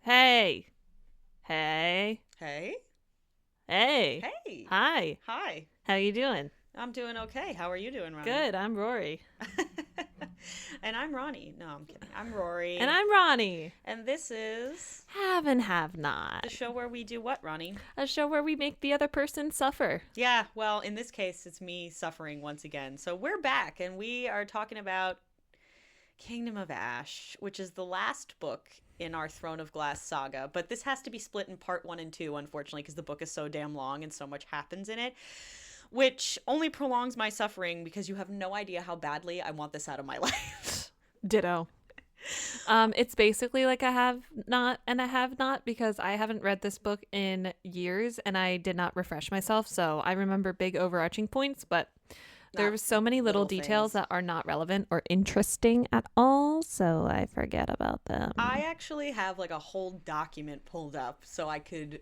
Hey. Hey. Hey. Hey. Hey. Hi. Hi. How you doing? I'm doing okay. How are you doing, Ronnie? Good. I'm Rory. And I'm Ronnie. No, I'm kidding. I'm Rory. And I'm Roni. And this is Have and have not. the show where we do what, Ronnie? A show where we make the other person suffer. Yeah, well, in this case, it's me suffering once again. So we're back, and we are talking about Kingdom of Ash, which is the last book in our Throne of Glass saga. But this has to be split in part 1 and 2, unfortunately, because the book is so damn long and so much happens in it, which only prolongs my suffering because you have no idea how badly I want this out of my life. Ditto. It's basically like a have not and a have not because I haven't read this book in years and I did not refresh myself. So I remember big overarching points, but there were so many little details that are not relevant or interesting at all, so I forget about them. I actually have like a whole document pulled up so I could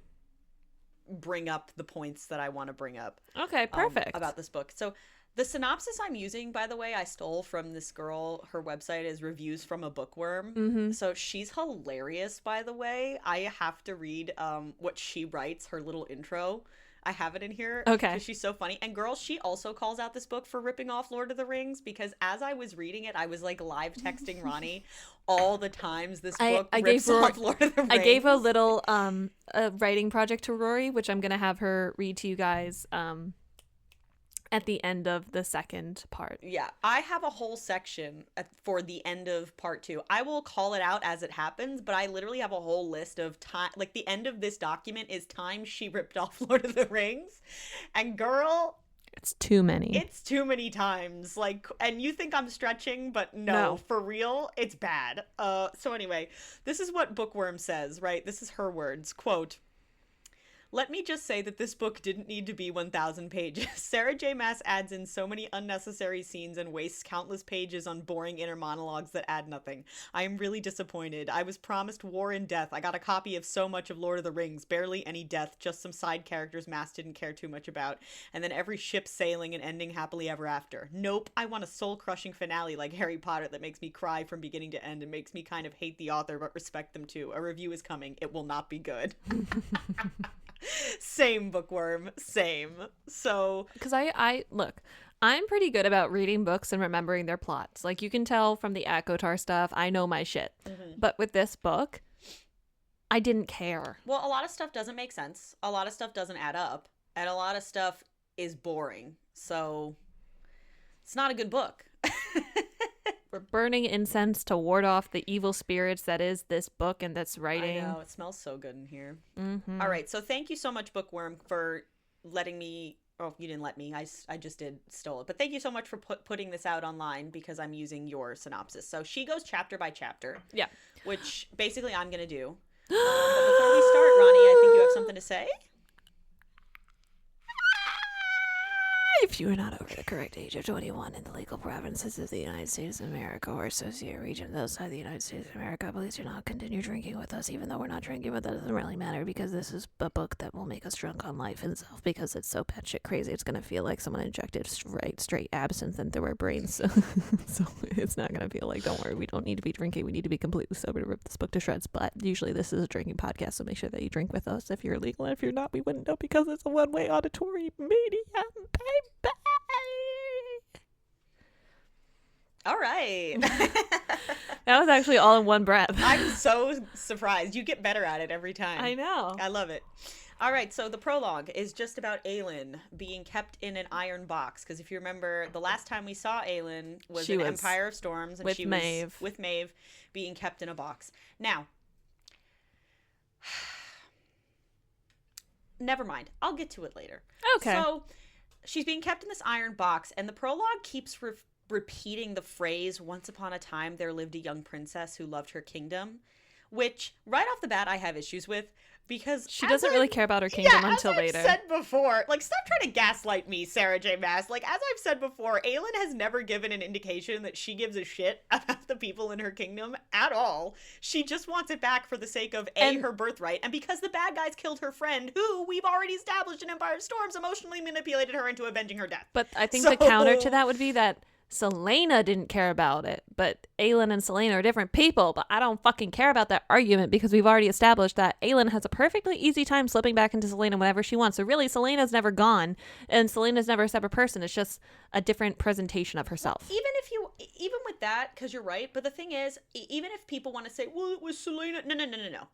bring up the points that I want to bring up. Okay, perfect. About this book. So the synopsis I'm using, by the way, I stole from this girl. Her website is Reviews from a Bookworm. Mm-hmm. So she's hilarious, by the way. I have to read what she writes, her little intro. I have it in here. Okay. Because she's so funny. And girl, she also calls out this book for ripping off Lord of the Rings because as I was reading it, I was like live texting Ronnie all the times this book rips off Lord of the Rings. I gave a little a writing project to Rory, which I'm going to have her read to you guys at the end of the second part. Yeah, I have a whole section for the end of part 2. I will call it out as it happens, but I literally have a whole list of time. Like, the end of this document is times she ripped off Lord of the Rings. And girl, it's too many. It's too many times. Like, and you think I'm stretching, but no, for real, it's bad. So anyway, this is what Bookworm says, right? This is her words. Quote, "Let me just say that this book didn't need to be 1,000 pages. Sarah J. Maas adds in so many unnecessary scenes and wastes countless pages on boring inner monologues that add nothing. I am really disappointed. I was promised war and death. I got a copy of so much of Lord of the Rings. Barely any death, just some side characters Maas didn't care too much about. And then every ship sailing and ending happily ever after. Nope, I want a soul-crushing finale like Harry Potter that makes me cry from beginning to end and makes me kind of hate the author but respect them too. A review is coming. It will not be good." Same, Bookworm, same. So because I look, I'm pretty good about reading books and remembering their plots. Like, you can tell from the ACOTAR stuff, I know my shit. Mm-hmm. But with this book, I didn't care. Well, a lot of stuff doesn't make sense. A lot of stuff doesn't add up. And a lot of stuff is boring. So it's not a good book. We're burning incense to ward off the evil spirits that is this book and this writing. I know, it smells so good in here. Mm-hmm. All right, so thank you so much, Bookworm, for letting me... Oh, you didn't let me. I just stole it. But thank you so much for putting this out online because I'm using your synopsis. So she goes chapter by chapter. Yeah. Which basically I'm going to do. But before we start, Ronnie, I think you have something to say. If you are not over the correct age of 21 in the legal provinces of the United States of America or associated regions outside the United States of America, please do not continue drinking with us, even though we're not drinking with us. It doesn't really matter because this is a book that will make us drunk on life itself because it's so batshit crazy. It's going to feel like someone injected straight absinthe into our brains. So it's not going to feel like, don't worry, we don't need to be drinking. We need to be completely sober to rip this book to shreds. But usually this is a drinking podcast, so make sure that you drink with us if you're legal. And if you're not, we wouldn't know because it's a one-way auditory medium, baby. All right. That was actually all in one breath. I'm so surprised. You get better at it every time. I know. I love it. All right, so the prologue is just about Aelin being kept in an iron box. Because if you remember, the last time we saw Aelin was in Empire of Storms. And she was with Maeve being kept in a box. Now, never mind. I'll get to it later. Okay. So she's being kept in this iron box, and the prologue keeps repeating the phrase, "Once upon a time there lived a young princess who loved her kingdom," which right off the bat I have issues with because she doesn't really care about her kingdom until later. As I've said before, like, stop trying to gaslight me, Sarah J. Maas. Like, as I've said before, Aelin has never given an indication that she gives a shit about the people in her kingdom at all. She just wants it back for the sake of her birthright, and because the bad guys killed her friend, who we've already established in Empire of Storms emotionally manipulated her into avenging her death. But I think the counter to that would be that Selena didn't care about it, but Aelin and Selena are different people. But I don't fucking care about that argument because we've already established that Aelin has a perfectly easy time slipping back into Selena whenever she wants. So really, Selena's never gone, and Selena's never a separate person. It's just a different presentation of herself. Even with that, because you're right, but the thing is, even if people want to say, well, it was Selena, no.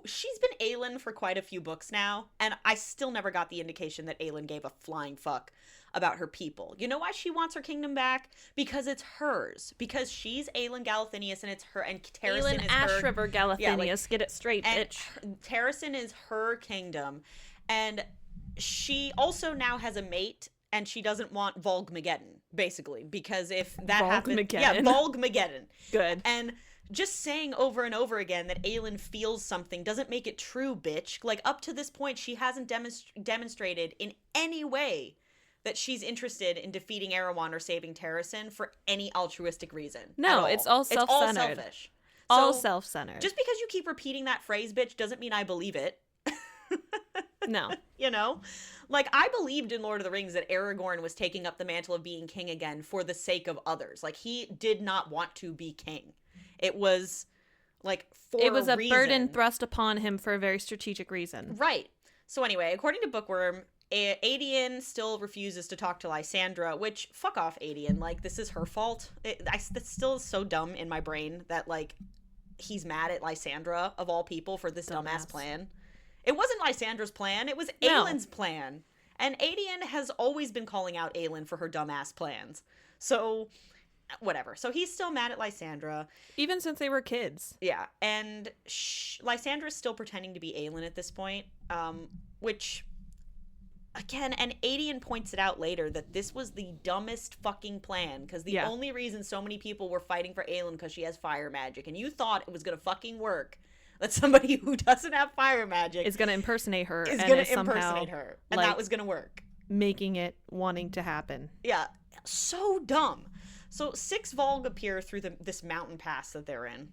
She's been Aelin for quite a few books now, and I still never got the indication that Aelin gave a flying fuck about her people. You know why she wants her kingdom back? Because it's hers. Because she's Aelin Galathinius, and it's her, and Terrasen Aelin is Ash her. River Galathinius, yeah, get it straight, bitch. Terrasen is her kingdom, and she also now has a mate, and she doesn't want Volgmageddon, basically, because if that happens, yeah, Volgmageddon. Good. And just saying over and over again that Aelin feels something doesn't make it true, bitch. Like, up to this point, she hasn't demonstrated in any way that she's interested in defeating Erewhon or saving Terrasen for any altruistic reason. No, it's all self-centered. It's all selfish. All self-centered. Just because you keep repeating that phrase, bitch, doesn't mean I believe it. No. You know? Like, I believed in Lord of the Rings that Aragorn was taking up the mantle of being king again for the sake of others. Like, he did not want to be king. It was, like, for it was a reason. burden thrust upon him for a very strategic reason. Right. So anyway, according to Bookworm, Adian still refuses to talk to Lysandra, which, fuck off, Adian. Like, this is her fault. That's still so dumb in my brain that, like, he's mad at Lysandra, of all people, for this dumbass plan. It wasn't Lysandra's plan. It was Aelin's plan. And Adian has always been calling out Aelin for her dumbass plans. So, whatever. So he's still mad at Lysandra. Even since they were kids. Yeah. And Lysandra's still pretending to be Aelin at this point. Which, again, and Adian points it out later that this was the dumbest fucking plan. Because the only reason so many people were fighting for Aelin because she has fire magic. And you thought it was going to fucking work. That somebody who doesn't have fire magic is going to impersonate her. And that was going to work. Making it wanting to happen. Yeah. So dumb. So 6 Volg appear through this mountain pass that they're in.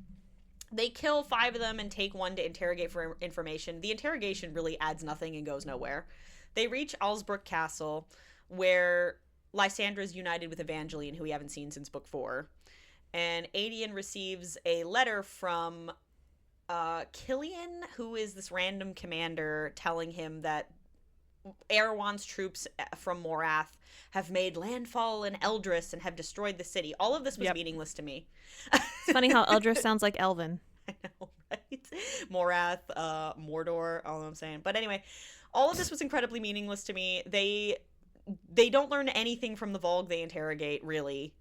They kill 5 of them and take 1 to interrogate for information. The interrogation really adds nothing and goes nowhere. They reach Alsbrook Castle, where Lysandra is united with Evangeline, who we haven't seen since book 4. And Adian receives a letter from Killian, who is this random commander, telling him that Erewhon's troops from Morath have made landfall in Eldris and have destroyed the city. All of this was meaningless to me. It's funny how Eldris sounds like Elven. I know, right? Morath, Mordor, all I'm saying. But anyway, all of this was incredibly meaningless to me. They don't learn anything from the Volg they interrogate, really.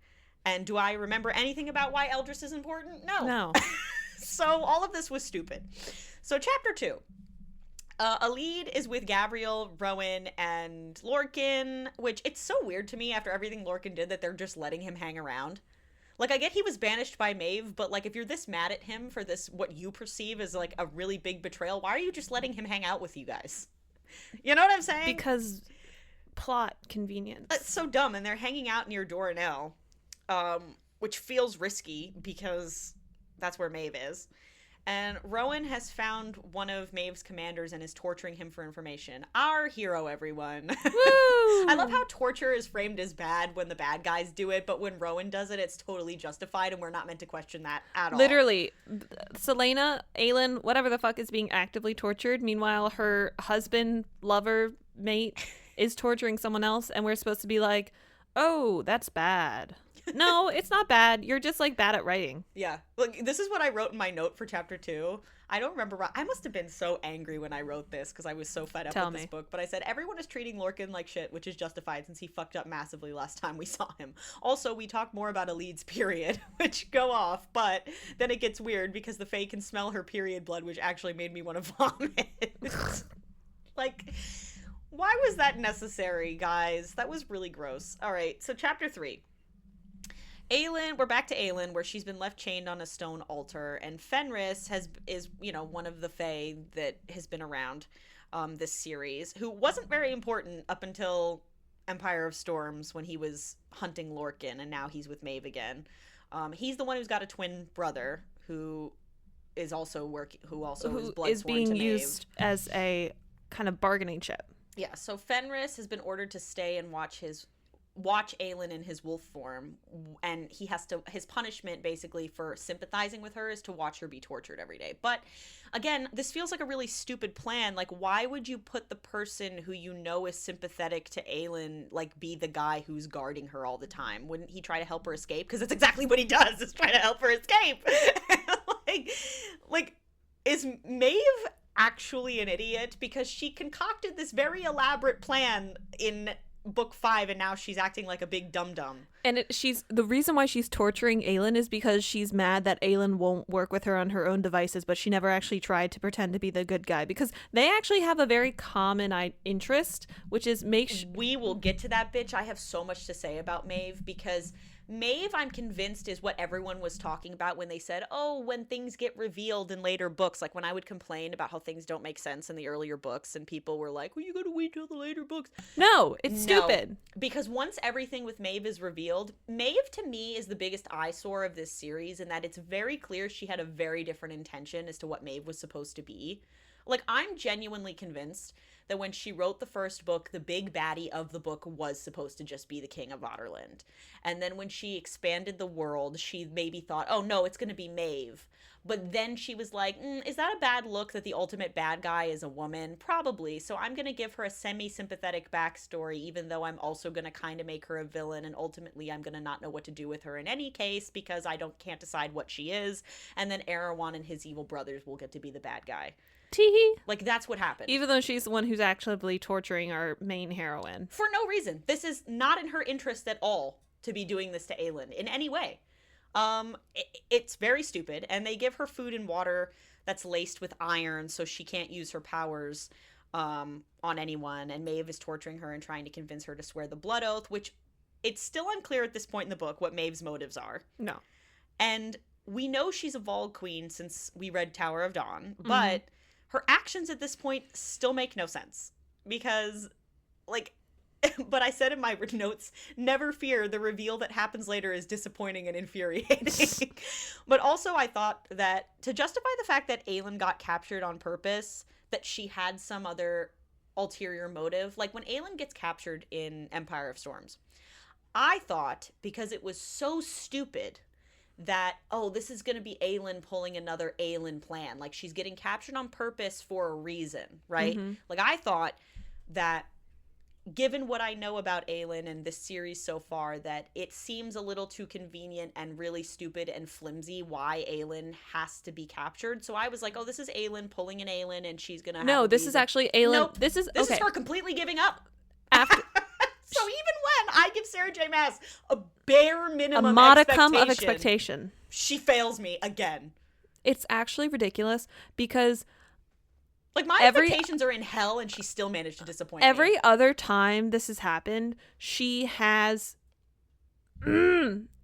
And do I remember anything about why Eldris is important? No. So all of this was stupid. So chapter 2. Alid is with Gabriel, Rowan, and Lorcan, which it's so weird to me after everything Lorcan did that they're just letting him hang around. Like, I get he was banished by Maeve, but, like, if you're this mad at him for this, what you perceive as, like, a really big betrayal, why are you just letting him hang out with you guys? You know what I'm saying? Because plot convenience. It's so dumb, and they're hanging out near Doranel, which feels risky because that's where Maeve is. And Rowan has found one of Maeve's commanders and is torturing him for information. Our hero, everyone. Woo! I love how torture is framed as bad when the bad guys do it, but when Rowan does it, it's totally justified, and we're not meant to question that at all. Literally. Selena, Aelin, whatever the fuck, is being actively tortured. Meanwhile, her husband, lover, mate is torturing someone else, and we're supposed to be like, oh, that's bad. No, it's not bad. You're just, like, bad at writing. Yeah. Look, this is what I wrote in my note for chapter 2. I don't remember. I must have been so angry when I wrote this because I was so fed up with this book. But I said, everyone is treating Lorcan like shit, which is justified since he fucked up massively last time we saw him. Also, we talk more about Alid's period, which go off. But then it gets weird because the Fae can smell her period blood, which actually made me want to vomit. Like, why was that necessary, guys? That was really gross. All right, so chapter 3. Aelin, we're back to Aelin, where she's been left chained on a stone altar, and Fenris is one of the Fae that has been around this series, who wasn't very important up until Empire of Storms when he was hunting Lorcan, and now he's with Maeve again. He's the one who's got a twin brother who is also is blood sworn to Maeve. Used as a kind of bargaining chip. Yeah, so Fenris has been ordered to stay and watch his watch Aelin in his wolf form, and his punishment basically for sympathizing with her is to watch her be tortured every day. But again, this feels like a really stupid plan. Like, why would you put the person who you know is sympathetic to Aelin, like, be the guy who's guarding her all the time? Wouldn't he try to help her escape? Because that's exactly what he does, is try to help her escape. like, is Maeve actually an idiot? Because she concocted this very elaborate plan in book 5, and now she's acting like a big dum-dum. And the reason why she's torturing Aelin is because she's mad that Aelin won't work with her on her own devices, but she never actually tried to pretend to be the good guy, because they actually have a very common interest, which is we will get to that, bitch. I have so much to say about Maeve, because Maeve, I'm convinced, is what everyone was talking about when they said, oh, when things get revealed in later books. Like, when I would complain about how things don't make sense in the earlier books, and people were like, well, you gotta wait till the later books. No, it's stupid. Because once everything with Maeve is revealed, Maeve, to me, is the biggest eyesore of this series, in that it's very clear she had a very different intention as to what Maeve was supposed to be. Like, I'm genuinely convinced that when she wrote the first book, the big baddie of the book was supposed to just be the king of Otterland. And then when she expanded the world, she maybe thought, oh no, it's going to be Maeve. But then she was like, is that a bad look that the ultimate bad guy is a woman? Probably. So I'm going to give her a semi-sympathetic backstory, even though I'm also going to kind of make her a villain. And ultimately, I'm going to not know what to do with her in any case, because I can't decide what she is. And then Erewhon and his evil brothers will get to be the bad guy. Teehee. Like, that's what happened. Even though she's the one who's actively torturing our main heroine. For no reason. This is not in her interest at all to be doing this to Aelin in any way. It's very stupid, and they give her food and water that's laced with iron so she can't use her powers on anyone, and Maeve is torturing her and trying to convince her to swear the blood oath, which it's still unclear at this point in the book what Maeve's motives are. No. And we know she's a Vold Queen since we read Tower of Dawn, but her actions at this point still make no sense. Because, like, but I said in my notes, never fear, the reveal that happens later is disappointing and infuriating. But also I thought that to justify the fact that Aelin got captured on purpose, that she had some other ulterior motive. Like, when Aelin gets captured in Empire of Storms, I thought, because it was so stupid, that, oh, this is going to be Aelin pulling another Aelin plan. Like, she's getting captured on purpose for a reason, right? Like, I thought that, given what I know about Aelin and this series so far, that it seems a little too convenient and really stupid and flimsy why Aelin has to be captured. So I was like, oh, this is Aelin pulling an Aelin, and she's going to have No, this is actually Aelin. Nope. This is her completely giving up. After... So even when I give Sarah J. Maas a bare minimum a modicum of expectation, she fails me again. It's actually ridiculous, because like, my expectations are in hell, and she still managed to disappoint me. Every other time this has happened, she has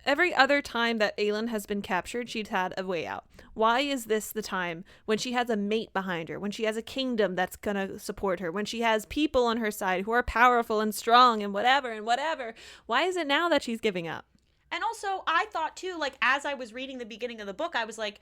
every other time that Aelin has been captured, she's had a way out. Why is this the time when she has a mate behind her, when she has a kingdom that's gonna support her, when she has people on her side who are powerful and strong and whatever? Why is it now that she's giving up? And also, I thought too, like, as I was reading the beginning of the book, I was like,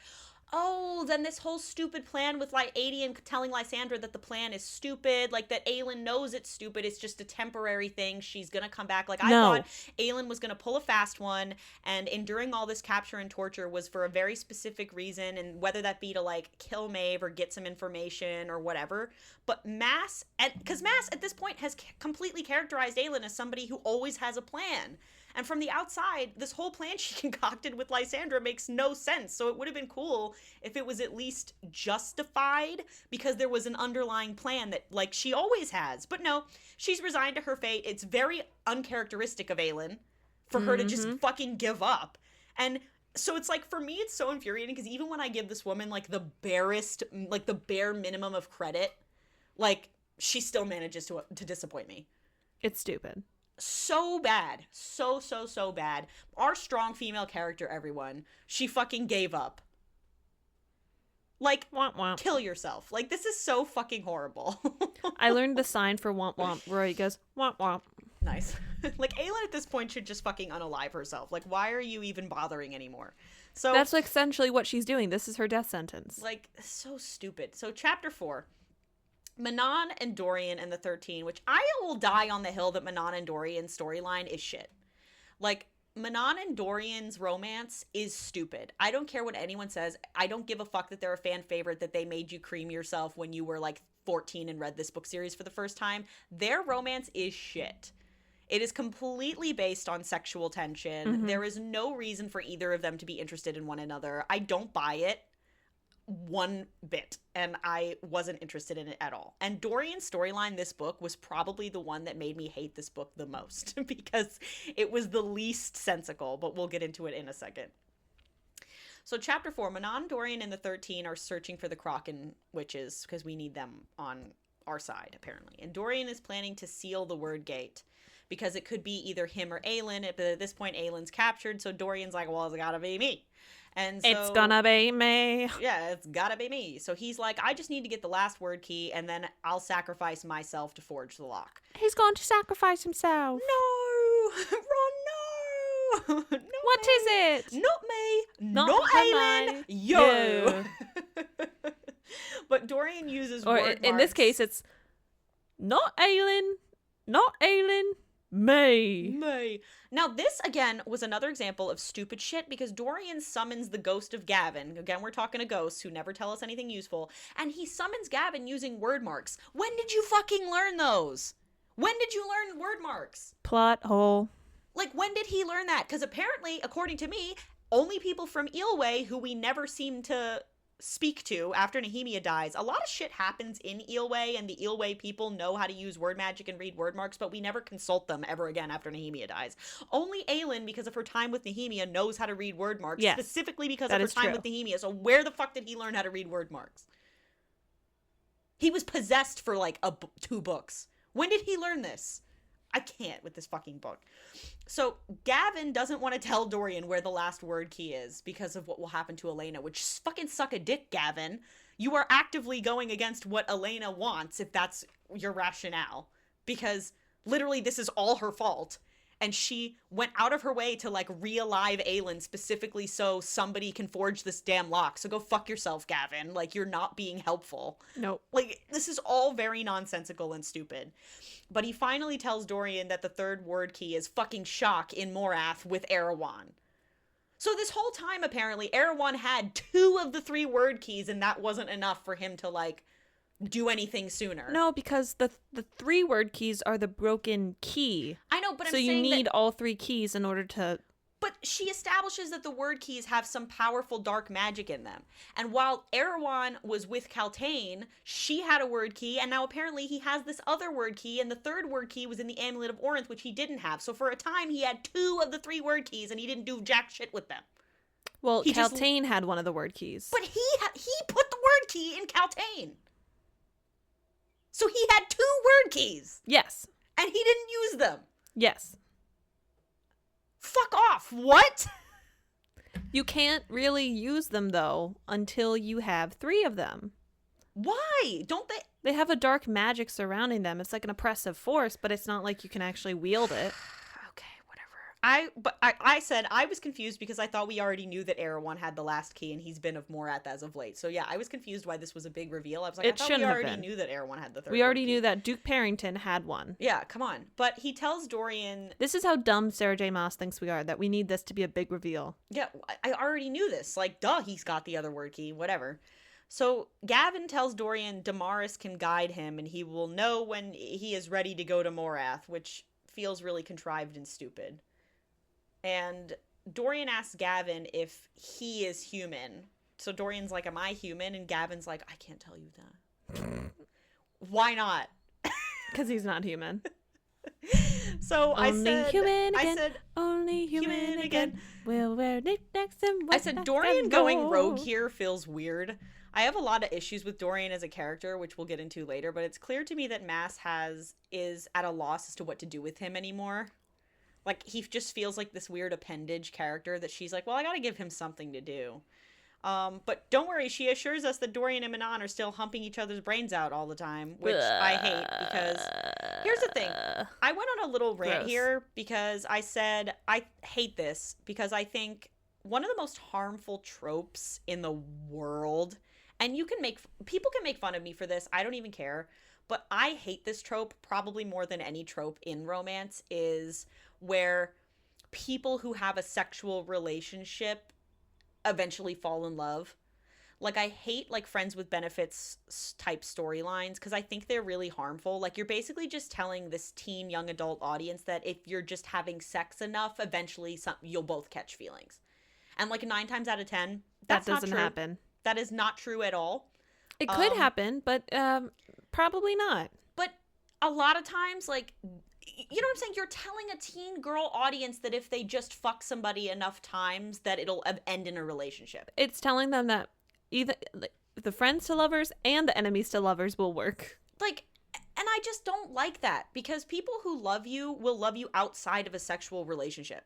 oh, then this whole stupid plan with, like, Aedion telling Lysandra that the plan is stupid, like, that Aelin knows it's stupid, it's just a temporary thing, she's gonna come back. Like, I thought Aelin was gonna pull a fast one, and enduring all this capture and torture was for a very specific reason, and whether that be to, like, kill Maeve or get some information or whatever. But Maas, because Maas at this point has completely characterized Aelin as somebody who always has a plan. And from the outside, this whole plan she concocted with Lysandra makes no sense. So it would have been cool if it was at least justified, because there was an underlying plan that, like, she always has. But no, she's resigned to her fate. It's very uncharacteristic of Aelin for her to just fucking give up. And so it's like, for me, it's so infuriating, because even when I give this woman, like, the bare minimum of credit, like, she still manages to disappoint me. It's stupid. So bad. So bad. Our strong female character, everyone. She fucking gave up. Like, womp womp. Kill yourself. Like, this is so fucking horrible. I learned the sign for womp womp. Rory goes, womp womp. Nice. Like, Aelin at this point should just fucking unalive herself. Like, why are you even bothering anymore? So that's essentially what she's doing. This is her death sentence. Like, so stupid. So chapter 4. Manon and Dorian and the 13, which I will die on the hill that Manon and Dorian's storyline is shit. Like, Manon and Dorian's romance is stupid. I don't care what anyone says. I don't give a fuck that they're a fan favorite, that they made you cream yourself when you were like 14 and read this book series for the first time. Their romance is shit. It is completely based on sexual tension. Mm-hmm. There is no reason for either of them to be interested in one another. I don't buy it one bit, and I wasn't interested in it at all. And Dorian's storyline this book was probably the one that made me hate this book the most because it was the least sensical, but we'll get into it in a second. So chapter 4, Manon, Dorian, and the 13 are searching for the Kraken witches because we need them on our side, apparently. And Dorian is planning to seal the word gate because it could be either him or Aelin, but at this point Aelin's captured, so Dorian's like, well, it's gotta be me. And so, it's gonna be me. Yeah, it's gotta be me. So he's like, I just need to get the last word key, and then I'll sacrifice myself to forge the lock. He's going to sacrifice himself. No! Ron, no! Not what me. Is it? Not me. Not Aelin. Yo! But Dorian uses word marks. In this case, it's not Aelin. Not Aelin. May. Now, this, again, was another example of stupid shit because Dorian summons the ghost of Gavin. Again, we're talking to ghosts who never tell us anything useful. And he summons Gavin using word marks. When did you fucking learn those? When did you learn word marks? Plot hole. Like, when did he learn that? Because apparently, according to me, only people from Eelway who we never seem to speak to after Nehemia dies. A lot of shit happens in Eelway, and the Eelway people know how to use word magic and read word marks, but we never consult them ever again after Nehemia dies. Only Aelin, because of her time with Nehemia, knows how to read word marks, specifically because of her time with Nehemia. So where the fuck did he learn how to read word marks? He was possessed for like 2 books. When did he learn this? I can't with this fucking book. So Gavin doesn't want to tell Dorian where the last word key is because of what will happen to Elena, which fucking suck a dick, Gavin. You are actively going against what Elena wants if that's your rationale. Because literally this is all her fault. And she went out of her way to like re-alive Aelin specifically so somebody can forge this damn lock. So go fuck yourself, Gavin. Like, you're not being helpful. Nope. Like, this is all very nonsensical and stupid. But he finally tells Dorian that the third word key is fucking shock in Morath with Erewhon. So this whole time, apparently, Erewhon had 2 of the 3 word keys, and that wasn't enough for him to, like, do anything sooner. No, because the 3 word keys are the broken key. I know, but so you need all 3 keys in order to... But she establishes that the word keys have some powerful dark magic in them. And while Erewhon was with Kaltain, she had a word key, and now apparently he has this other word key, and the third word key was in the Amulet of Orinth, which he didn't have. So for a time, he had 2 of the 3 word keys, and he didn't do jack shit with them. Well, Kaltain had one of the word keys. But he put the word key in Kaltain. So he had 2 word keys. Yes. And he didn't use them. Yes. Fuck off. What? You can't really use them, though, until you have 3 of them. Why? Don't they? They have a dark magic surrounding them. It's like an oppressive force, but it's not like you can actually wield it. I said I was confused because I thought we already knew that Erewhon had the last key and he's been of Morath as of late. So yeah, I was confused why this was a big reveal. I was like, I thought we already knew that Erewhon had the third. We already knew that Duke Parrington had one. Yeah, come on. But he tells Dorian... This is how dumb Sarah J. Maas thinks we are, that we need this to be a big reveal. Yeah, I already knew this. Like, duh, he's got the other word key, whatever. So Gavin tells Dorian Damaris can guide him and he will know when he is ready to go to Morath, which feels really contrived and stupid. And Dorian asks Gavin if he is human. So Dorian's like, am I human? And Gavin's like, I can't tell you that. Why not? Because he's not human. So only human again. We'll wear knickknacks and I said, Dorian going rogue here feels weird. I have a lot of issues with Dorian as a character, which we'll get into later, but it's clear to me that Maas is at a loss as to what to do with him anymore. Like, he just feels like this weird appendage character that she's like, well, I gotta give him something to do. But don't worry, she assures us that Dorian and Manon are still humping each other's brains out all the time, which I hate because... Here's the thing. I went on a little rant here because I said I hate this because I think one of the most harmful tropes in the world, and people can make fun of me for this. I don't even care. But I hate this trope probably more than any trope in romance, is where people who have a sexual relationship eventually fall in love. Like, I hate, like, friends with benefits type storylines because I think they're really harmful. Like, you're basically just telling this teen young adult audience that if you're just having sex enough, eventually you'll both catch feelings. And, like, 9 times out of 10, that's that doesn't not true. happen. That is not true at all. It could happen, but probably not. But a lot of times, like, you know what I'm saying? You're telling a teen girl audience that if they just fuck somebody enough times, that it'll end in a relationship. It's telling them that either the friends to lovers and the enemies to lovers will work. Like, and I just don't like that, because people who love you will love you outside of a sexual relationship.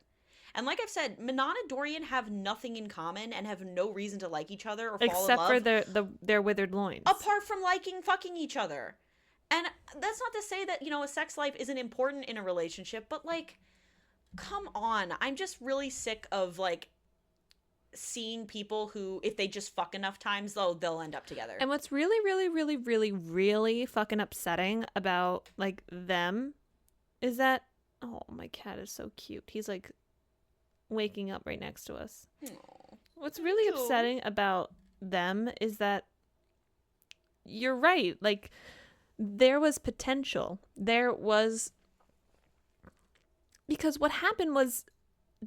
And like I've said, Manon and Dorian have nothing in common and have no reason to like each other or fall in love. Except for their withered loins. Apart from liking fucking each other. And that's not to say that, you know, a sex life isn't important in a relationship, but, like, come on. I'm just really sick of, like, seeing people who, if they just fuck enough times, though, they'll end up together. And what's really, really, really, really, really fucking upsetting about, like, them is that, oh, my cat is so cute. He's, like, waking up right next to us. Aww, what's really upsetting about them is that you're right. Like, there was potential. Because what happened was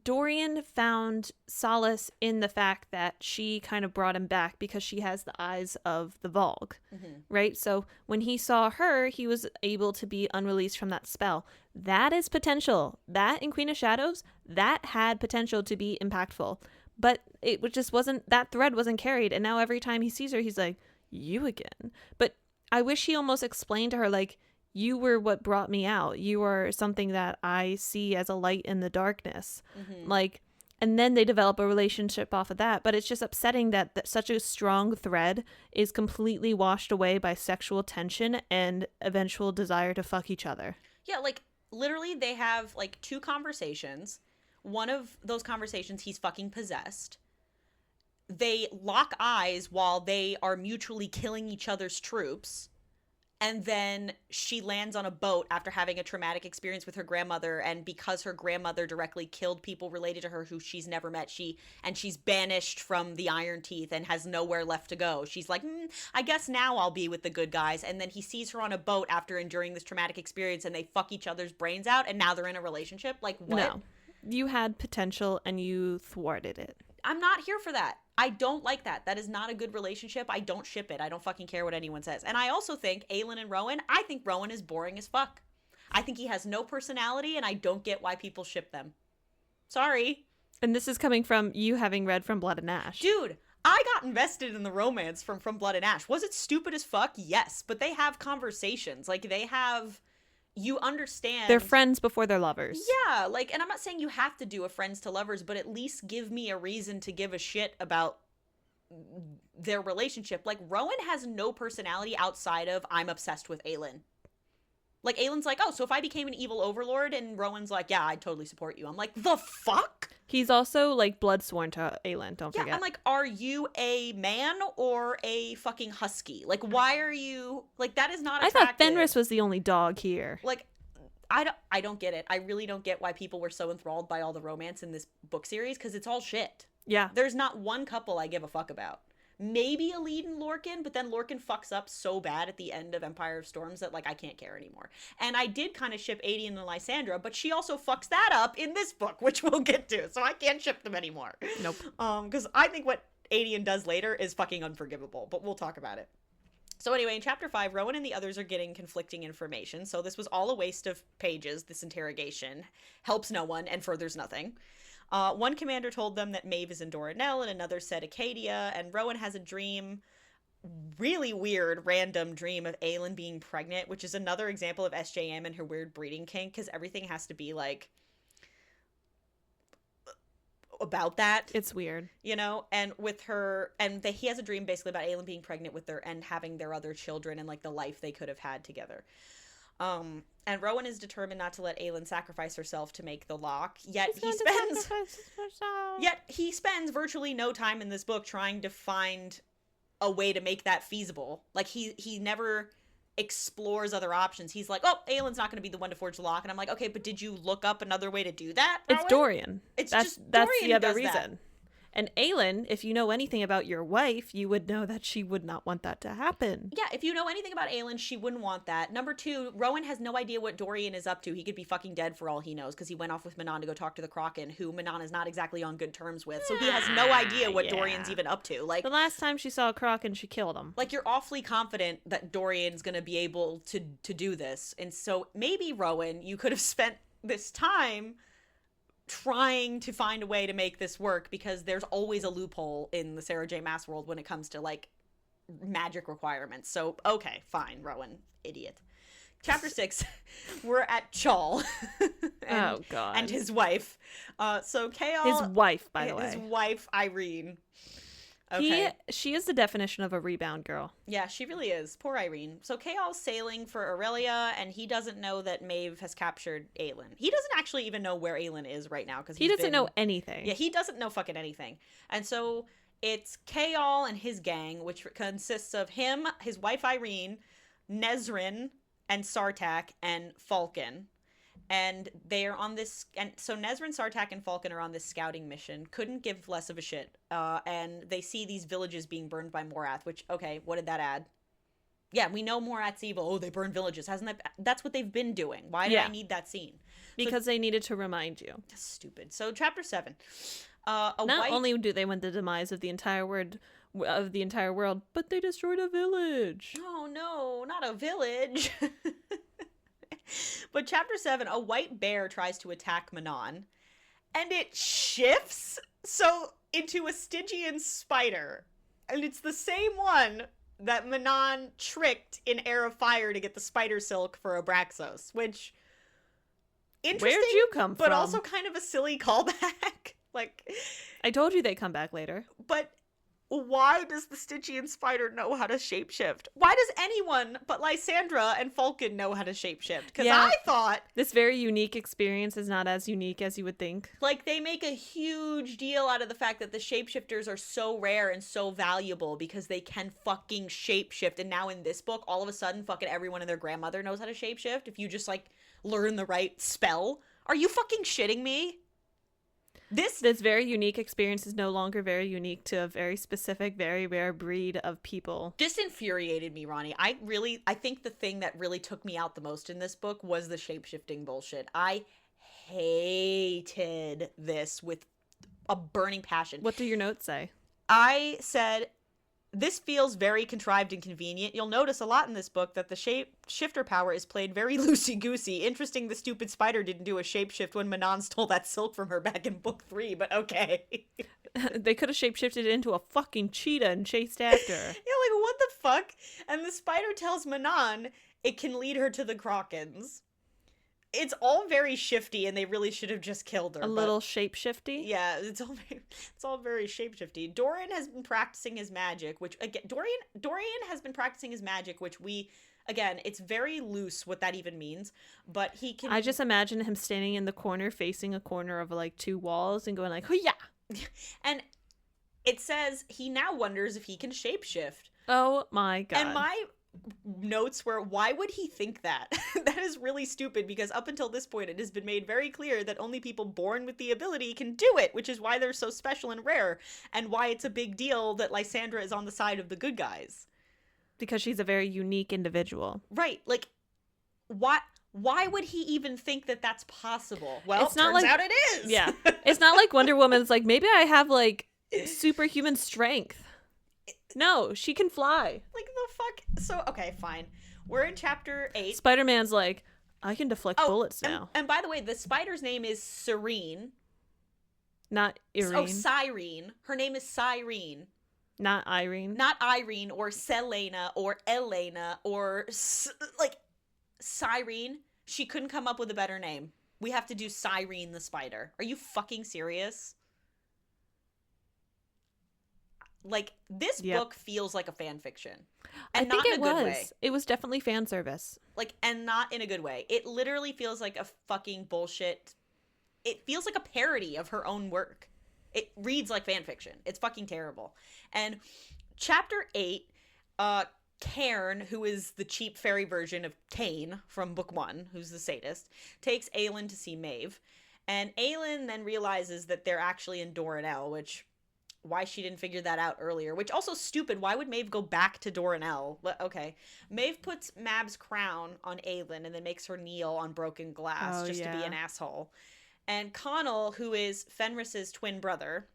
Dorian found solace in the fact that she kind of brought him back because she has the eyes of the Vogue, right? So when he saw her, he was able to be unreleased from that spell. That is potential. That in Queen of Shadows, that had potential to be impactful. But it just wasn't, that thread wasn't carried. And now every time he sees her, he's like, you again. But I wish he almost explained to her, like, you were what brought me out. You are something that I see as a light in the darkness. Like, and then they develop a relationship off of that. But it's just upsetting that such a strong thread is completely washed away by sexual tension and eventual desire to fuck each other. Yeah, like, literally they have, like, 2 conversations. One of those conversations, he's fucking possessed. They lock eyes while they are mutually killing each other's troops. And then she lands on a boat after having a traumatic experience with her grandmother. And because her grandmother directly killed people related to her who she's never met, she's banished from the Iron Teeth and has nowhere left to go. She's like, I guess now I'll be with the good guys. And then he sees her on a boat after enduring this traumatic experience, and they fuck each other's brains out. And now they're in a relationship. Like, what? No. You had potential and you thwarted it. I'm not here for that. I don't like that. That is not a good relationship. I don't ship it. I don't fucking care what anyone says. And I also think Aelin and Rowan, I think Rowan is boring as fuck. I think he has no personality, and I don't get why people ship them. Sorry. And this is coming from you having read From Blood and Ash. Dude, I got invested in the romance from Blood and Ash. Was it stupid as fuck? Yes. But they have conversations. Like, they have... You understand. They're friends before they're lovers. Yeah, like, and I'm not saying you have to do a friends to lovers, but at least give me a reason to give a shit about their relationship. Like, Rowan has no personality outside of, I'm obsessed with Aelin. Like, Aelin's like, oh, so if I became an evil overlord, and Rowan's like, yeah, I'd totally support you. I'm like, the fuck? He's also, like, blood sworn to Aelin, don't forget. Yeah, I'm like, are you a man or a fucking husky? Like, why are you... Like, that is not attractive. I thought Fenris was the only dog here. Like, I don't get it. I really don't get why people were so enthralled by all the romance in this book series, because it's all shit. Yeah. There's not one couple I give a fuck about. Maybe Elide and Lorcan, but then Lorcan fucks up so bad at the end of Empire of Storms that, like, I can't care anymore. And I did kind of ship Adian and Lysandra, but she also fucks that up in this book, which we'll get to, so I can't ship them anymore. Nope. Because I think what Adian does later is fucking unforgivable, but we'll talk about it. So anyway, in Chapter 5, Rowan and the others are getting conflicting information, so this was all a waste of pages, this interrogation. Helps no one and furthers nothing. One commander told them that Maeve is in Doranel, and another said Acadia, and Rowan has a dream, really weird, random dream of Aelin being pregnant, which is another example of SJM and her weird breeding kink, because everything has to be, like, about that. It's weird. You know? And with her, and he has a dream basically about Aelin being pregnant with her and having their other children and, like, the life they could have had together. And Rowan is determined not to let Aelin sacrifice herself to make the lock, yet he spends virtually no time in this book trying to find a way to make that feasible. Like, he never explores other options. He's like, oh, Aelin's not going to be the one to forge the lock. And I'm like, okay, but did you look up another way to do that, It's Rowan? Dorian. That's the other reason. That. And Aelin, if you know anything about your wife, you would know that she would not want that to happen. Yeah, if you know anything about Aelin, she wouldn't want that. Number 2, Rowan has no idea what Dorian is up to. He could be fucking dead for all he knows because he went off with Manon to go talk to the Kraken, who Manon is not exactly on good terms with. So he has no idea what Dorian's even up to. Like, the last time she saw a Kraken, she killed him. Like, you're awfully confident that Dorian's going to be able to do this. And so maybe, Rowan, you could have spent this time trying to find a way to make this work, because there's always a loophole in the Sarah J. Maas world when it comes to, like, magic requirements. So, okay, fine, Rowan, idiot. Chapter 6, we're at Chal. Oh, God. And his wife. So Chaol... His wife, by the way. His wife, Irene. Okay. She is the definition of a rebound girl. Yeah, she really is. Poor Irene. So Chaol's sailing for Aurelia, and he doesn't know that Maeve has captured Aelin. He doesn't actually even know where Aelin is right now, because he doesn't know anything. Yeah, he doesn't know fucking anything. And so it's Chaol and his gang, which consists of him, his wife Irene, Nezrin, and Sartak, and Falcon. And they are on this, and so Nezrin, Sartak, and Falcon are on this scouting mission. Couldn't give less of a shit. And they see these villages being burned by Morath, which, okay, what did that add? Yeah, we know Morath's evil. Oh, they burn villages. Hasn't that? That's what they've been doing. Why did I need that scene? Because they needed to remind you. That's stupid. So, chapter 7. Not only do they want the demise of the entire world, but they destroyed a village. Oh no, not a village. But chapter 7, a white bear tries to attack Manon, and it shifts into a Stygian spider. And it's the same one that Manon tricked in Heir of Fire to get the spider silk for Abraxos, which, interesting, where'd you come from? But also kind of a silly callback. Like, I told you they'd come back later. But why does the Stygian spider know how to shapeshift? Why does anyone but Lysandra and Falcon know how to shapeshift? Because I thought this very unique experience is not as unique as you would think. Like, they make a huge deal out of the fact that the shapeshifters are so rare and so valuable because they can fucking shapeshift. And now in this book, all of a sudden, fucking everyone and their grandmother knows how to shapeshift if you just, like, learn the right spell. Are you fucking shitting me? This very unique experience is no longer very unique to a very specific, very rare breed of people. This infuriated me, Roni. I think the thing that really took me out the most in this book was the shape-shifting bullshit. I hated this with a burning passion. What do your notes say? I said, this feels very contrived and convenient. You'll notice a lot in this book that the shifter power is played very loosey-goosey. Interesting the stupid spider didn't do a shapeshift when Manon stole that silk from her back in book 3, but okay. They could have shapeshifted it into a fucking cheetah and chased after her. Yeah, like, what the fuck? And the spider tells Manon it can lead her to the Krakens. It's all very shifty, and they really should have just killed her. A little shape-shifty? Yeah, it's all very shape-shifty. Dorian has been practicing his magic, which, again, Dorian has been practicing his magic, which again, it's very loose what that even means, but he can... I just imagine him standing in the corner, facing a corner of, like, 2 walls, and going like, hoo-yah! And it says he now wonders if he can shapeshift. Oh my god. And my notes were, why would he think that? That is really stupid, because up until this point it has been made very clear that only people born with the ability can do it, which is why they're so special and rare, and why it's a big deal that Lysandra is on the side of the good guys. Because she's a very unique individual. Right. Like, why would he even think that that's possible? Well, it's not turns like, out it is. Yeah. It's not like Wonder Woman's like, maybe I have, like, superhuman strength. No, she can fly. Like, the fuck? So, okay, fine. We're in chapter 8. Spider-Man's like, I can deflect bullets now. And by the way, the spider's name is Serene. Not Irene. Oh, Cyrene. Her name is Cyrene. Not Irene. Not Irene or Selena or Elena or, like, Cyrene. She couldn't come up with a better name. We have to do Cyrene the spider. Are you fucking serious? Like, this book feels like a fan fiction. And I think not in a good way. It was definitely fan service. Like, and not in a good way. It literally feels like a fucking bullshit. It feels like a parody of her own work. It reads like fan fiction. It's fucking terrible. And Chapter 8, Cairn, who is the cheap fairy version of Cain from book 1, who's the sadist, takes Aelin to see Maeve. And Aelin then realizes that they're actually in Doranel, which, why she didn't figure that out earlier, which also stupid. Why would Maeve go back to Doranel? Okay. Maeve puts Mab's crown on Aelin and then makes her kneel on broken glass to be an asshole. And Connell, who is Fenris's twin brother,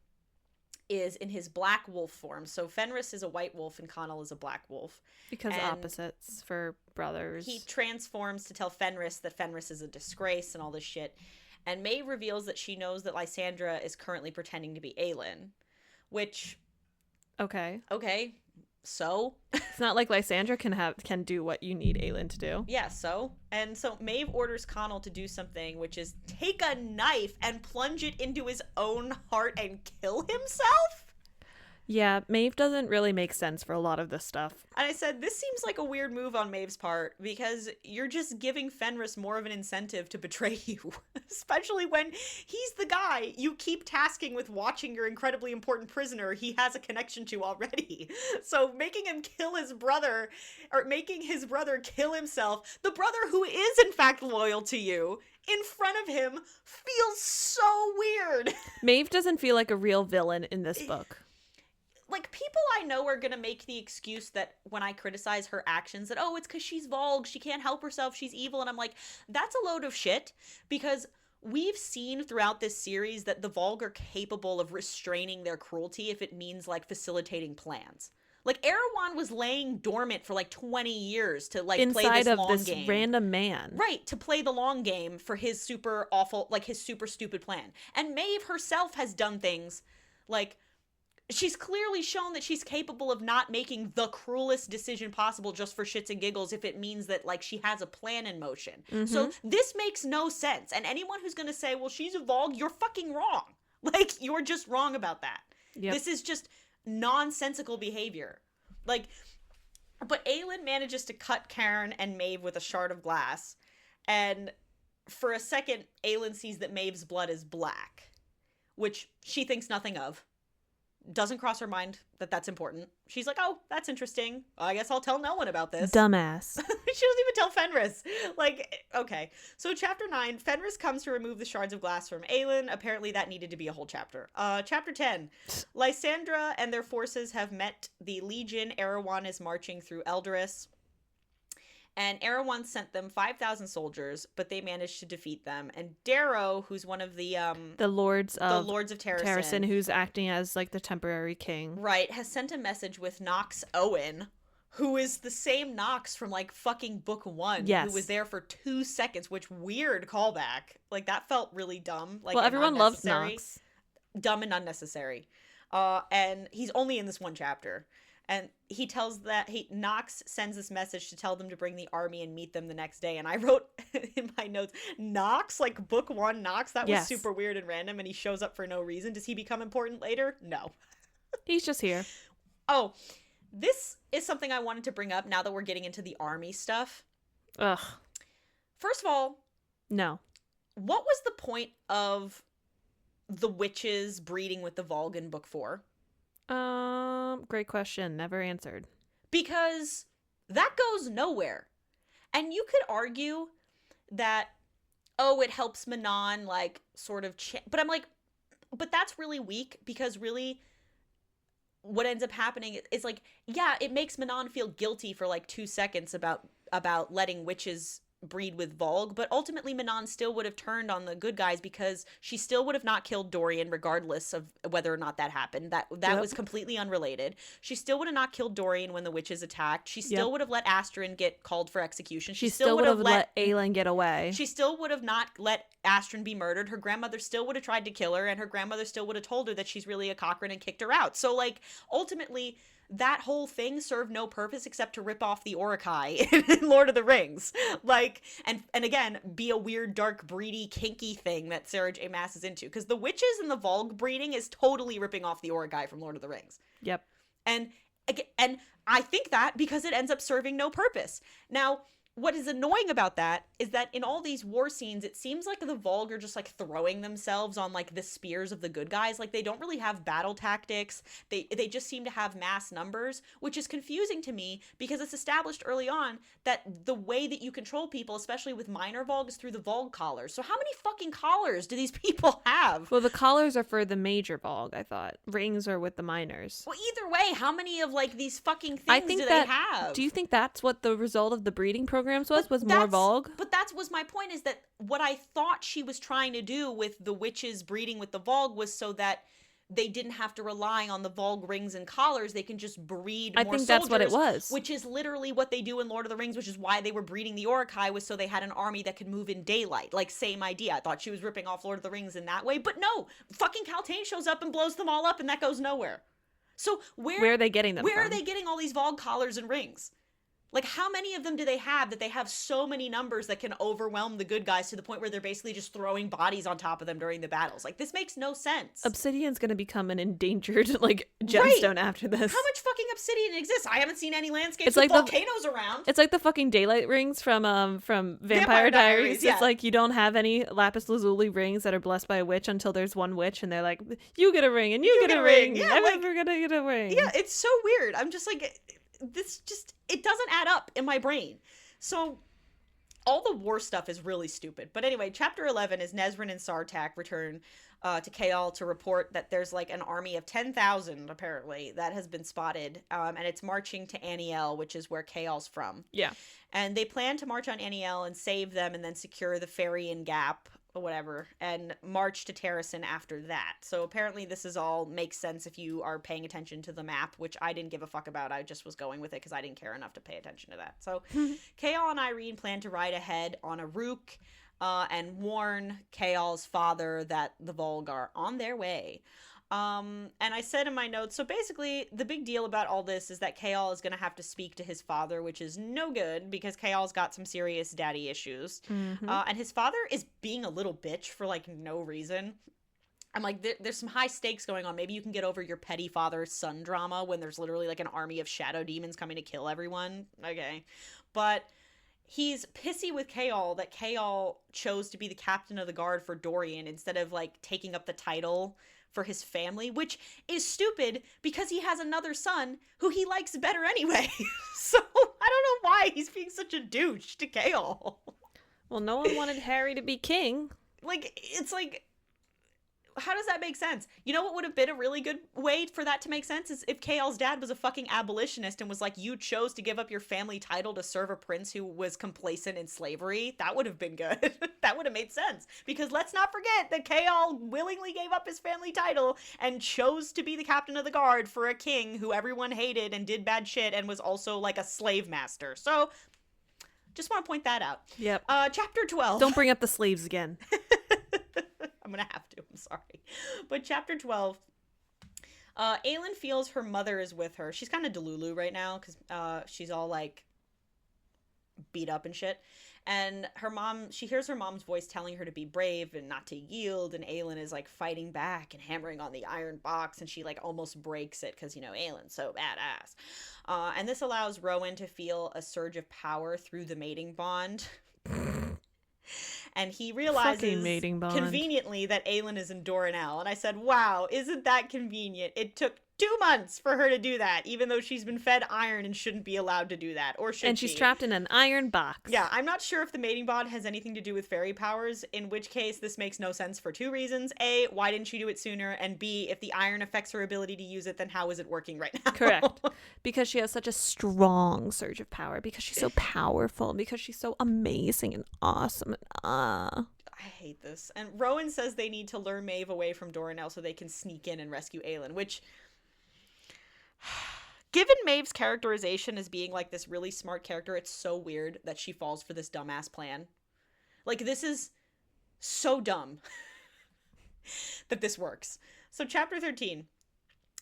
is in his black wolf form. So Fenris is a white wolf and Connell is a black wolf. Because opposites for brothers. He transforms to tell Fenris that Fenris is a disgrace and all this shit. And Maeve reveals that she knows that Lysandra is currently pretending to be Aelin. Which, okay, so it's not like Lysandra can do what you need Aelin to do. Yeah, so Maeve orders Connell to do something, which is take a knife and plunge it into his own heart and kill himself. Yeah, Maeve doesn't really make sense for a lot of this stuff. And I said, this seems like a weird move on Maeve's part, because you're just giving Fenris more of an incentive to betray you. Especially when he's the guy you keep tasking with watching your incredibly important prisoner he has a connection to already. So making him kill his brother, or making his brother kill himself, the brother who is in fact loyal to you, in front of him, feels so weird. Maeve doesn't feel like a real villain in this book. Like, people I know are gonna make the excuse that when I criticize her actions that, oh, it's because she's Volg, she can't help herself, she's evil, and I'm like, that's a load of shit, because we've seen throughout this series that the Volg are capable of restraining their cruelty if it means, like, facilitating plans. Like, Erewhon was laying dormant for, like, 20 years to, like, play this long game. Inside of this random man. Right, to play the long game for his super awful, like, his super stupid plan. And Maeve herself has done things, like, she's clearly shown that she's capable of not making the cruelest decision possible just for shits and giggles if it means that, like, she has a plan in motion. Mm-hmm. So this makes no sense. And anyone who's going to say, well, she's a Volg, you're fucking wrong. Like, you're just wrong about that. Yep. This is just nonsensical behavior. Like, but Aelin manages to cut Cairn and Maeve with a shard of glass. And for a second, Aelin sees that Maeve's blood is black, which she thinks nothing of. Doesn't cross her mind that that's important. She's like, oh, that's interesting. I guess I'll tell no one about this. Dumbass. She doesn't even tell Fenris. Like, okay. So chapter 9, Fenris comes to remove the shards of glass from Aelin. Apparently that needed to be a whole chapter. Chapter 10, Lysandra and their forces have met the Legion. Erewhon is marching through Eldoris. And Erewhon sent them 5,000 soldiers, but they managed to defeat them. And Darrow, who's one of the Lords of Terrasen, who's acting as, like, the temporary king, right, has sent a message with Nox Owen, who is the same Nox from, like, fucking book 1, who was there for 2 seconds, which weird callback. Like, that felt really dumb. Like, well, everyone loves Nox. Dumb and unnecessary. And he's only in this one chapter. And he tells Nox sends this message to tell them to bring the army and meet them the next day. And I wrote in my notes, Nox, like book 1 Nox, that was super weird and random. And he shows up for no reason. Does he become important later? No. He's just here. Oh, this is something I wanted to bring up now that we're getting into the army stuff. Ugh. First of all. No. What was the point of the witches breeding with the Volg in book 4? Great question. Never answered. Because that goes nowhere. And you could argue that, oh, it helps Manon, like, sort of... But I'm like, but that's really weak, because really what ends up happening is, like, yeah, it makes Manon feel guilty for, like, 2 seconds about letting witches breed with Volg, but ultimately Manon still would have turned on the good guys, because she still would have not killed Dorian regardless of whether or not that happened. That was completely unrelated. She still would have not killed Dorian when the witches attacked. She still would have let Astrid get called for execution. She still would have let Aelin get away. She still would have not let Astrid be murdered. Her grandmother still would have tried to kill her, and her grandmother still would have told her that she's really a Cochrane and kicked her out. So, like, ultimately that whole thing served no purpose except to rip off the Uruk-hai in Lord of the Rings. Like, and again, be a weird, dark, breedy, kinky thing that Sarah J. Maas is into. Because the witches and the Volg breeding is totally ripping off the Uruk-hai from Lord of the Rings. Yep. And I think that because it ends up serving no purpose. Now, what is annoying about that is that in all these war scenes, it seems like the Volg are just like throwing themselves on like the spears of the good guys. Like they don't really have battle tactics. They just seem to have mass numbers, which is confusing to me because it's established early on that the way that you control people, especially with minor Volg, is through the Volg collars. So how many fucking collars do these people have? Well, the collars are for the major Volg, I thought. Rings are with the minors. Well, either way, how many of like these fucking things do they have? Do you think that's what the result of the breeding programs was more Volg? But that was my point, is that what I thought she was trying to do with the witches breeding with the Volg was so that they didn't have to rely on the Volg rings and collars. They can just breed more soldiers. I think that's what it was. Which is literally what they do in Lord of the Rings, which is why they were breeding the Uruk-hai, was so they had an army that could move in daylight. Like, same idea. I thought she was ripping off Lord of the Rings in that way. But no, fucking Kaltain shows up and blows them all up, and that goes nowhere. So where are they getting them from? Where are they getting all these Volg collars and rings? Like, how many of them do they have that they have so many numbers that can overwhelm the good guys to the point where they're basically just throwing bodies on top of them during the battles? Like, this makes no sense. Obsidian's going to become an endangered, like, gemstone after this. How much fucking obsidian exists? I haven't seen any landscapes with volcanoes around. It's like the fucking daylight rings from Vampire Diaries. Yeah. It's like you don't have any lapis lazuli rings that are blessed by a witch until there's one witch, and they're like, you get a ring, and you get a ring. Yeah, I'm never going to get a ring. Yeah, it's so weird. I'm just like... This just, it doesn't add up in my brain. So all the war stuff is really stupid. But anyway, chapter 11 is Nezran and Sartak return to Chaol to report that there's like an army of 10,000 apparently that has been spotted, and it's marching to Aniel, which is where Chaol's from. Yeah. And they plan to march on Aniel and save them and then secure the Ferian Gap or whatever, and march to Terrasen after that. So apparently this is all makes sense if you are paying attention to the map, which I didn't give a fuck about. I just was going with it because I didn't care enough to pay attention to that. So Chaol and Irene plan to ride ahead on a Rook and warn Chaol's father that the Volg are on their way. And I said in my notes, so basically the big deal about all this is that Chaol is going to have to speak to his father, which is no good because Chaol's got some serious daddy issues. Mm-hmm. And his father is being a little bitch for like no reason. I'm like, there's some high stakes going on. Maybe you can get over your petty father-son drama when there's literally like an army of shadow demons coming to kill everyone. Okay. But he's pissy with Chaol that Chaol chose to be the captain of the guard for Dorian instead of like taking up the title for his family, which is stupid because he has another son who he likes better anyway. So I don't know why he's being such a douche to Chaol. Well, no one wanted Harry to be king. Like, it's like, how does that make sense? You know what would have been a really good way for that to make sense is if Chaol's dad was a fucking abolitionist and was like, you chose to give up your family title to serve a prince who was complacent in slavery. That would have been good. That would have made sense. Because let's not forget that Chaol willingly gave up his family title and chose to be the captain of the guard for a king who everyone hated and did bad shit and was also like a slave master. So just want to point that out. Yep. Chapter 12. Don't bring up the slaves again. I'm gonna have to, I'm sorry. But chapter 12, Aelin feels her mother is with her. She's kind of delulu right now because she's all like beat up and shit. And she hears her mom's voice telling her to be brave and not to yield. And Aelin is like fighting back and hammering on the iron box. And she like almost breaks it because, you know, Aelin's so badass. And this allows Rowan to feel a surge of power through the mating bond. And he realizes conveniently that Aelin is in Doranel. And I said, wow, isn't that convenient? It took 2 months for her to do that, even though she's been fed iron and shouldn't be allowed to do that. Or should she? And she's trapped in an iron box. Yeah, I'm not sure if the mating bond has anything to do with fairy powers, in which case this makes no sense for 2 reasons. A, why didn't she do it sooner? And B, if the iron affects her ability to use it, then how is it working right now? Correct. Because she has such a strong surge of power, because she's so powerful, because she's so amazing and awesome. I hate this. And Rowan says they need to lure Maeve away from Doranel so they can sneak in and rescue Aelin, which... Given Maeve's characterization as being like this really smart character, it's so weird that she falls for this dumbass plan. Like, this is so dumb that this works. So chapter 13.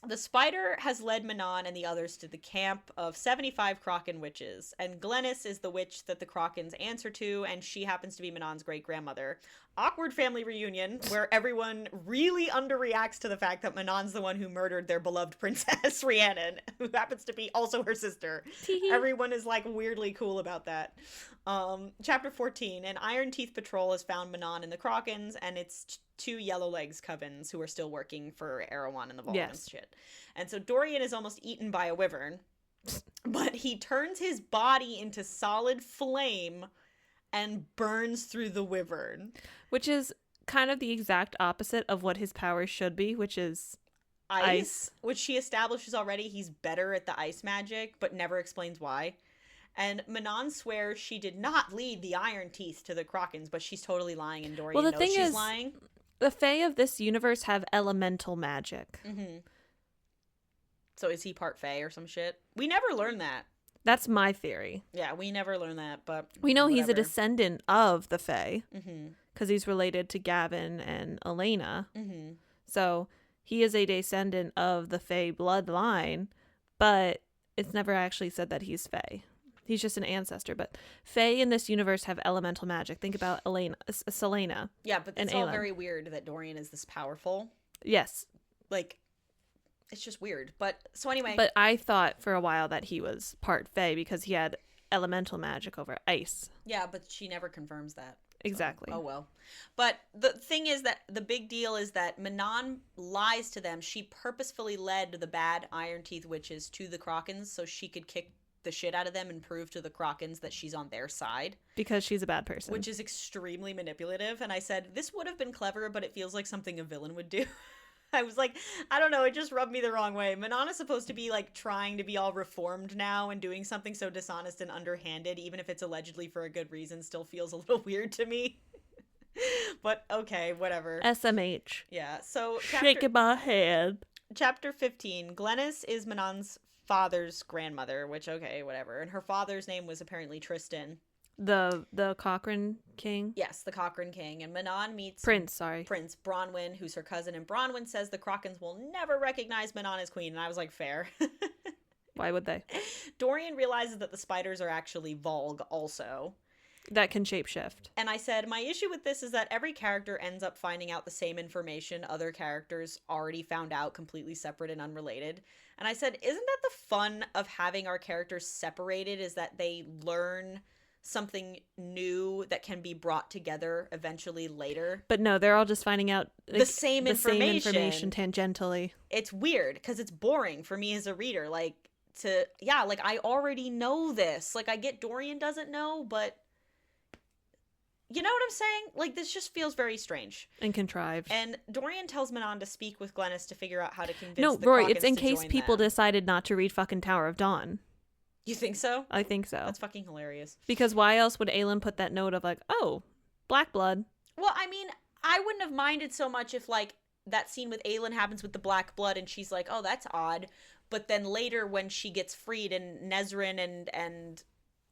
The spider has led Manon and the others to the camp of 75 Kraken witches, and Glennis is the witch that the Krakens answer to, and she happens to be Manon's great-grandmother. awkward family reunion where everyone really underreacts to the fact that Manon's the one who murdered their beloved princess, Rhiannon, who happens to be also her sister. Everyone is like weirdly cool about that. Chapter 14, an Iron Teeth patrol has found Manon and the Krakens, and it's two Yellowlegs covens who are still working for Erewhon and the Vault and shit. And so Dorian is almost eaten by a wyvern, but he turns his body into solid flame and burns through the wyvern. Which is kind of the exact opposite of what his powers should be, which is ice. Which she establishes already he's better at the ice magic, but never explains why. And Manon swears she did not lead the Iron Teeth to the Krakens, but she's totally lying, and Dorian knows she's lying. The Fae of this universe have elemental magic. Mm-hmm. So is he part Fae or some shit? We never learned that. That's my theory. Yeah, we never learned that, but we know he's a descendant of the Fae mm-hmm. because he's related to Gavin and Elena. Mm-hmm. So he is a descendant of the Fae bloodline, but it's never actually said that he's Fae. He's just an ancestor. But Fae in this universe have elemental magic. Think about Selena. Yeah, but it's all Aelin. Very weird that Dorian is this powerful. Yes. Like, it's just weird. But so anyway. But I thought for a while that he was part Fae because he had elemental magic over ice. Yeah, but she never confirms that. Exactly. So, oh well. But the thing is that the big deal is that Manon lies to them. She purposefully led the bad Iron Teeth witches to the Krakens so she could kick the shit out of them and prove to the Krakens that she's on their side. Because she's a bad person. Which is extremely manipulative. And I said, this would have been clever, but it feels like something a villain would do. I was like, I don't know, it just rubbed me the wrong way. Manon is supposed to be like trying to be all reformed now, and doing something so dishonest and underhanded, even if it's allegedly for a good reason, still feels a little weird to me. But okay, whatever. SMH. Yeah, so shaking my head. Chapter 15. Glennis is Manon's father's grandmother, which, okay, whatever. And her father's name was apparently Tristan. The Cochrane King? Yes, the Cochrane King. And Manon meets Prince Bronwyn, who's her cousin. And Bronwyn says the Krakens will never recognize Manon as queen. And I was like, fair. Why would they? Dorian realizes that the spiders are actually Volg also. That can shapeshift. And I said, my issue with this is that every character ends up finding out the same information other characters already found out, completely separate and unrelated. And I said, isn't that the fun of having our characters separated, is that they learn something new that can be brought together eventually later? But no, they're all just finding out the same information tangentially. It's weird because it's boring for me as a reader. Like I already know this. Like, I get Dorian doesn't know, but you know what I'm saying? Like, this just feels very strange. And contrived. And Dorian tells Manon to speak with Glennis to figure out how to convince No, the Rory, Krakens it's in to case join people them. decided not to read fucking Tower of Dawn. You think so? I think so. That's fucking hilarious. Because why else would Aelin put that note of like, oh, black blood? Well, I mean, I wouldn't have minded so much if, like, that scene with Aelin happens with the black blood and she's like, oh, that's odd. But then later when she gets freed and Nezrin and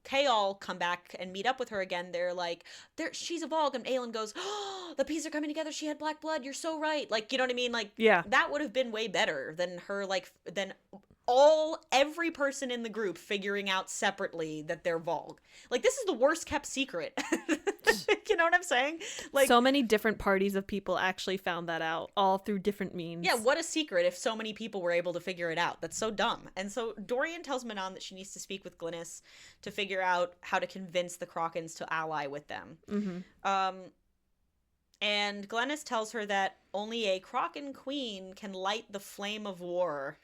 Kaol come back and meet up with her again, they're like, she's a Volg, and Aelin goes, oh, the pieces are coming together, she had black blood, you're so right. Like, you know what I mean? Like, yeah, that would have been way better than her, like, than every person in the group figuring out separately that they're Volg. Like, this is the worst kept secret. You know what I'm saying? Like, so many different parties of people actually found that out, all through different means. Yeah, what a secret if so many people were able to figure it out. That's so dumb. And so Dorian tells Manon that she needs to speak with Glennis to figure out how to convince the Krakens to ally with them. Mm-hmm. And Glennis tells her that only a Kraken queen can light the flame of war,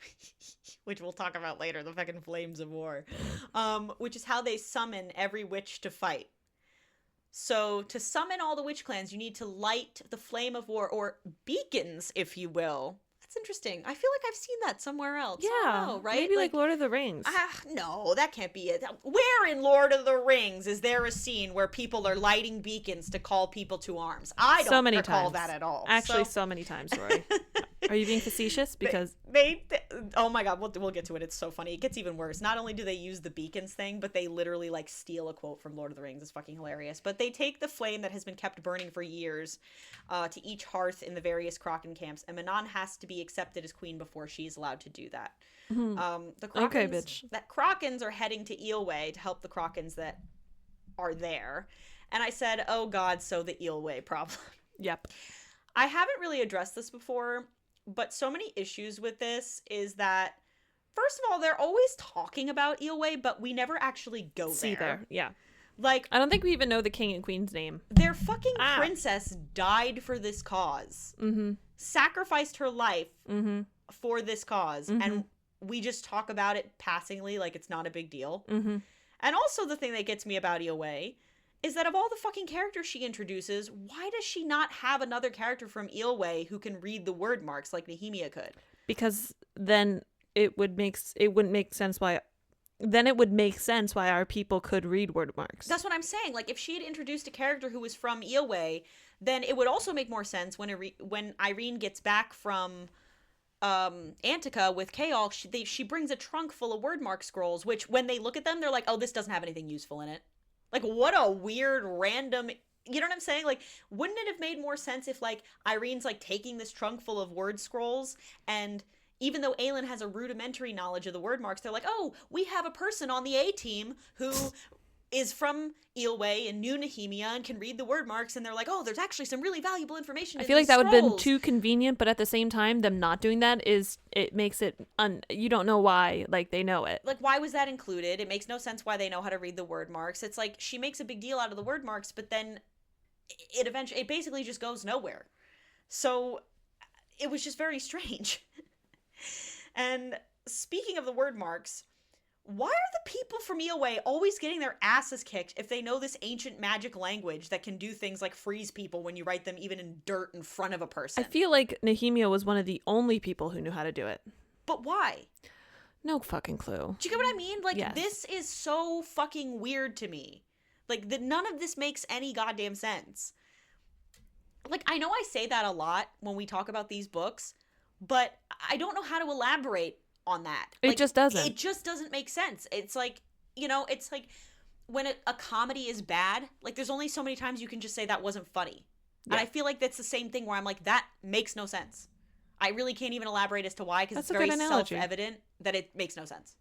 which we'll talk about later, the fucking flames of war, which is how they summon every witch to fight. So to summon all the witch clans, you need to light the flame of war, or beacons, if you will. That's interesting. I feel like I've seen that somewhere else. Yeah, right? Maybe like Lord of the Rings. No, that can't be it. Where in Lord of the Rings is there a scene where people are lighting beacons to call people to arms? I don't recall that at all. Actually, so many times, Rory. Are you being facetious? Because they oh my god, we'll get to it. It's so funny. It gets even worse. Not only do they use the beacons thing, but they literally like steal a quote from Lord of the Rings. It's fucking hilarious. But they take the flame that has been kept burning for years to each hearth in the various Kraken camps, and Manon has to be accepted as queen before she's allowed to do that. Mm-hmm. The Krakens, okay, bitch. That Krakens are heading to Eelway to help the Krakens that are there. And I said, oh God, so the Eelway problem. Yep. I haven't really addressed this before, but so many issues with this is that, first of all, they're always talking about Eelway, but we never actually go See there. Yeah. Like, I don't think we even know the king and queen's name. their fucking princess died for this cause. Mm-hmm. Sacrificed her life Mm-hmm. for this cause. Mm-hmm. And we just talk about it passingly like it's not a big deal. Mm-hmm. And also the thing that gets me about Eelway is that of all the fucking characters she introduces, why does she not have another character from Eelway who can read the word marks like Nehemia could? Because then it wouldn't make sense why our people could read word marks. That's what I'm saying. Like, if she had introduced a character who was from Eelway, then it would also make more sense when Irene gets back from Antica with Kaol, she brings a trunk full of word mark scrolls, which when they look at them, they're like, oh, this doesn't have anything useful in it. Like, what a weird, random, you know what I'm saying? Like, wouldn't it have made more sense if, like, Irene's, like, taking this trunk full of word scrolls, and even though Aelin has a rudimentary knowledge of the word marks, they're like, oh, we have a person on the A-team who is from Eelway and knew Nehemia and can read the word marks, and they're like, oh, there's actually some really valuable information in I feel like these that would have been scrolls. too convenient, but at the same time, them not doing that it makes it you don't know why, like, they know it. Like, why was that included? It makes no sense why they know how to read the word marks. It's like she makes a big deal out of the word marks, but then it basically just goes nowhere. So it was just very strange. And speaking of the word marks, why are the people from Eelway always getting their asses kicked if they know this ancient magic language that can do things like freeze people when you write them even in dirt in front of a person? I feel like Nehemia was one of the only people who knew how to do it. But why? No fucking clue. Do you get what I mean? Like, Yes. This is so fucking weird to me. Like, none of this makes any goddamn sense. Like, I know I say that a lot when we talk about these books, but I don't know how to elaborate on that. It just doesn't. It just doesn't make sense. It's like, it's like when a comedy is bad, like, there's only so many times you can just say that wasn't funny. Yeah. And I feel like that's the same thing where I'm like, that makes no sense. I really can't even elaborate as to why, because it's That's a very good analogy. self-evident that it makes no sense.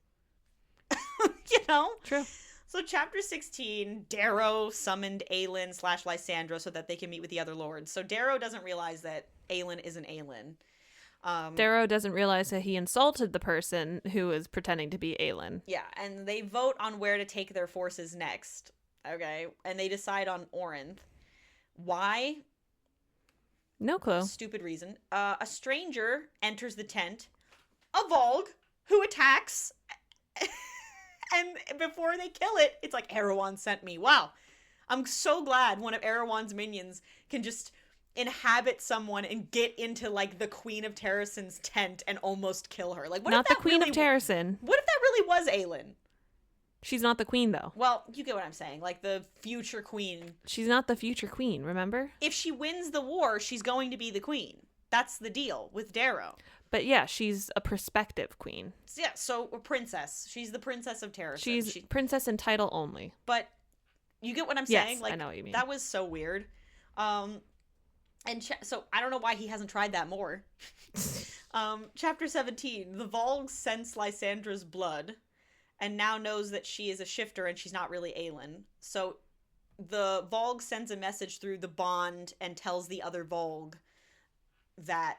You know? True. So chapter 16, Darrow summoned Aelin / Lysandra so that they can meet with the other lords. So Darrow doesn't realize that Aelin isn't Aelin. Darrow doesn't realize that he insulted the person who is pretending to be Aelin. Yeah, and they vote on where to take their forces next. Okay? And they decide on Orinth. Why? No clue. Stupid reason. A stranger enters the tent, a Volg, who attacks, and before they kill it, it's like, Erewhon sent me. Wow. I'm so glad one of Erewhon's minions can just inhabit someone and get into, like, the Queen of Terrasen's tent and almost kill her. Like, what Not if the that Queen really, of Terrasen. What if that really was Aelin? She's not the queen, though. Well, you get what I'm saying. Like, the future queen. She's not the future queen, remember? If she wins the war, she's going to be the queen. That's the deal with Darrow. But yeah, she's a prospective queen. Yeah, so a princess. She's the princess of Terrasen. She's princess in title only. But you get what I'm Yes, saying? Like, I know what you mean. That was so weird. So I don't know why he hasn't tried that more. Chapter 17. The Volg sense Lysandra's blood and now knows that she is a shifter and she's not really Aelin. So the Volg sends a message through the bond and tells the other Volg that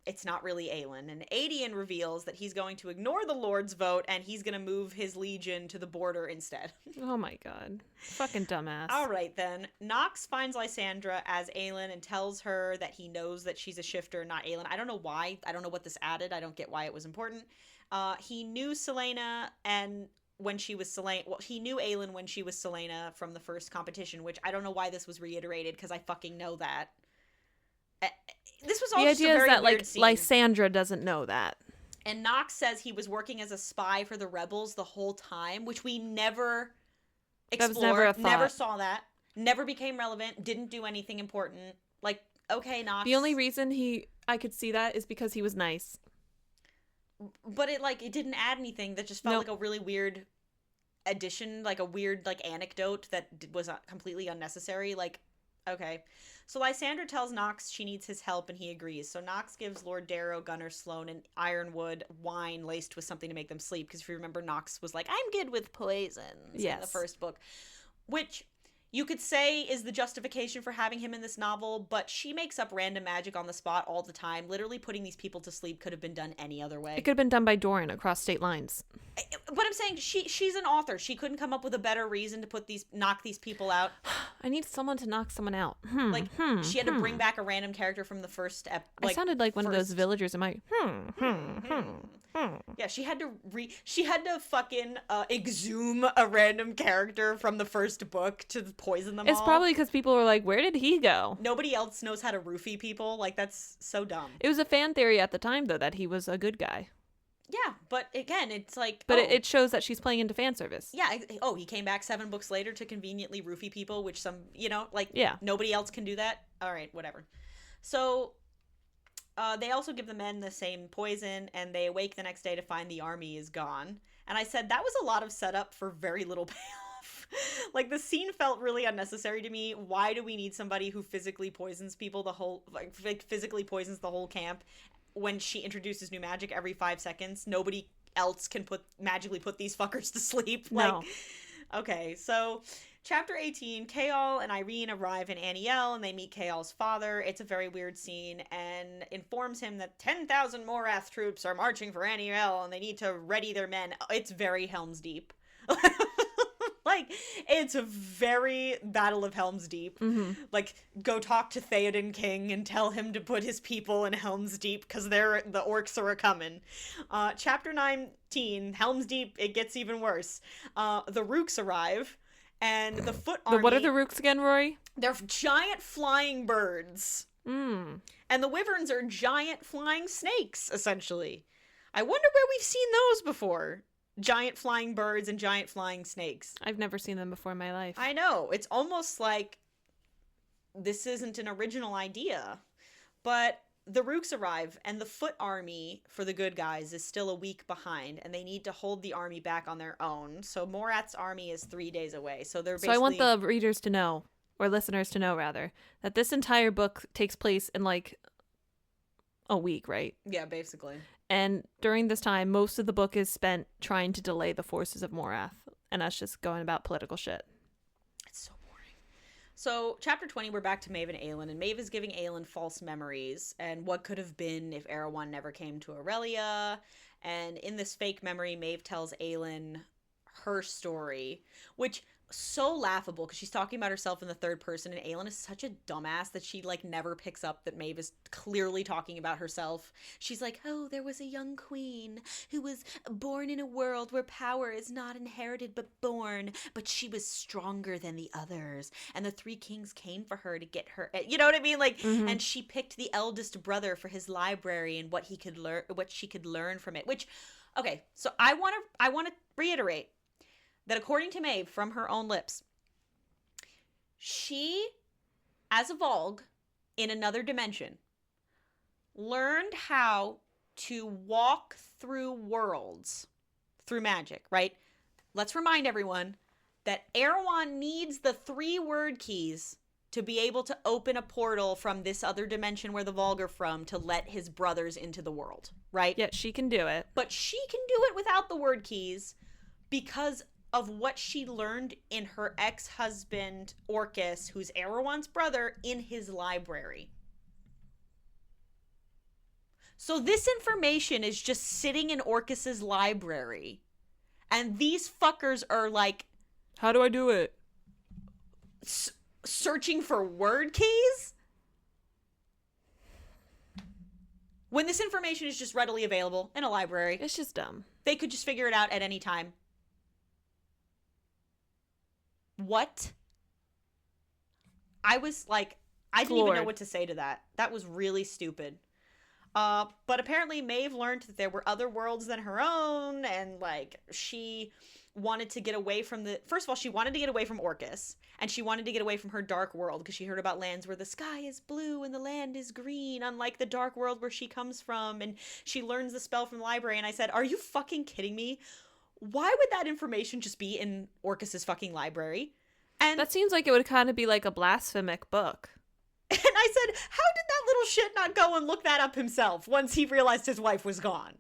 it's not really Aelin. And Aedion reveals that he's going to ignore the Lord's vote and he's going to move his legion to the border instead. Oh my god. Fucking dumbass. All right, then. Nox finds Lysandra as Aelin and tells her that he knows that she's a shifter, not Aelin. I don't know why. I don't know what this added. I don't get why it was important. He knew Selena and when she was Selena. Well, he knew Aelin when she was Selena from the first competition, which I don't know why this was reiterated because I fucking know that. This was all the just a idea is very that, like, weird scene. Lysandra doesn't know that. And Nox says he was working as a spy for the rebels the whole time, which we never explored. That was never a thought. Never saw that. Never became relevant. Didn't do anything important. Like, okay, Nox. The only reason I could see that is because he was nice. But it didn't add anything. That just felt like a really weird addition, like a weird, like, anecdote that was completely unnecessary. Like, okay. So Lysandra tells Nox she needs his help, and he agrees. So Nox gives Lord Darrow, Gunnar Sloane, and Ironwood wine laced with something to make them sleep. Because if you remember, Nox was like, I'm good with poisons in the first book. which you could say is the justification for having him in this novel, but she makes up random magic on the spot all the time. Literally putting these people to sleep could have been done any other way. It could have been done by Doran across state lines. But I'm saying she's an author. She couldn't come up with a better reason to knock these people out. I need someone to knock someone out. She had to bring back a random character from the first I sounded like one of those villagers in my Yeah, she had to fucking exhume a random character from the first book to poison them all. It's probably because people were like, where did he go? Nobody else knows how to roofie people. Like, that's so dumb. It was a fan theory at the time, though, that he was a good guy. Yeah, but again, it's like... But it shows that she's playing into fan service. Yeah, he came back 7 books later to conveniently roofie people, which some, yeah. Nobody else can do that. All right, whatever. So... they also give the men the same poison, and they awake the next day to find the army is gone. And I said that was a lot of setup for very little payoff. Like, the scene felt really unnecessary to me. Why do we need somebody who physically poisons people physically poisons the whole camp when she introduces new magic every 5 seconds? Nobody else can magically put these fuckers to sleep. No. Okay, so... Chapter 18, Chaol and Irene arrive in Aniel, and they meet Chaol's father. It's a very weird scene, and informs him that 10,000 Morath troops are marching for Aniel, and they need to ready their men. It's very Helm's Deep. Like, it's a very Battle of Helm's Deep. Mm-hmm. Like, go talk to Theoden King and tell him to put his people in Helm's Deep, because the orcs are a-coming. Chapter 19, Helm's Deep, it gets even worse. The Rooks arrive. And the foot army... What are the Rooks again, Rory? They're giant flying birds. Mm. And the Wyverns are giant flying snakes, essentially. I wonder where we've seen those before. Giant flying birds and giant flying snakes. I've never seen them before in my life. I know. It's almost like this isn't an original idea. But the Rooks arrive, and the foot army for the good guys is still a week behind, and they need to hold the army back on their own. So Morath's army is 3 days away. So they're basically... So I want the readers to know, or listeners to know, rather, that this entire book takes place in, like, a week, right? Yeah, basically. And during this time, most of the book is spent trying to delay the forces of Morath, and us just going about political shit. So, chapter 20, we're back to Maeve and Aelin, and Maeve is giving Aelin false memories, and what could have been if Erewhon never came to Aurelia, and in this fake memory, Maeve tells Aelin her story, which... so laughable because she's talking about herself in the third person, and Aelin is such a dumbass that she like never picks up that Maeve is clearly talking about herself. She's like, oh, there was a young queen who was born in a world where power is not inherited but born, but she was stronger than the others, and the 3 kings came for her to get her, you know what I mean, like, and she picked the eldest brother for his library and what she could learn from it. Which, okay, so I want to reiterate that according to Maeve, from her own lips, she, as a Volg, in another dimension, learned how to walk through worlds through magic, right? Let's remind everyone that Erewhon needs the 3 word keys to be able to open a portal from this other dimension where the Volg are from to let his brothers into the world, right? Yeah, she can do it. But she can do it without the word keys because of what she learned in her ex-husband, Orcus, who's Erewhon's brother, in his library. So this information is just sitting in Orcus's library. And these fuckers are like... how do I do it? Searching for word keys? When this information is just readily available in a library. It's just dumb. They could just figure it out at any time. What? I was like, I didn't even know what to say to that. That was really stupid. But apparently Maeve learned that there were other worlds than her own, and like she wanted to get away from first of all, she wanted to get away from Orcus, and she wanted to get away from her dark world because she heard about lands where the sky is blue and the land is green, unlike the dark world where she comes from, and she learns the spell from the library. And I said, are you fucking kidding me? Why would that information just be in Orcus's fucking library? And that seems like it would kind of be like a blasphemic book. And I said, how did that little shit not go and look that up himself once he realized his wife was gone?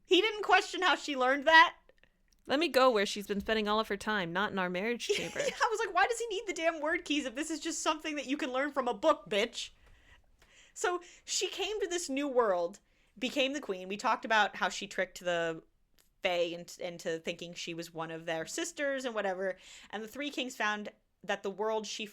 He didn't question how she learned that? Let me go where she's been spending all of her time, not in our marriage chamber. I was like, why does he need the damn word keys if this is just something that you can learn from a book, bitch? So she came to this new world, became the queen. We talked about how she tricked the Fae into thinking she was one of their sisters and whatever. And the three kings found that the world she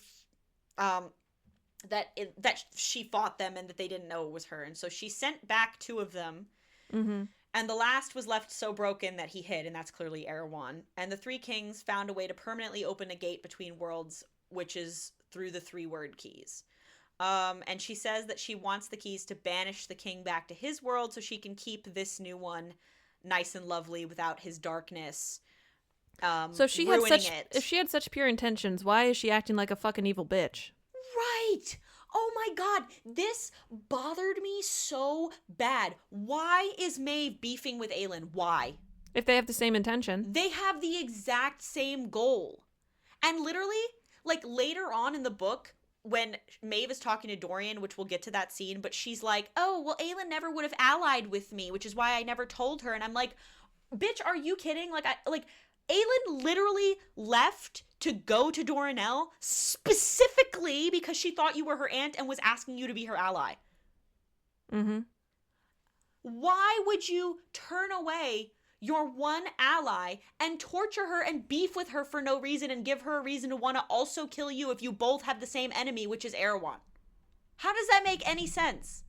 that she fought them and that they didn't know it was her. And so she sent back two of them. Mm-hmm. And the last was left so broken that he hid, and that's clearly Erewhon. And the three kings found a way to permanently open a gate between worlds, which is through the 3-word keys. And she says that she wants the keys to banish the king back to his world so she can keep this new one nice and lovely without his darkness. So if she had such pure intentions, why is she acting like a fucking evil bitch? Right. Oh my god, this bothered me so bad. Why is Maeve beefing with Aelin? Why? If they have the same intention. They have the exact same goal. And literally, like later on in the book, when Maeve is talking to Dorian, which we'll get to that scene, but she's like, oh, well, Aelin never would have allied with me, which is why I never told her. And I'm like, bitch, are you kidding? Aelin literally left to go to Dorinel specifically because she thought you were her aunt and was asking you to be her ally. Mm-hmm. Why would you turn away your one ally and torture her and beef with her for no reason and give her a reason to want to also kill you if you both have the same enemy, which is Erewhon? How does that make any sense?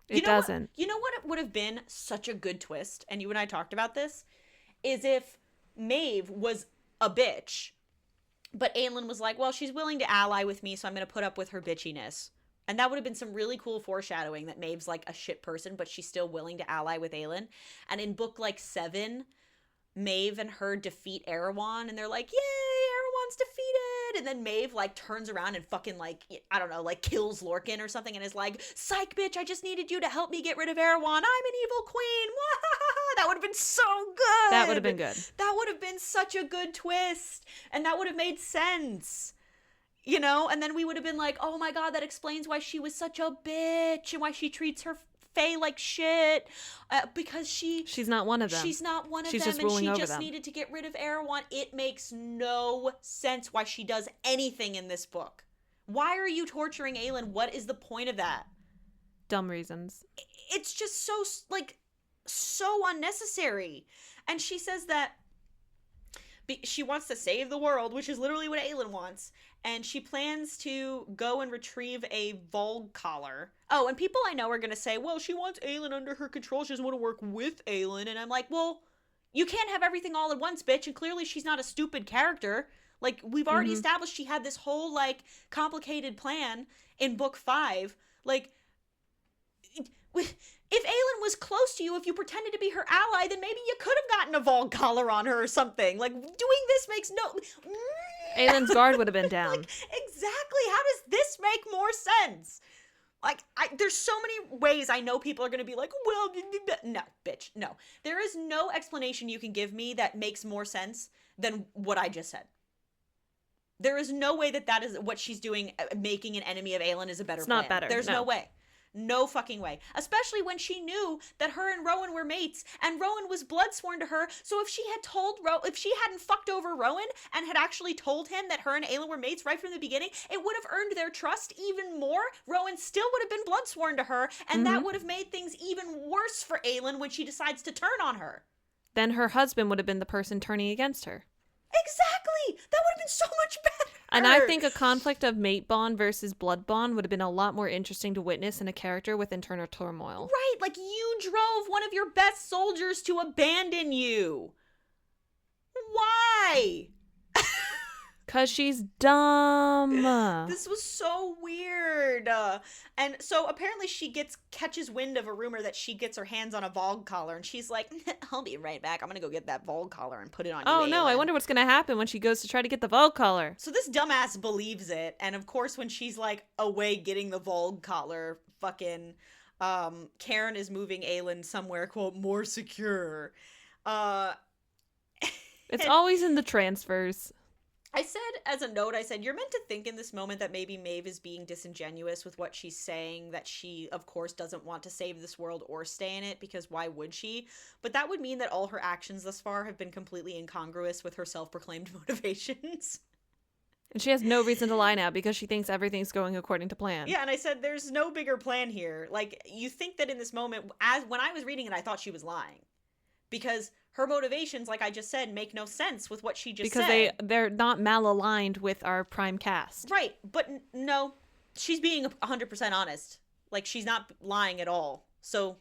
It doesn't. You know what it would have been such a good twist, and you and I talked about this, is if Maeve was a bitch, but Aelin was like, well, she's willing to ally with me, so I'm going to put up with her bitchiness. And that would have been some really cool foreshadowing that Maeve's like a shit person, but she's still willing to ally with Aelin. And in book 7, Maeve and her defeat Erewhon, and they're like, yay, Erewhon's defeated. And then Maeve turns around and fucking I don't know, kills Lorcan or something and is like, psych, bitch, I just needed you to help me get rid of Erewhon. I'm an evil queen. That would have been so good. That would have been good. That would have been such a good twist. And that would have made sense. You know? And then we would have been like, oh my god, that explains why she was such a bitch and why she treats her Fae like shit. Because she's not one of them. She's not one of she's them. Just and ruling she over just them. needed to get rid of Erewhon. It makes no sense why she does anything in this book. Why are you torturing Aelin? What is the point of that? Dumb reasons. It's just so unnecessary. And she says that she wants to save the world, which is literally what Aelin wants. And she plans to go and retrieve a Volg collar. Oh, and people I know are going to say, well, she wants Aelin under her control. She doesn't want to work with Aelin. And I'm like, well, you can't have everything all at once, bitch. And clearly she's not a stupid character. We've already established she had this whole, complicated plan in book 5. If Aelin was close to you, if you pretended to be her ally, then maybe you could have gotten a Volg collar on her or something. Doing this makes no... Aelin's guard would have been down. Exactly. How does this make more sense? There's so many ways I know people are going to be like, well, no, bitch, no. There is no explanation you can give me that makes more sense than what I just said. There is no way that is what she's doing, making an enemy of Aelin is a better plan. It's not better. There's no way. No fucking way. Especially when she knew that her and Rowan were mates, and Rowan was bloodsworn to her. So if she hadn't fucked over Rowan and had actually told him that her and Aelin were mates right from the beginning, it would have earned their trust even more. Rowan still would have been bloodsworn to her, and that would have made things even worse for Aelin when she decides to turn on her. Then her husband would have been the person turning against her. Exactly! That would have been so much better! And I think a conflict of mate bond versus blood bond would have been a lot more interesting to witness in a character with internal turmoil. Right, you drove one of your best soldiers to abandon you. Why? 'Cause she's dumb. This was so weird. And so apparently she catches wind of a rumor that she gets her hands on a Volg collar, and she's like, I'll be right back. I'm gonna go get that Volg collar and put it on you. Oh no, I wonder what's gonna happen when she goes to try to get the Volg collar. So this dumbass believes it, and of course when she's away getting the Volg collar, fucking Karen is moving Aelin somewhere, quote, more secure. It's always in the transfers. I said, as a note, I said, you're meant to think in this moment that maybe Maeve is being disingenuous with what she's saying, that she, of course, doesn't want to save this world or stay in it, because why would she? But that would mean that all her actions thus far have been completely incongruous with her self-proclaimed motivations. And she has no reason to lie now because she thinks everything's going according to plan. Yeah, and I said, there's no bigger plan here. Like, you think that in this moment, as when I was reading it, I thought she was lying. Because her motivations, like I just said, make no sense with what she just said. Because they're not malaligned with our prime cast. Right, but no, she's being 100% honest. Like, she's not lying at all. So,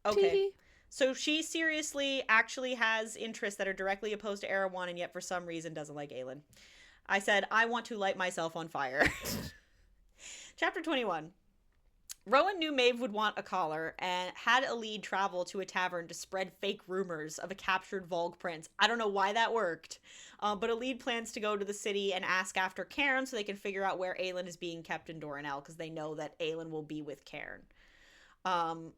okay. Tee-hee. So she seriously actually has interests that are directly opposed to Erewhon, and yet for some reason doesn't like Aelin. I said, I want to light myself on fire. Chapter 21. Rowan knew Maeve would want a collar and had Elide travel to a tavern to spread fake rumors of a captured Vogue prince. I don't know why that worked, but Elide plans to go to the city and ask after Cairn so they can figure out where Aelin is being kept in Doranel, because they know that Aelin will be with Cairn. All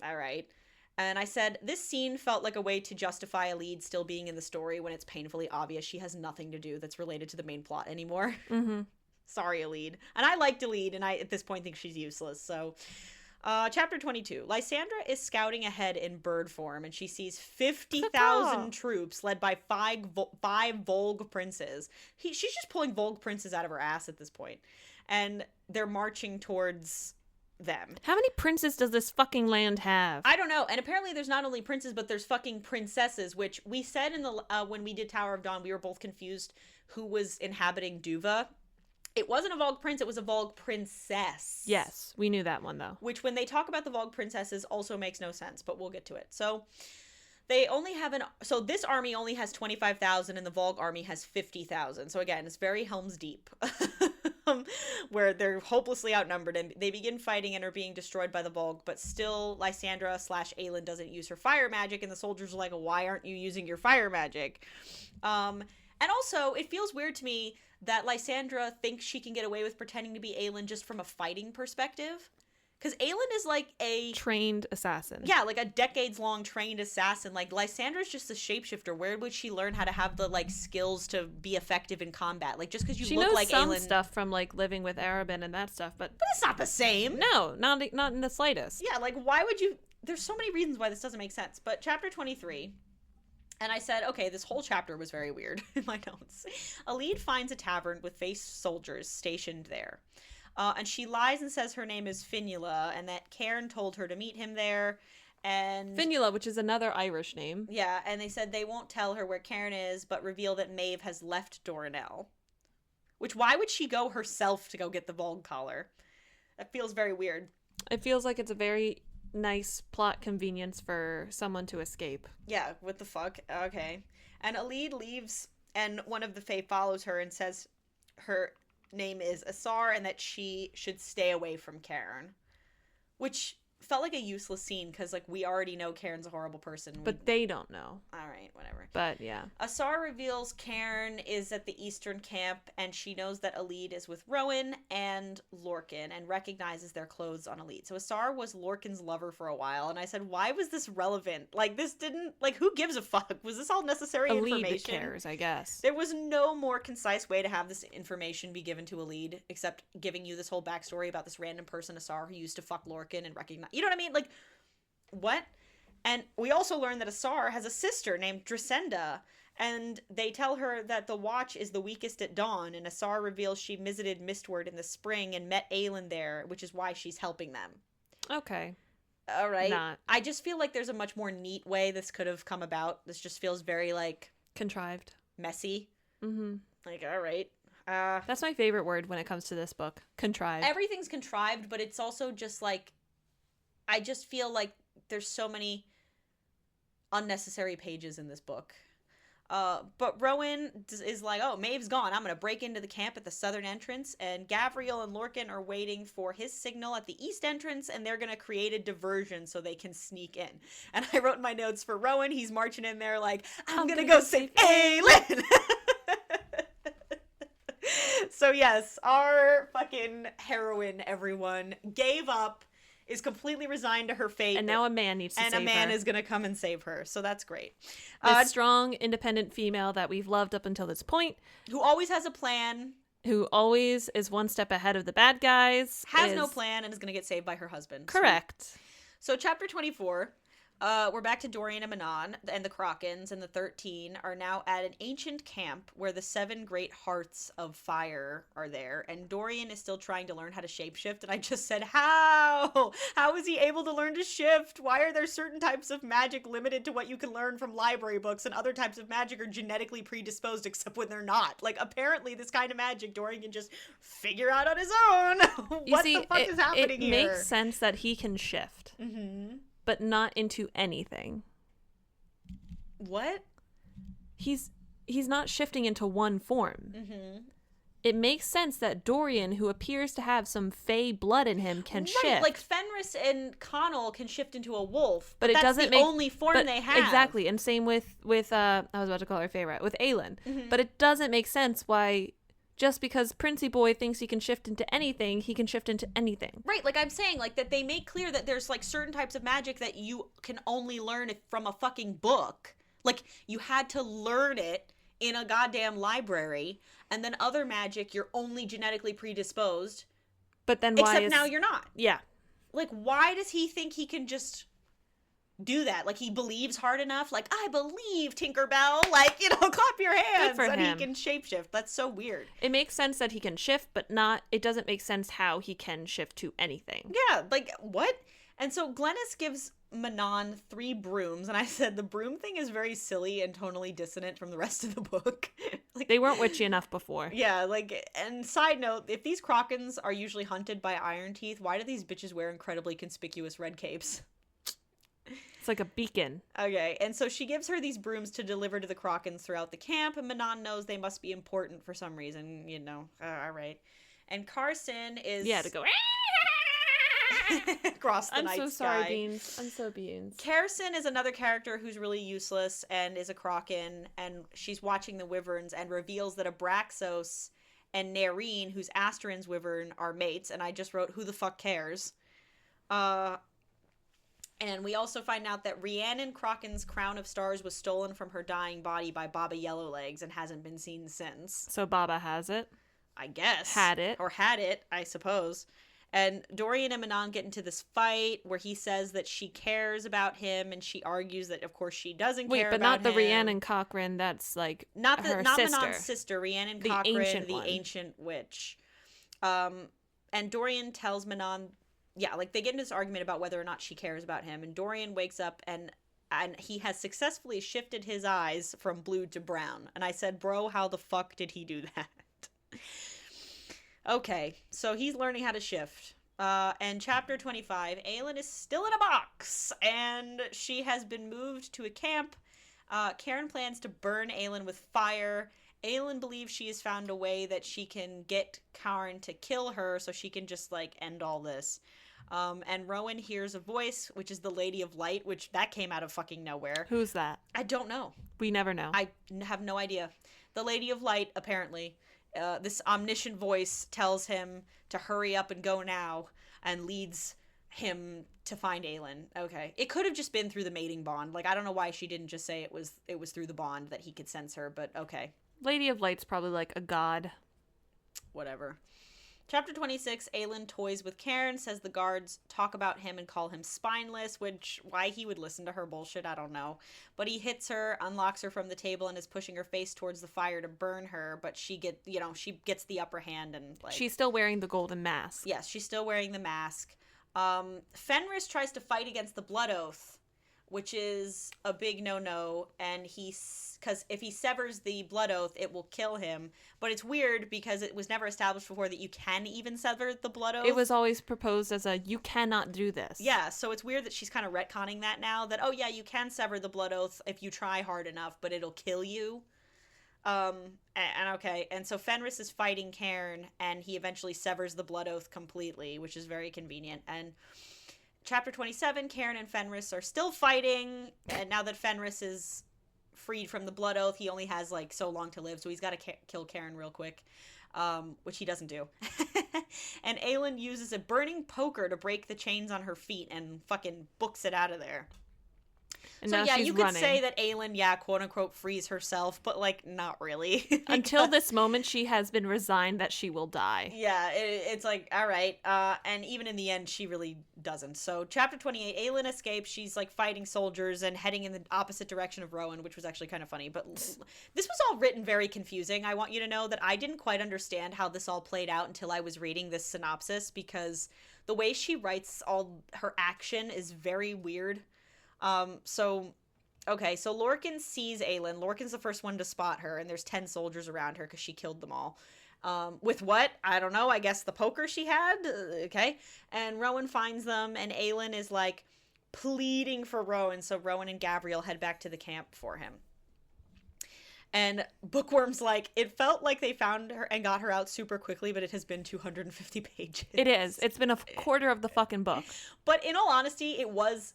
right. And I said, this scene felt like a way to justify Elide still being in the story when it's painfully obvious she has nothing to do that's related to the main plot anymore. Mm-hmm. Sorry, Elide. And I liked Elide, and I, at this point, think she's useless. So, chapter 22. Lysandra is scouting ahead in bird form, and she sees 50,000 troops led by five Volg princes. She's just pulling Volg princes out of her ass at this point. And they're marching towards them. How many princes does this fucking land have? I don't know. And apparently there's not only princes, but there's fucking princesses, which we said in the when we did Tower of Dawn, we were both confused who was inhabiting Duva. It wasn't a Vogue prince, it was a Vogue princess. Yes, we knew that one, though. Which, when they talk about the Vogue princesses, also makes no sense, but we'll get to it. So, they only have so this army only has 25,000, and the Vogue army has 50,000. So again, it's very Helm's Deep, where they're hopelessly outnumbered, and they begin fighting and are being destroyed by the Vogue, but still, Lysandra / Aelin doesn't use her fire magic, and the soldiers are like, why aren't you using your fire magic? And also, it feels weird to me that Lysandra thinks she can get away with pretending to be Aelin just from a fighting perspective. Because Aelin is like a... trained assassin. Yeah, like a decades-long trained assassin. Like, Lysandra's just a shapeshifter. Where would she learn how to have the, like, skills to be effective in combat? Like, just because you look like Aelin... She knows some stuff from, like, living with Arabin and that stuff, but... But it's not the same! No, not in the slightest. Yeah, like, why would you... There's so many reasons why this doesn't make sense. But chapter 23... And I said, okay, this whole chapter was very weird in my notes. Elide finds a tavern with faced soldiers stationed there. And she lies and says her name is Finula and that Cairn told her to meet him there. And Finula, which is another Irish name. Yeah, and they said they won't tell her where Cairn is, but reveal that Maeve has left Doranel. Which, why would she go herself to go get the Vogue collar? That feels very weird. It feels like it's a very... nice plot convenience for someone to escape. Yeah, what the fuck? Okay. And Elide leaves, and one of the Fae follows her and says her name is Asar and that she should stay away from Cairn. Which felt like a useless scene because, like, we already know Cairn's a horrible person. But they don't know. All right, whatever. But, yeah. Asar reveals Cairn is at the Eastern camp, and she knows that Elide is with Rowan and Lorcan, and recognizes their clothes on Elide. So Asar was Lorcan's lover for a while, and I said, why was this relevant? Like, this didn't... Like, who gives a fuck? Was this all necessary information? Elide cares, I guess. There was no more concise way to have this information be given to Elide, except giving you this whole backstory about this random person, Asar, who used to fuck Lorcan and recognize... You know what I mean? Like, what? And we also learn that Asar has a sister named Drisenda, and they tell her that the watch is the weakest at dawn, and Asar reveals she visited Mistward in the spring and met Aelin there, which is why she's helping them. Okay. All right. Not. I just feel like there's a much more neat way this could have come about. This just feels very, like... contrived. Messy. Mm-hmm. Like, all right. That's my favorite word when it comes to this book. Contrived. Everything's contrived, but it's also just, like... I just feel like there's so many unnecessary pages in this book. But Rowan is like, oh, Maeve's gone. I'm going to break into the camp at the southern entrance. And Gavriel and Lorcan are waiting for his signal at the east entrance. And they're going to create a diversion so they can sneak in. And I wrote in my notes for Rowan, he's marching in there like, I'm going to go save Aelin. So yes, our fucking heroine, everyone, gave up is completely resigned to her fate. And now a man needs to save her. And a man is going to come and save her. So that's great. This strong, independent female that we've loved up until this point. Who always has a plan. Who always is one step ahead of the bad guys. Has no plan and is going to get saved by her husband. Correct. Sweet. So chapter 24, we're back to Dorian and Manon, and the Krakens and the 13 are now at an ancient camp where the 7 great hearts of fire are there, and Dorian is still trying to learn how to shapeshift, and I just said, how? How is he able to learn to shift? Why are there certain types of magic limited to what you can learn from library books, and other types of magic are genetically predisposed except when they're not? Like, apparently this kind of magic Dorian can just figure out on his own. The fuck is happening here? It makes sense that he can shift. Mm-hmm. But not into anything. What? He's not shifting into one form. Mm-hmm. It makes sense that Dorian, who appears to have some fey blood in him, can shift. Like Fenris and Connell can shift into a wolf, but it that's doesn't the only form they have. Exactly, and same with I was about to call her Fey, right? With Aelin. Mm-hmm. But it doesn't make sense why. Just because Princey Boy thinks he can shift into anything, he can shift into anything. Right, like I'm saying, like that they make clear that there's like certain types of magic that you can only learn from a fucking book. Like you had to learn it in a goddamn library, and then other magic you're only genetically predisposed. But then except now you're not. Yeah. Like why does he think he can just do that? Like he believes hard enough, like I believe, Tinkerbell, like, you know, clap your hands, and he can shapeshift. That's so weird. It makes sense that he can shift, but it doesn't make sense how he can shift to anything. Yeah, like what? And so Glennis gives Manon 3 brooms, and I said the broom thing is very silly and tonally dissonant from the rest of the book. Like they weren't witchy enough before. Yeah, like, and side note, if these Krakens are usually hunted by Iron Teeth, why do these bitches wear incredibly conspicuous red capes? It's like a beacon. Okay, and so she gives her these brooms to deliver to the Krakens throughout the camp, and Manon knows they must be important for some reason, you know. All right. And Carson is... Yeah, to go... across the night sky. I'm so sorry, Beans. I'm so Beans. Carson is another character who's really useless and is a Kraken, and she's watching the wyverns and reveals that Abraxos and Nerine, who's Asterin's wyvern, are mates, and I just wrote, who the fuck cares? And we also find out that Rhiannon Kraken's crown of stars was stolen from her dying body by Baba Yellowlegs and hasn't been seen since. So Baba has it? I guess. Had it. Or had it, I suppose. And Dorian and Manon get into this fight where he says that she cares about him, and she argues that, of course, she doesn't care about him. Wait, but not the Rhiannon Cochrane, that's like not her sister. Manon's sister, Rhiannon Cochrane, the one. ancient witch. And Dorian tells Manon... Yeah, like they get into this argument about whether or not she cares about him, and Dorian wakes up and he has successfully shifted his eyes from blue to brown. And I said, bro, how the fuck did he do that? Okay, so he's learning how to shift. And chapter 25, Aelin is still in a box, and she has been moved to a camp. Karen plans to burn Aelin with fire. Aelin believes she has found a way that she can get Karen to kill her so she can just, like, end all this. And Rowan hears a voice, which is the Lady of Light, which that came out of fucking nowhere. Who's that? I don't know. We never know. I have no idea. The Lady of Light, apparently, this omniscient voice tells him to hurry up and go now and leads him to find Aelin. Okay. It could have just been through the mating bond. Like, I don't know why she didn't just say it was through the bond that he could sense her, but okay. Lady of Light's probably like a god. Whatever. Chapter 26, Aelin toys with Karen, says the guards talk about him and call him spineless, which, why he would listen to her bullshit, I don't know. But he hits her, unlocks her from the table, and is pushing her face towards the fire to burn her, but she gets the upper hand and, like... She's still wearing the golden mask. Yes, she's still wearing the mask. Fenris tries to fight against the Blood Oath, which is a big no-no, and because if he severs the Blood Oath, it will kill him. But it's weird because it was never established before that you can even sever the Blood Oath. It was always proposed as you cannot do this. Yeah, so it's weird that she's kind of retconning that now, that, oh yeah, you can sever the Blood Oath if you try hard enough, but it'll kill you. And so Fenris is fighting Cairn, and he eventually severs the Blood Oath completely, which is very convenient. And Chapter 27, Cairn and Fenris are still fighting, and now that Fenris is freed from the blood oath. He only has like so long to live, so he's got to kill Karen real quick, which he doesn't do. And Aelin uses a burning poker to break the chains on her feet and fucking books it out of there. And so now yeah, she's you could running. say that Aelin, yeah, quote unquote, frees herself, but like not really. Until this moment, she has been resigned that she will die. Yeah, it's like, all right. And even in the end, she really doesn't. So chapter 28, Aelin escapes. She's like fighting soldiers and heading in the opposite direction of Rowan, which was actually kind of funny. But this was all written very confusing. I want you to know that I didn't quite understand how this all played out until I was reading this synopsis, because the way she writes all her action is very weird. So Lorcan sees Aelin. Lorcan's the first one to spot her, and there's 10 soldiers around her because she killed them all. With what? I don't know. I guess the poker she had? Okay. And Rowan finds them, and Aelin is, like, pleading for Rowan, so Rowan and Gabriel head back to the camp for him. And Bookworm's like, it felt like they found her and got her out super quickly, but it has been 250 pages. It is. It's been a quarter of the fucking book. But in all honesty, it was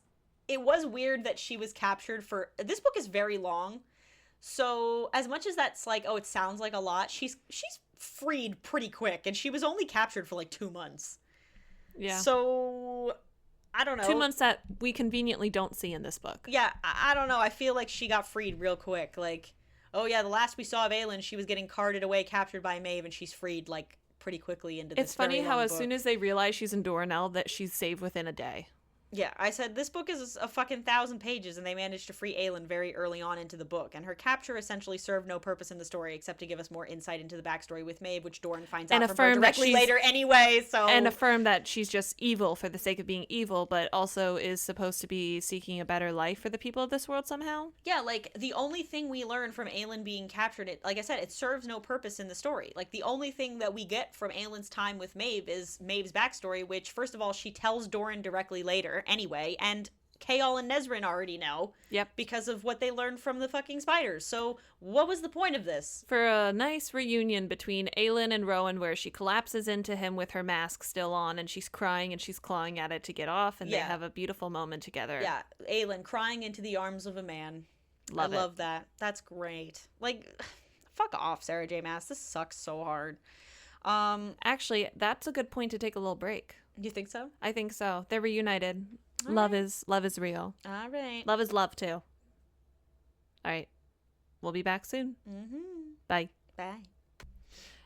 weird that she was captured for... This book is very long, so as much as that's like, oh, it sounds like a lot, she's freed pretty quick, and she was only captured for like 2 months. Yeah. So, I don't know. 2 months that we conveniently don't see in this book. Yeah, I don't know. I feel like she got freed real quick. Like, oh yeah, the last we saw of Aelin, she was getting carted away, captured by Maeve, and she's freed like pretty quickly into this. It's funny how as book. soon as they realize she's in Doranel, that she's saved within a day. Yeah, I said this book is a fucking 1,000 pages, and they managed to free Aelin very early on into the book, and her capture essentially served no purpose in the story except to give us more insight into the backstory with Maeve, which Doran finds out from her directly later anyway. So and affirm that she's just evil for the sake of being evil, but also is supposed to be seeking a better life for the people of this world somehow. Yeah, like the only thing we learn from Aelin being captured, like I said, it serves no purpose in the story. Like the only thing that we get from Aelin's time with Maeve is Maeve's backstory, which first of all she tells Doran directly later anyway, and Chaol and Nesrin already know. Yep. Because of what they learned from the fucking spiders. So what was the point of this? For a nice reunion between Aelin and Rowan, where she collapses into him with her mask still on, and she's crying and she's clawing at it to get off, and they have a beautiful moment together. Yeah, Aelin crying into the arms of a man. I love that. That's great. Like, fuck off, Sarah J. Maas. This sucks so hard. Actually, that's a good point to take a little break. You think so? I think so. They're reunited. All love right. is real. All right. Love is love too. All right. We'll be back soon. Mm-hmm. Bye. Bye.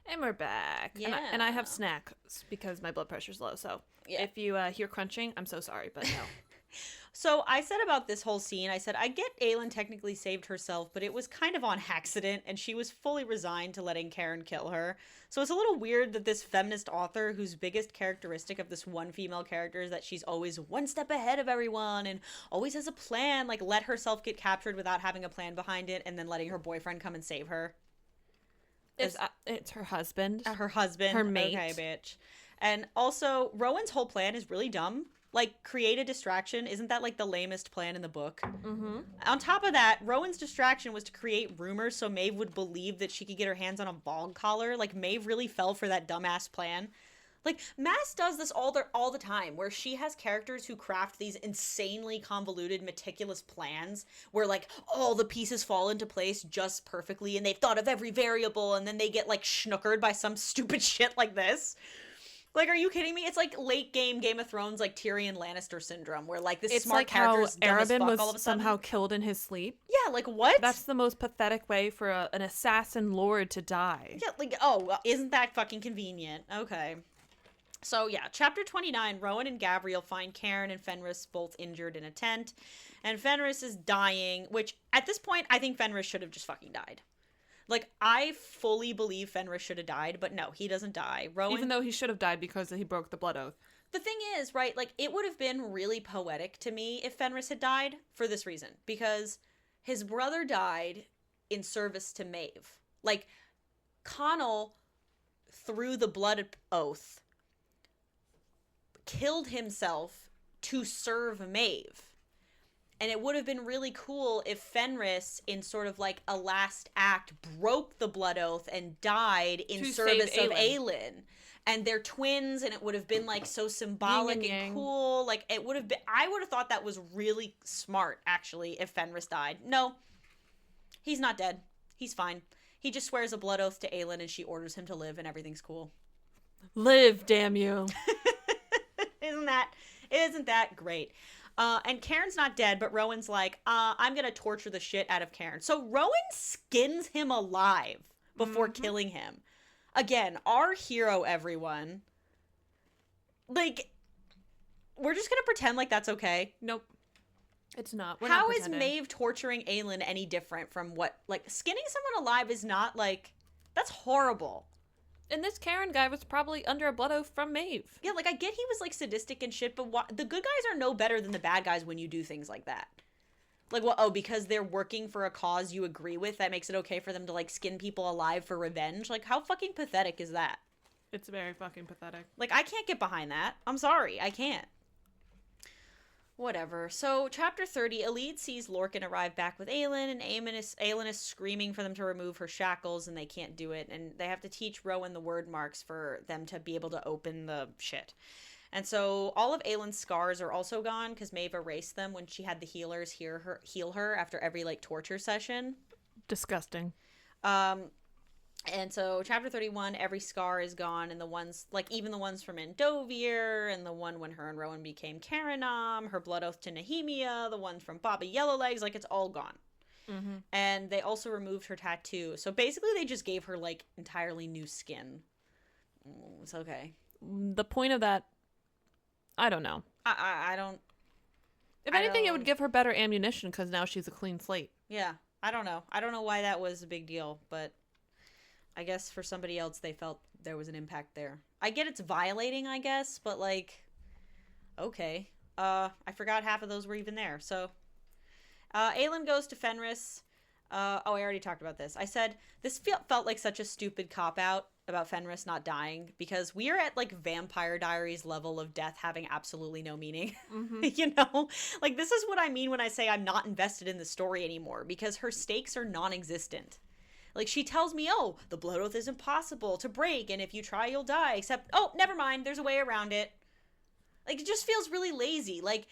And we're back. Yeah. And I have snacks because my blood pressure's low. So if you hear crunching, I'm so sorry, but no. So I said about this whole scene, I said, I get Aelin technically saved herself, but it was kind of on accident, and she was fully resigned to letting Karen kill her. So it's a little weird that this feminist author, whose biggest characteristic of this one female character is that she's always one step ahead of everyone and always has a plan, like let herself get captured without having a plan behind it, and then letting her boyfriend come and save her. It's her husband. Her husband. Her mate. Okay, bitch. And also, Rowan's whole plan is really dumb. Like, create a distraction. Isn't that, like, the lamest plan in the book? Mm-hmm. On top of that, Rowan's distraction was to create rumors so Maeve would believe that she could get her hands on a Vogue collar. Like, Maeve really fell for that dumbass plan. Like, Maas does this all the time, where she has characters who craft these insanely convoluted, meticulous plans, where, like, all the pieces fall into place just perfectly, and they've thought of every variable, and then they get, like, schnookered by some stupid shit like this. Like, are you kidding me? It's like late Game of Thrones, like Tyrion Lannister syndrome, where like this smart character's dumb as fuck all of a sudden. Somehow killed in his sleep. Yeah, like what? That's the most pathetic way for an assassin lord to die. Yeah, like, oh, well, isn't that fucking convenient? Okay. So yeah, chapter 29, Rowan and Gabriel find Karen and Fenris both injured in a tent, and Fenris is dying, which at this point, I think Fenris should have just fucking died. Like, I fully believe Fenris should have died, but no, he doesn't die. Rowan, even though he should have died because he broke the blood oath. The thing is, right, like, it would have been really poetic to me if Fenris had died for this reason. Because his brother died in service to Maeve. Like, Connell, through the blood oath, killed himself to serve Maeve. And it would have been really cool if Fenris, in sort of like a last act, broke the blood oath and died in service of Aelin. And they're twins, and it would have been like so symbolic and cool. Like, it would have been, I would have thought that was really smart, actually, if Fenris died. No. He's not dead. He's fine. He just swears a blood oath to Aelin and she orders him to live and everything's cool. Live, damn you. Isn't that great? And Cairn's not dead, but Rowan's like, I'm gonna torture the shit out of Cairn. So Rowan skins him alive before killing him. Again, our hero, everyone. Like, we're just gonna pretend like that's okay. Nope. It's not. How is Maeve torturing Aelin any different from what, like, skinning someone alive is not, like, that's horrible. And this Karen guy was probably under a blood oath from Maeve. Yeah, like, I get he was, like, sadistic and shit, but the good guys are no better than the bad guys when you do things like that. Like, well, oh, because they're working for a cause you agree with, that makes it okay for them to, like, skin people alive for revenge? Like, how fucking pathetic is that? It's very fucking pathetic. Like, I can't get behind that. I'm sorry, I can't. Whatever. So, chapter 30, Elide sees Lorcan arrive back with Aelin, and Aelin is screaming for them to remove her shackles, and they can't do it, and they have to teach Rowan the word marks for them to be able to open the shit. And so, all of Aelin's scars are also gone, because Maeve erased them when she had the healers heal her after every, like, torture session. Disgusting. And so, chapter 31, every scar is gone, and the ones, like, even the ones from Endovir, and the one when her and Rowan became Karanam, her blood oath to Nehemia, the ones from Bobby Yellowlegs, like, it's all gone. Mm-hmm. And they also removed her tattoo. So, basically, they just gave her, like, entirely new skin. It's okay. The point of that, I don't know. I don't... If anything, it would give her better ammunition, because now she's a clean slate. Yeah, I don't know. I don't know why that was a big deal, but... I guess for somebody else, they felt there was an impact there. I get it's violating, I guess, but, like, okay. I forgot half of those were even there. So, Aelin goes to Fenris. I already talked about this. I said, this felt like such a stupid cop-out about Fenris not dying, because we are at, like, Vampire Diaries level of death having absolutely no meaning. Mm-hmm. You know? Like, this is what I mean when I say I'm not invested in the story anymore, because her stakes are non-existent. Like, she tells me, oh, the blood oath is impossible to break, and if you try, you'll die, except, oh, never mind, there's a way around it. Like, it just feels really lazy. Like,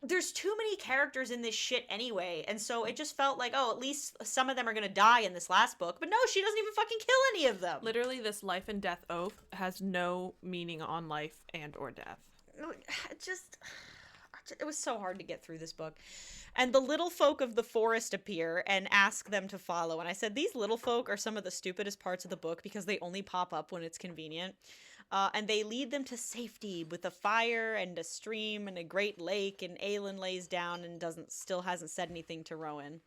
there's too many characters in this shit anyway, and so it just felt like, oh, at least some of them are gonna die in this last book, but no, she doesn't even fucking kill any of them. Literally, this life and death oath has no meaning on life and or death. It was so hard to get through this book. And the little folk of the forest appear and ask them to follow. And I said, these little folk are some of the stupidest parts of the book because they only pop up when it's convenient. And they lead them to safety with a fire and a stream and a great lake. And Aelin lays down and still hasn't said anything to Rowan.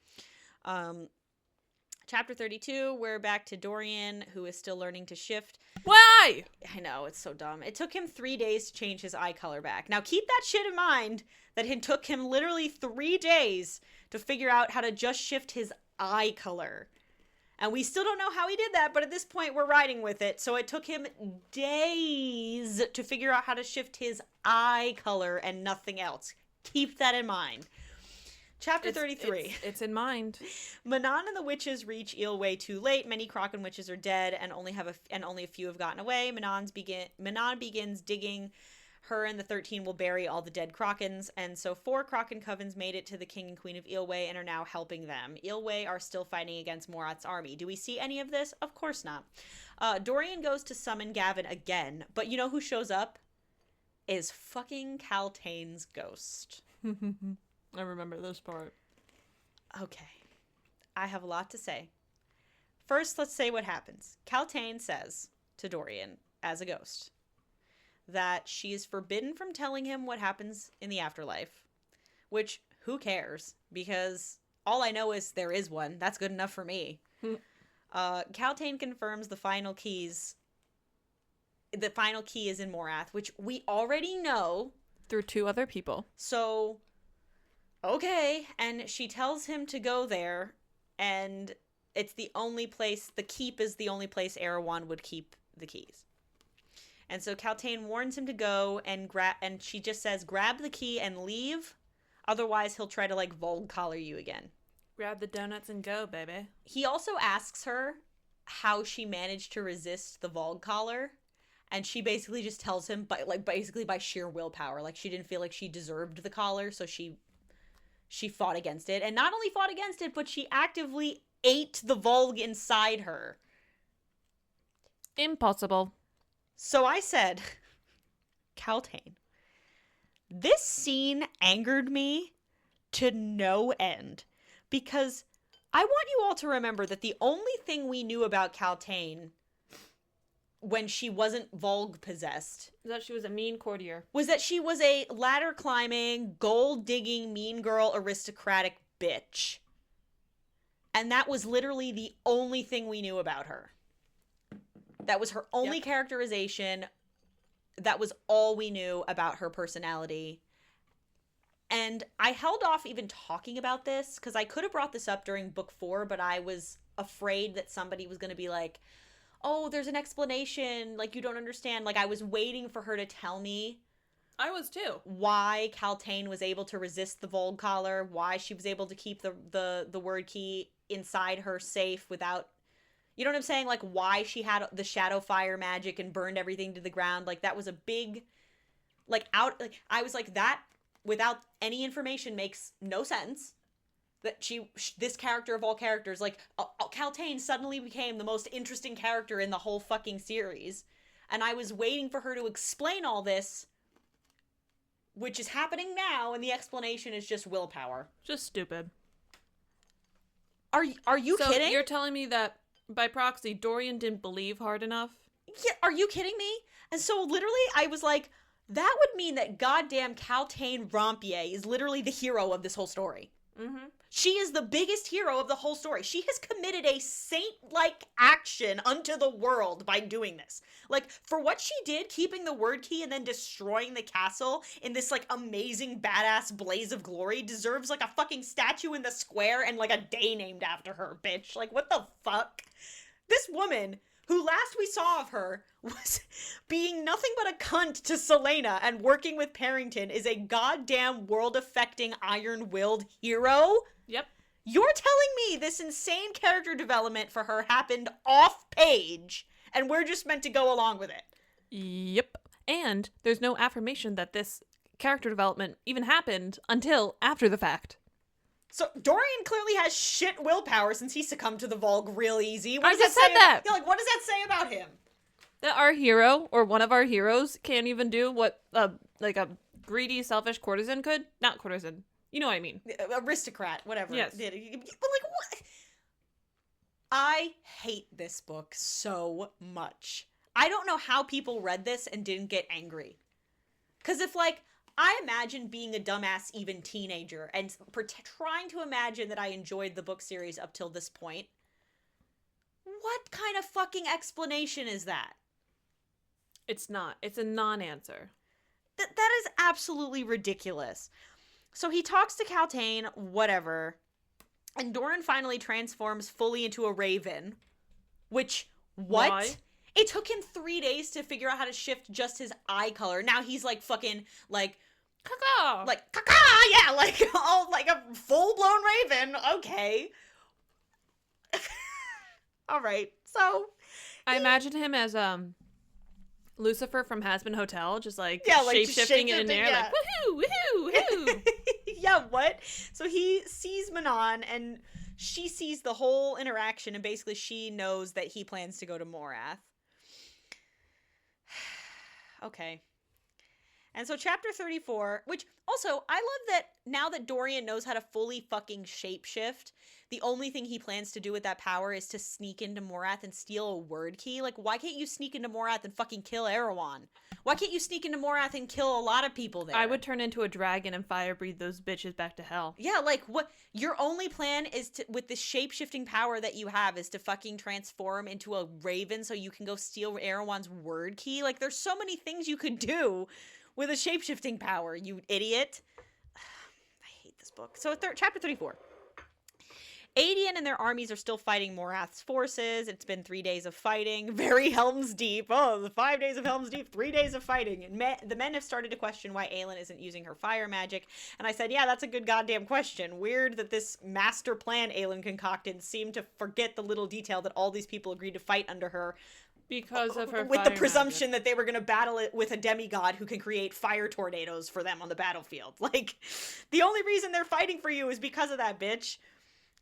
Chapter 32, we're back to Dorian, who is still learning to shift. Why? I know, it's so dumb. It took him 3 days to change his eye color back. Now, keep that shit in mind, that it took him literally 3 days to figure out how to just shift his eye color. And we still don't know how he did that, but at this point, we're riding with it. So it took him days to figure out how to shift his eye color and nothing else. Keep that in mind. Chapter 33. It's in mind. Manon and the witches reach Eelway too late. Many Kraken witches are dead, and only a few have gotten away. Manon begins digging. Her and the 13 will bury all the dead Krakens, and so 4 Kraken covens made it to the king and queen of Eelway and are now helping them. Eelway are still fighting against Morat's army. Do we see any of this? Of course not. Dorian goes to summon Gavin again, but you know who shows up? Is fucking Kaltain's ghost. I remember this part. Okay. I have a lot to say. First, let's say what happens. Kaltain says to Dorian, as a ghost, that she is forbidden from telling him what happens in the afterlife. Which, who cares? Because all I know is there is one. That's good enough for me. Kaltain confirms the final key is in Morath, which we already know. Through 2 other people. So... okay, and she tells him to go there, and it's the only place, the keep is the only place Erewhon would keep the keys. And so Kaltain warns him to go, and she just says, grab the key and leave, otherwise he'll try to, like, Volg collar you again. Grab the donuts and go, baby. He also asks her how she managed to resist the Volg collar, and she basically just tells him, by sheer willpower, like, she didn't feel like she deserved the collar, so she she fought against it. And not only fought against it, but she actively ate the Volg inside her. Impossible. So I said, Kaltain, this scene angered me to no end. Because I want you all to remember that the only thing we knew about Kaltain when she wasn't Volg possessed That she was a mean courtier. was that she was a ladder climbing, gold digging, mean girl, aristocratic bitch. And that was literally the only thing we knew about her. That was her only characterization. That was all we knew about her personality. And I held off even talking about this because I could have brought this up during book 4, but I was afraid that somebody was going to be like, oh, there's an explanation, like, you don't understand. Like, I was waiting for her to tell me. I was too. Why Kaltain was able to resist the Volg collar, why she was able to keep the word key inside her safe without, you know what I'm saying? Like, why she had the shadow fire magic and burned everything to the ground. Like, that was a big, like, I was like, that, without any information, makes no sense. That this character of all characters, like, Kaltain suddenly became the most interesting character in the whole fucking series. And I was waiting for her to explain all this, which is happening now, and the explanation is just willpower. Just stupid. Are you so kidding? You're telling me that, by proxy, Dorian didn't believe hard enough? Yeah, are you kidding me? And so literally I was like, that would mean that goddamn Kaltain Rompier is literally the hero of this whole story. Mm-hmm. She is the biggest hero of the whole story. She has committed a saint-like action unto the world by doing this. Like, for what she did, keeping the word key and then destroying the castle in this, like, amazing, badass blaze of glory deserves, like, a fucking statue in the square and, like, a day named after her, bitch. Like, what the fuck? This woman, who last we saw of her was being nothing but a cunt to Selena and working with Parrington, is a goddamn world-affecting, iron-willed hero? Yep. You're telling me this insane character development for her happened off-page, and we're just meant to go along with it? Yep. And there's no affirmation that this character development even happened until after the fact. So Dorian clearly has shit willpower since he succumbed to the Volg real easy. I just said that! Yeah, like, what does that say about him? That our hero, or one of our heroes, can't even do what, like a greedy, selfish courtesan could? Not courtesan. You know what I mean. Aristocrat, whatever. Yes. But, like, what? I hate this book so much. I don't know how people read this and didn't get angry. Because if, like, I imagine being a dumbass even teenager and trying to imagine that I enjoyed the book series up till this point, what kind of fucking explanation is that? It's not. It's a non-answer. That is absolutely ridiculous. So he talks to Kaltain, whatever, and Doran finally transforms fully into a raven, which, what? Why? It took him 3 days to figure out how to shift just his eye color. Now he's like fucking, like, Caca! like, caca, yeah, like, all, like a full-blown raven. Okay. All right, so. I imagine him as, Lucifer from Hazbin Hotel, just like, Yeah, like, shape-shifting just in the air, yeah. like, woohoo, woohoo, woohoo! Yeah, what? So he sees Manon, and she sees the whole interaction, and basically she knows that he plans to go to Morath. Okay. And so chapter 34, which also, I love that now that Dorian knows how to fully fucking shapeshift, the only thing he plans to do with that power is to sneak into Morath and steal a word key. Like, why can't you sneak into Morath and fucking kill Erewhon? Why can't you sneak into Morath and kill a lot of people there? I would turn into a dragon and fire breathe those bitches back to hell. Yeah, like, what? Your only plan is to, with the shape-shifting power that you have, is to fucking transform into a raven so you can go steal Erewhon's word key? Like, there's so many things you could do with a shape-shifting power, you idiot. I hate this book. So chapter 34. Adian and their armies are still fighting Morath's forces. It's been 3 days of fighting. Very Helm's Deep. Oh, the 5 days of Helm's Deep, 3 days of fighting. And the men have started to question why Aelin isn't using her fire magic. And I said, yeah, that's a good goddamn question. Weird that this master plan Aelin concocted seemed to forget the little detail that all these people agreed to fight under her Because of her with the fire presumption magic. that they were going to battle it with a demigod who can create fire tornadoes for them on the battlefield. Like, the only reason they're fighting for you is because of that, bitch.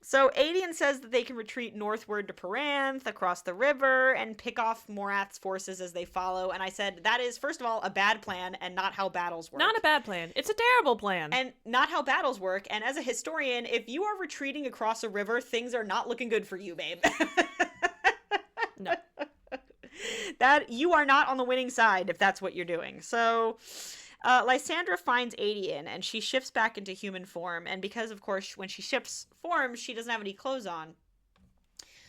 So Adian says that they can retreat northward to Paranth, across the river, and pick off Morath's forces as they follow. And I said, that is, first of all, a bad plan and not how battles work. Not a bad plan. It's a terrible plan. And not how battles work. And as a historian, if you are retreating across a river, things are not looking good for you, babe. No. That you are not on the winning side if that's what you're doing. So Lysandra finds Adian and she shifts back into human form. And because, of course, when she shifts form, she doesn't have any clothes on.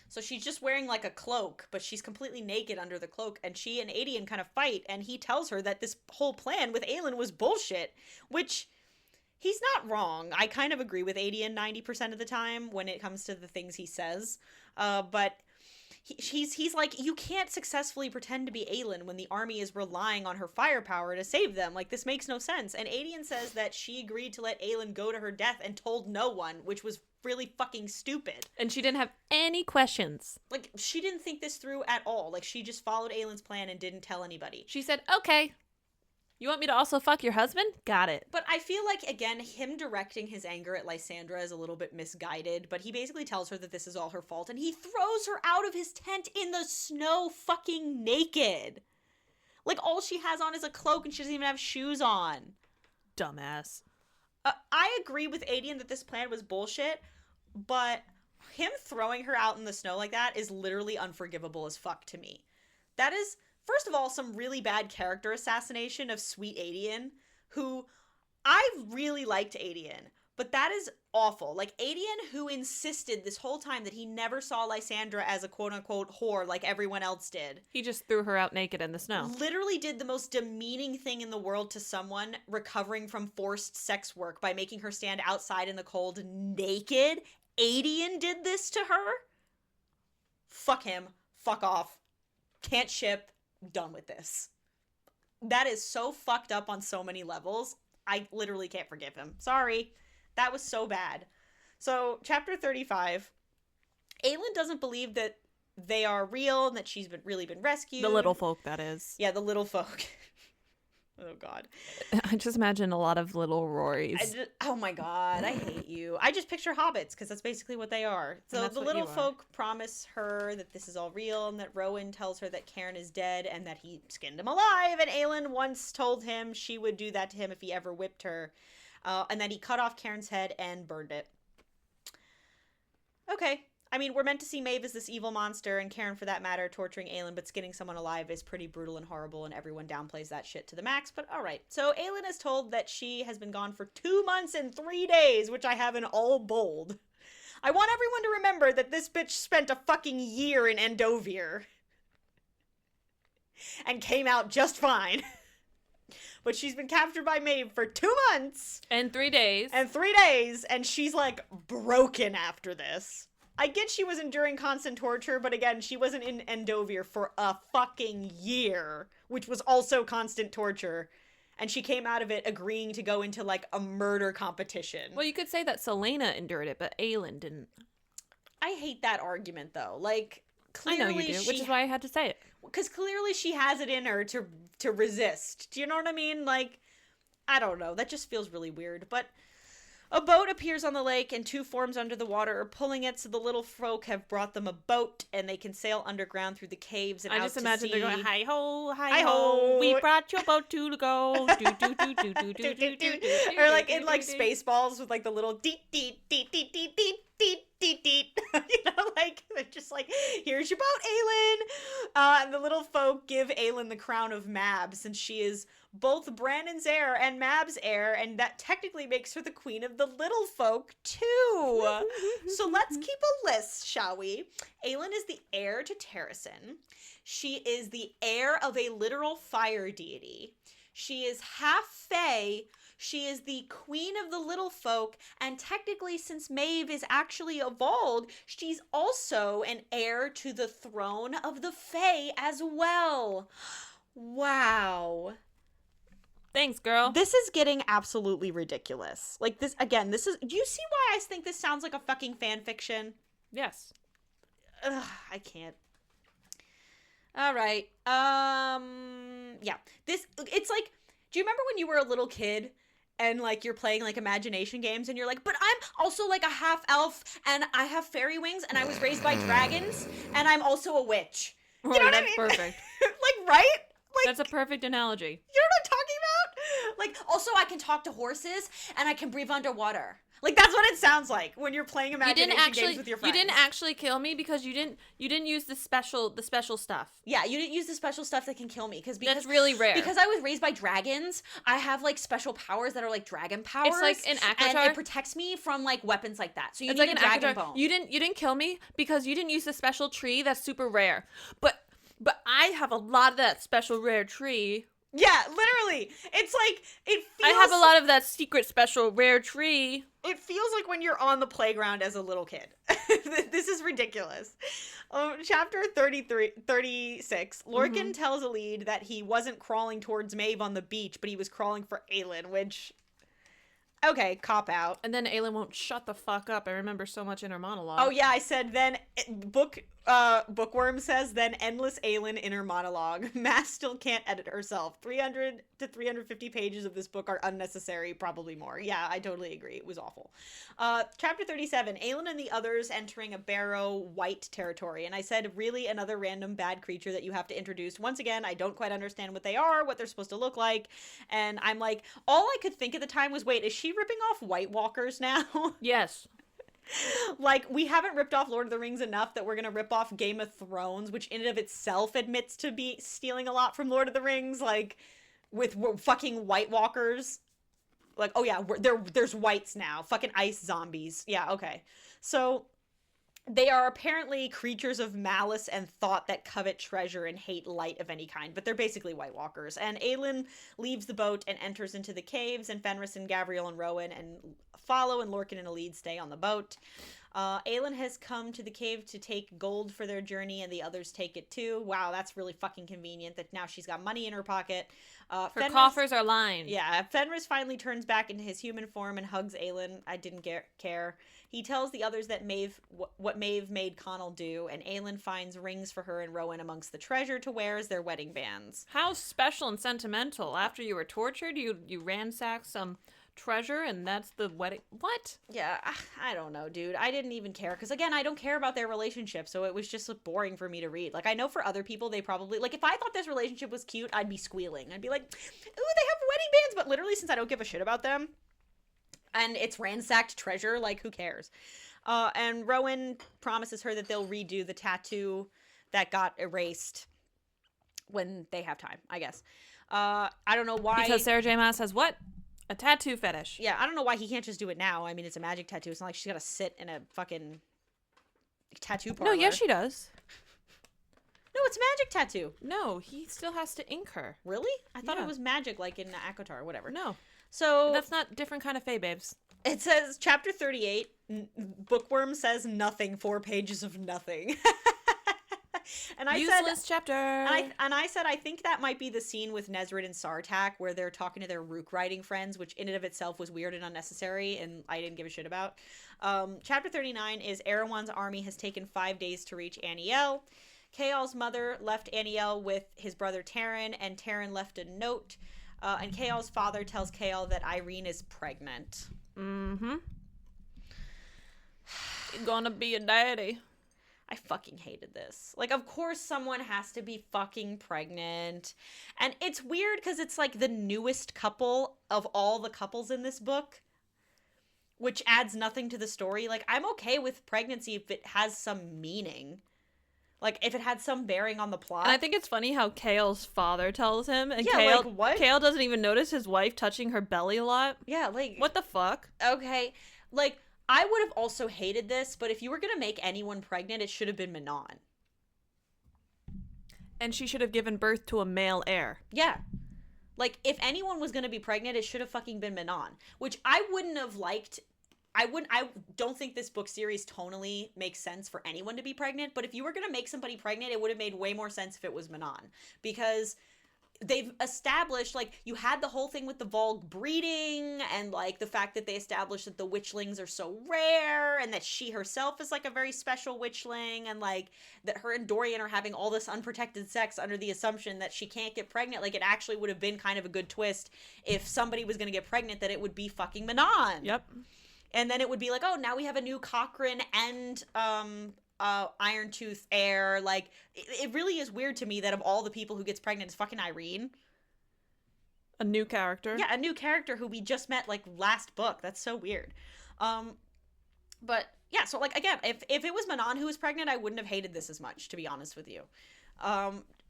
So she's just wearing like a cloak, but she's completely naked under the cloak. And she and Adian kind of fight. And he tells her that this whole plan with Aelin was bullshit, which he's not wrong. I kind of agree with Adian 90% of the time when it comes to the things he says. But he's like, you can't successfully pretend to be Aelin when the army is relying on her firepower to save them. Like, this makes no sense. And Adian says that she agreed to let Aelin go to her death and told no one, which was really fucking stupid. And she didn't have any questions. Like, she didn't think this through at all. Like, she just followed Aelin's plan and didn't tell anybody. She said, okay. You want me to also fuck your husband? Got it. But I feel like, again, him directing his anger at Lysandra is a little bit misguided, but he basically tells her that this is all her fault, and he throws her out of his tent in the snow fucking naked. Like, all she has on is a cloak, and she doesn't even have shoes on. Dumbass. I agree with Adian that this plan was bullshit, but him throwing her out in the snow like that is literally unforgivable as fuck to me. That is, first of all, some really bad character assassination of sweet Adian, who I really liked Adian, but that is awful. Like, Adian, who insisted this whole time that he never saw Lysandra as a quote-unquote whore like everyone else did. He just threw her out naked in the snow. Literally did the most demeaning thing in the world to someone recovering from forced sex work by making her stand outside in the cold naked. Adian did this to her? Fuck him. Fuck off. Can't ship. Done with this. That is so fucked up on so many levels. I literally can't forgive him. Sorry. That was so bad. So, chapter 35. Aelin doesn't believe that they are real and that she's really been rescued. The little folk, that is. Yeah, the little folk. Oh, God. I just imagine a lot of little Rorys. Oh, my God. I hate you. I just picture hobbits because that's basically what they are. So the little folk promise her that this is all real and that Rowan tells her that Cairn is dead and that he skinned him alive. And Aelin once told him she would do that to him if he ever whipped her. And that he cut off Cairn's head and burned it. Okay. I mean, we're meant to see Maeve as this evil monster, and Cairn, for that matter, torturing Aelin, but skinning someone alive is pretty brutal and horrible, and everyone downplays that shit to the max, but alright. So Aelin is told that she has been gone for 2 months and 3 days, which I have in all bold. I want everyone to remember that this bitch spent a fucking year in Endovir. And came out just fine. But she's been captured by Maeve for 2 months. And 3 days. And 3 days, and she's, like, broken after this. I get she was enduring constant torture, but again, she wasn't in Endovir for a fucking year, which was also constant torture. And she came out of it agreeing to go into, like, a murder competition. Well, you could say that Selena endured it, but Aelin didn't. I hate that argument, though. Like, clearly I know you do, which is why I had to say it. Because clearly she has it in her to resist. Do you know what I mean? Like, I don't know. That just feels really weird. But a boat appears on the lake, and 2 forms under the water are pulling it, so the little folk have brought them a boat, and they can sail underground through the caves and I out just to imagine sea. they're going, hi-ho, hi-ho, Hi-ho. we brought your boat to go. Or like in like Spaceballs with like the little deet deet deet deet deet deet deet deet deet. You know, like they're just like, here's your boat, Aelin. And the little folk give Aelin the crown of Mab, since she is both Brandon's heir and Mab's heir, and that technically makes her the queen of the little folk too. So let's keep a list, shall we? Aelin is the heir to Terrasen. She is the heir of a literal fire deity. She is half fae. She is the queen of the little folk, and technically, since Maeve is actually evolved, she's also an heir to the throne of the fae as well. Wow. Thanks, girl. This is getting absolutely ridiculous. Like, this, again, this is, do you see why I think this sounds like a fucking fan fiction? Yes. Ugh, I can't. All right. Yeah. It's like, do you remember when you were a little kid and like you're playing like imagination games and you're like, but I'm also like a half elf and I have fairy wings and I was raised by dragons and I'm also a witch. You know what I That's mean? perfect. Like, right? Like, That's a perfect analogy. you know what I'm talking about? Like, also I can talk to horses and I can breathe underwater. Like, that's what it sounds like when you're playing imagination games with your friends. You didn't actually kill me because you didn't use the special stuff. Yeah, you didn't use the special stuff that can kill me because That's really rare. Because I was raised by dragons, I have like special powers that are like dragon powers. It's like an and ACOTAR. it protects me from like weapons like that. So you It's need like a an dragon ACOTAR. bone. You didn't kill me because you didn't use the special tree that's super rare. But I have a lot of that special rare tree. Yeah, literally. It's like it feels. I have a lot of that secret special rare tree. It feels like when you're on the playground as a little kid. This is ridiculous. Chapter 36. Lorcan tells Elide that he wasn't crawling towards Maeve on the beach, but he was crawling for Aelin, which... Okay, cop out. And then Aelin won't shut the fuck up. I remember so much in her monologue. Oh yeah, I said then Bookworm says then endless Aelin inner monologue. Mass still can't edit herself. 300 to 350 pages of this book are unnecessary, probably more. Yeah, I totally agree. It was awful. Chapter 37, Aelin and the others entering a barrow white territory. And I said, really another random bad creature that you have to introduce. Once again, I don't quite understand what they are, what they're supposed to look like. And I'm like, all I could think at the time was, wait, is she ripping off White Walkers now? Yes. Like, we haven't ripped off Lord of the Rings enough that we're gonna rip off Game of Thrones, which in and of itself admits to be stealing a lot from Lord of the Rings, like, with fucking White Walkers. Like, oh yeah, there's whites now. Fucking ice zombies. Yeah, okay. So, they are apparently creatures of malice and thought that covet treasure and hate light of any kind, but they're basically White Walkers. And Aelin leaves the boat and enters into the caves, and Fenris and Gavriel and Rowan and follow, and Lorcan and Elide stay on the boat. Aelin has come to the cave to take gold for their journey, and the others take it too. Wow, that's really fucking convenient that now she's got money in her pocket. Her coffers are lined. Yeah, Fenris finally turns back into his human form and hugs Aelin. I didn't care. He tells the others that what Maeve made Connell do, and Aelin finds rings for her and Rowan amongst the treasure to wear as their wedding bands. How special and sentimental. After you were tortured, you ransacked some treasure, and that's the wedding. What? Yeah, I don't know, dude. I didn't even care because, again, I don't care about their relationship, so it was just boring for me to read. Like, I know for other people, they probably, like, if I thought this relationship was cute, I'd be squealing. I'd be like, ooh, they have wedding bands, but literally, since I don't give a shit about them, and it's ransacked treasure, like, who cares? And Rowan promises her that they'll redo the tattoo that got erased when they have time, I guess. I don't know why. Because Sarah J. Maas has what? A tattoo fetish. Yeah, I don't know why he can't just do it now. I mean, it's a magic tattoo. It's not like she's got to sit in a fucking tattoo parlor. No, yes, she does. No, it's a magic tattoo. No, he still has to ink her. Really? I thought Yeah. it was magic, like in ACOTAR or whatever. No. So That's not different kind of fae, babes. it says, chapter 38, Bookworm says nothing, 4 pages of nothing. And I Useless said, chapter. and I said, I think that might be the scene with Nezrid and Sartak where they're talking to their rook riding friends, which in and of itself was weird and unnecessary, and I didn't give a shit about. Chapter 39 is Erewhon's army has taken 5 days to reach Aniel. Chaol's mother left Aniel with his brother Taryn, and Taryn left a note. And Chaol's father tells Chaol that Irene is pregnant. Mm-hmm. You're gonna be a daddy. I fucking hated this. Like, of course someone has to be fucking pregnant. And it's weird because it's like the newest couple of all the couples in this book, which adds nothing to the story. Like, I'm okay with pregnancy if it has some meaning. Like, if it had some bearing on the plot. And I think it's funny how Chaol's father tells him, and Yeah, Chaol, like, what? Chaol doesn't even notice his wife touching her belly a lot. Yeah, like... What the fuck? Okay, like... I would have also hated this, but if you were going to make anyone pregnant, it should have been Manon. And she should have given birth to a male heir. Yeah. Like, if anyone was going to be pregnant, it should have fucking been Manon. Which I wouldn't have liked. I don't think this book series tonally makes sense for anyone to be pregnant, but if you were going to make somebody pregnant, it would have made way more sense if it was Manon. Because they've established, like, you had the whole thing with the Volg breeding, and, like, the fact that they established that the witchlings are so rare, and that she herself is, like, a very special witchling, and, like, that her and Dorian are having all this unprotected sex under the assumption that she can't get pregnant. Like, it actually would have been kind of a good twist if somebody was gonna get pregnant, that it would be fucking Manon. Yep. And then it would be like, oh, now we have a new Cochrane and, Iron Tooth heir. Like, it really is weird to me that of all the people who gets pregnant is fucking Irene. A new character. Yeah, a new character who we just met, like, last book. That's so weird. But yeah, so, like, again, if it was Manon who was pregnant, I wouldn't have hated this as much, to be honest with you.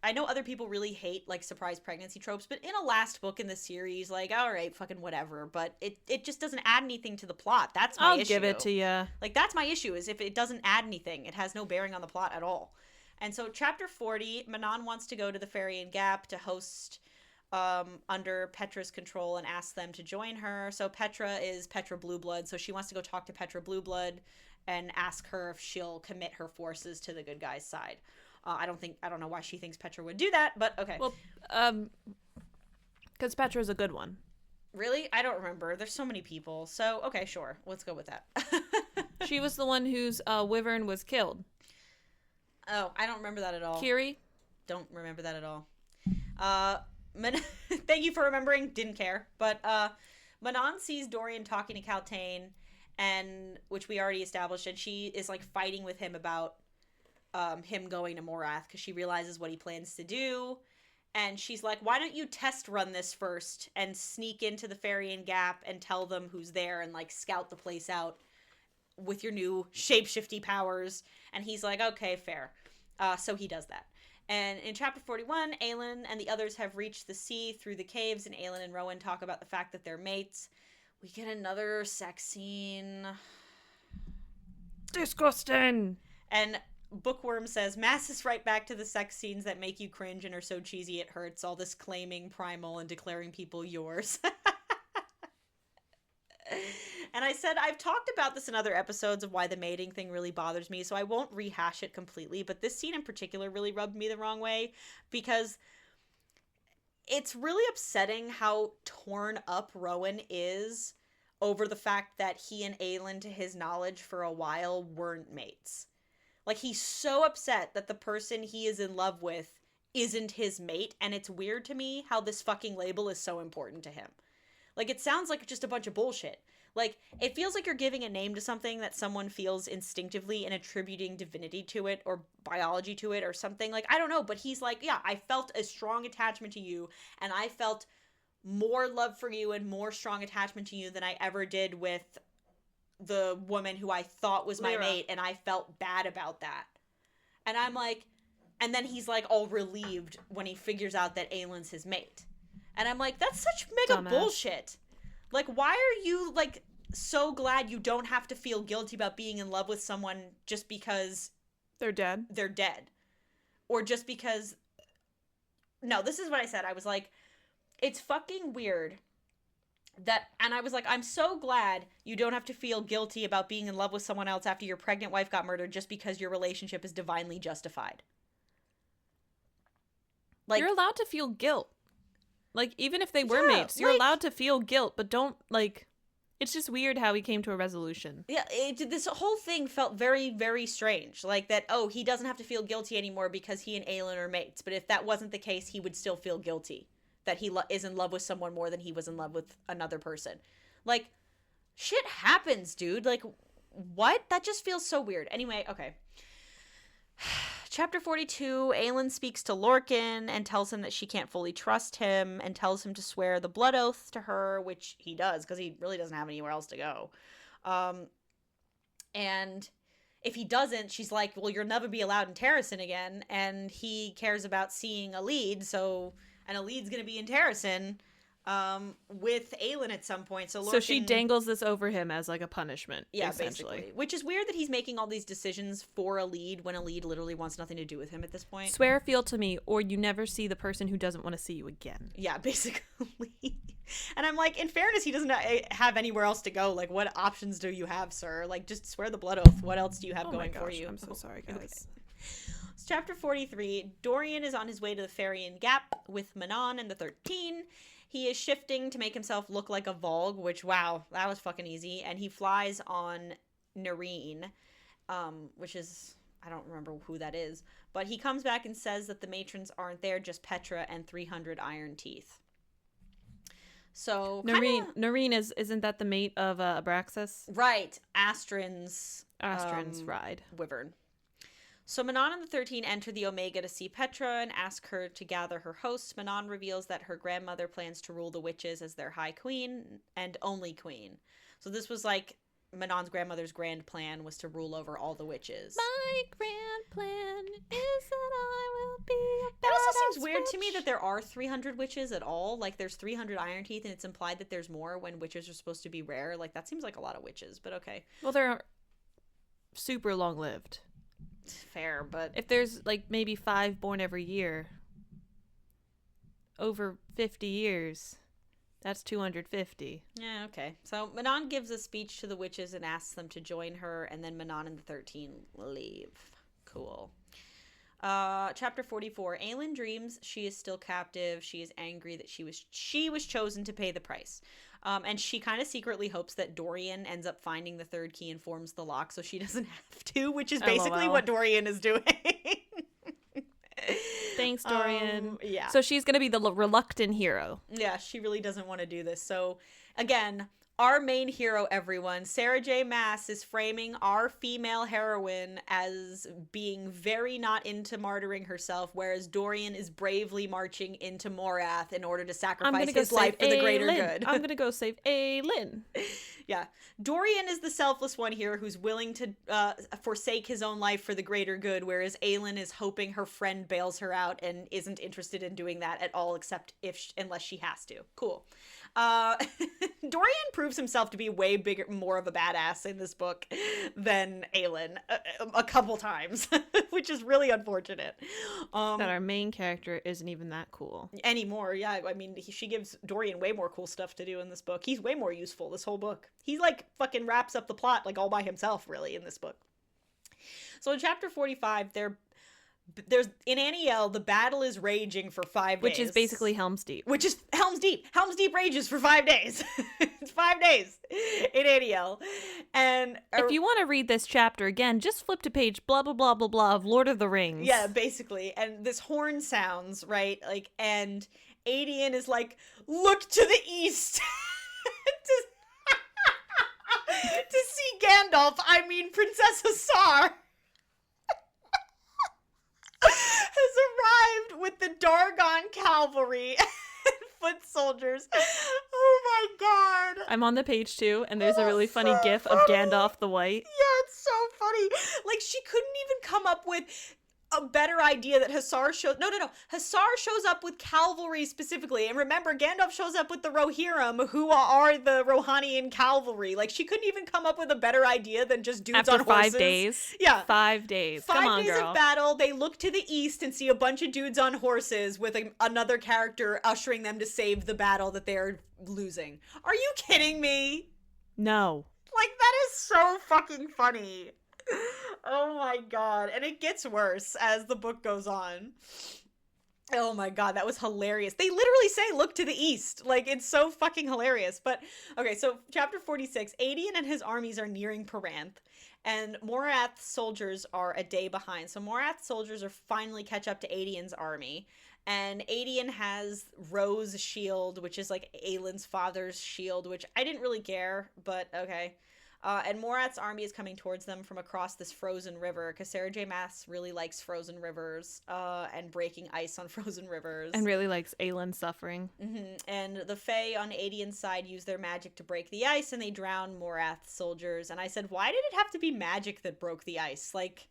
I know other people really hate, like, surprise pregnancy tropes, but in a last book in the series, like, all right, fucking whatever. But it just doesn't add anything to the plot. That's my issue. I'll give it to you. Like, that's my issue, is if it doesn't add anything. It has no bearing on the plot at all. And so chapter 40, Manon wants to go to the Fairy and Gap to host under Petra's control and ask them to join her. So Petra is Petra Blueblood, so she wants to go talk to Petra Blueblood and ask her if she'll commit her forces to the good guys' side. I don't know why she thinks Petra would do that, but okay. Well, because Petra's a good one. Really? I don't remember. There's so many people. So, okay, sure. Let's go with that. She was the one whose wyvern was killed. Oh, I don't remember that at all. Kiri? Don't remember that at all. Thank you for remembering. Didn't care. But Manon sees Dorian talking to Kaltain, and which we already established, and she is, like, fighting with him about him going to Morath because she realizes what he plans to do. And she's like, why don't you test run this first and sneak into the Fairy and Gap and tell them who's there and, like, scout the place out with your new shapeshifty powers. And he's like, okay, fair. So he does that. And in chapter 41, Aelin and the others have reached the sea through the caves, and Aelin and Rowan talk about the fact that they're mates. We get another sex scene. Disgusting! And Bookworm says, masses right back to the sex scenes that make you cringe and are so cheesy it hurts. All this claiming primal and declaring people yours. And I said, I've talked about this in other episodes of why the mating thing really bothers me, so I won't rehash it completely, but this scene in particular really rubbed me the wrong way, because it's really upsetting how torn up Rowan is over the fact that he and Aelin, to his knowledge, for a while weren't mates. Like, he's so upset that the person he is in love with isn't his mate, and it's weird to me how this fucking label is so important to him. Like, it sounds like just a bunch of bullshit. Like, it feels like you're giving a name to something that someone feels instinctively and attributing divinity to it or biology to it or something. Like, I don't know, but he's like, yeah, I felt a strong attachment to you, and I felt more love for you and more strong attachment to you than I ever did with the woman who I thought was my mate, and I felt bad about that. And I'm like, and then he's like all relieved when he figures out that Aelin's his mate. And I'm like, that's such mega bullshit. Like, why are you, like, so glad you don't have to feel guilty about being in love with someone just because they're dead? They're dead. Or just because... No, this is what I said. I was like, it's fucking weird that... And I was like, I'm so glad you don't have to feel guilty about being in love with someone else after your pregnant wife got murdered just because your relationship is divinely justified. Like, you're allowed to feel guilt. Like, even if they were mates, you're allowed to feel guilt, but don't, like, it's just weird how he came to a resolution. Yeah, this whole thing felt very, very strange. Like that, oh, he doesn't have to feel guilty anymore because he and Aelin are mates. But if that wasn't the case, he would still feel guilty that he is in love with someone more than he was in love with another person. Like, shit happens, dude. Like, what? That just feels so weird. Anyway, okay. Chapter 42, Aelin speaks to Lorcan and tells him that she can't fully trust him and tells him to swear the blood oath to her, which he does because he really doesn't have anywhere else to go. And if he doesn't, she's like, well, you'll never be allowed in Terrasen again. And he cares about seeing a lead, and a lead's going to be in Terrasen with Aelin at some point. So she dangles this over him as like a punishment. Yeah, basically. Which is weird that he's making all these decisions for a lead when a lead literally wants nothing to do with him at this point. Swear a field to me, or you never see the person who doesn't want to see you again. Yeah, basically. And I'm like, in fairness, he doesn't have anywhere else to go. Like, what options do you have, sir? Like, just swear the blood oath. What else do you have going for you? I'm so sorry, guys. Okay. Chapter 43, Dorian is on his way to the Farian Gap with Manon and the 13. He is shifting to make himself look like a Vogue, which, wow, that was fucking easy. And he flies on Nareen, which is, I don't remember who that is. But he comes back and says that the matrons aren't there, just Petra and 300 iron teeth. So, Nareen isn't that the mate of Abraxas? Right, Astrin's ride. wyvern. So Manon and the 13 enter the Omega to see Petra and ask her to gather her hosts. Manon reveals that her grandmother plans to rule the witches as their high queen and only queen. So this was like Manon's grandmother's grand plan was to rule over all the witches. My grand plan is that I will be a That also seems witch. weird to me that there are 300 witches at all. Like there's 300 iron teeth and it's implied that there's more when witches are supposed to be rare. Like that seems like a lot of witches, but okay. Well, they're super long-lived. Fair, but If there's like maybe 5 born every year, over 50 years, that's 250. yeah, okay. So Manon gives a speech to the witches and asks them to join her, and then Manon and the 13 leave. Cool. Chapter 44. Aelin dreams she is still captive. She is angry that she was chosen to pay the price. And she kind of secretly hopes that Dorian ends up finding the third key and forms the lock so she doesn't have to, which is basically LOL. what Dorian is doing. Thanks, Dorian. Yeah. So she's going to be the reluctant hero. Yeah, she really doesn't want to do this. So, again, our main hero, everyone, Sarah J. Maas, is framing our female heroine as being very not into martyring herself, whereas Dorian is bravely marching into Morath in order to sacrifice his life for the greater good. I'm going to go save Aelin. Yeah. Dorian is the selfless one here who's willing to forsake his own life for the greater good, whereas Aelin is hoping her friend bails her out and isn't interested in doing that at all, except unless she has to. Cool. Dorian proves himself to be way bigger, more of a badass in this book than Aelin a couple times, which is really unfortunate. That our main character isn't even that cool. Anymore, yeah. I mean, she gives Dorian way more cool stuff to do in this book. He's way more useful this whole book. He, like, fucking wraps up the plot, like, all by himself, really, in this book. So in chapter 45, there's in Aniel, the battle is raging for 5 days. Which is basically Helm's Deep. Which is Helm's Deep. Helm's Deep rages for 5 days. It's 5 days in Aniel. And if you want to read this chapter again, just flip to page blah, blah, blah, blah, blah of Lord of the Rings. yeah, basically. And this horn sounds, right? Like, and Adian is like, look to the east. to see Gandalf, I mean Princess Hussar. Has arrived with the Dargon cavalry and foot soldiers. Oh my god. I'm on the page too, and there's a really funny so gif of funny. Gandalf the White. Yeah, it's so funny. Like, she couldn't even come up with a better idea that Hussar shows. No. Hussar shows up with cavalry specifically. And remember, Gandalf shows up with the Rohirrim, who are the Rohanian cavalry. Like, she couldn't even come up with a better idea than just dudes After on horses. 5 days. Yeah. 5 days. 5 Come on, days girl. of battle, they look to the east and see a bunch of dudes on horses with another character ushering them to save the battle that they're losing. Are you kidding me? No. Like, that is so fucking funny. Oh my god. And it gets worse as the book goes on. Oh my god, that was hilarious. They literally say, look to the east. Like, it's so fucking hilarious. But, okay, so chapter 46, Adian and his armies are nearing Paranth, and Morath's soldiers are a day behind. So Morath's soldiers are finally catch up to Adian's army, and Adian has Ro's shield, which is like Aelin's father's shield, which I didn't really care, but okay. And Morath's army is coming towards them from across this frozen river, because Sarah J. Maas really likes frozen rivers and breaking ice on frozen rivers. And really likes Aelin suffering. Mm-hmm. And the Fae on Adian's side use their magic to break the ice, and they drown Morath's soldiers. And I said, why did it have to be magic that broke the ice? Like,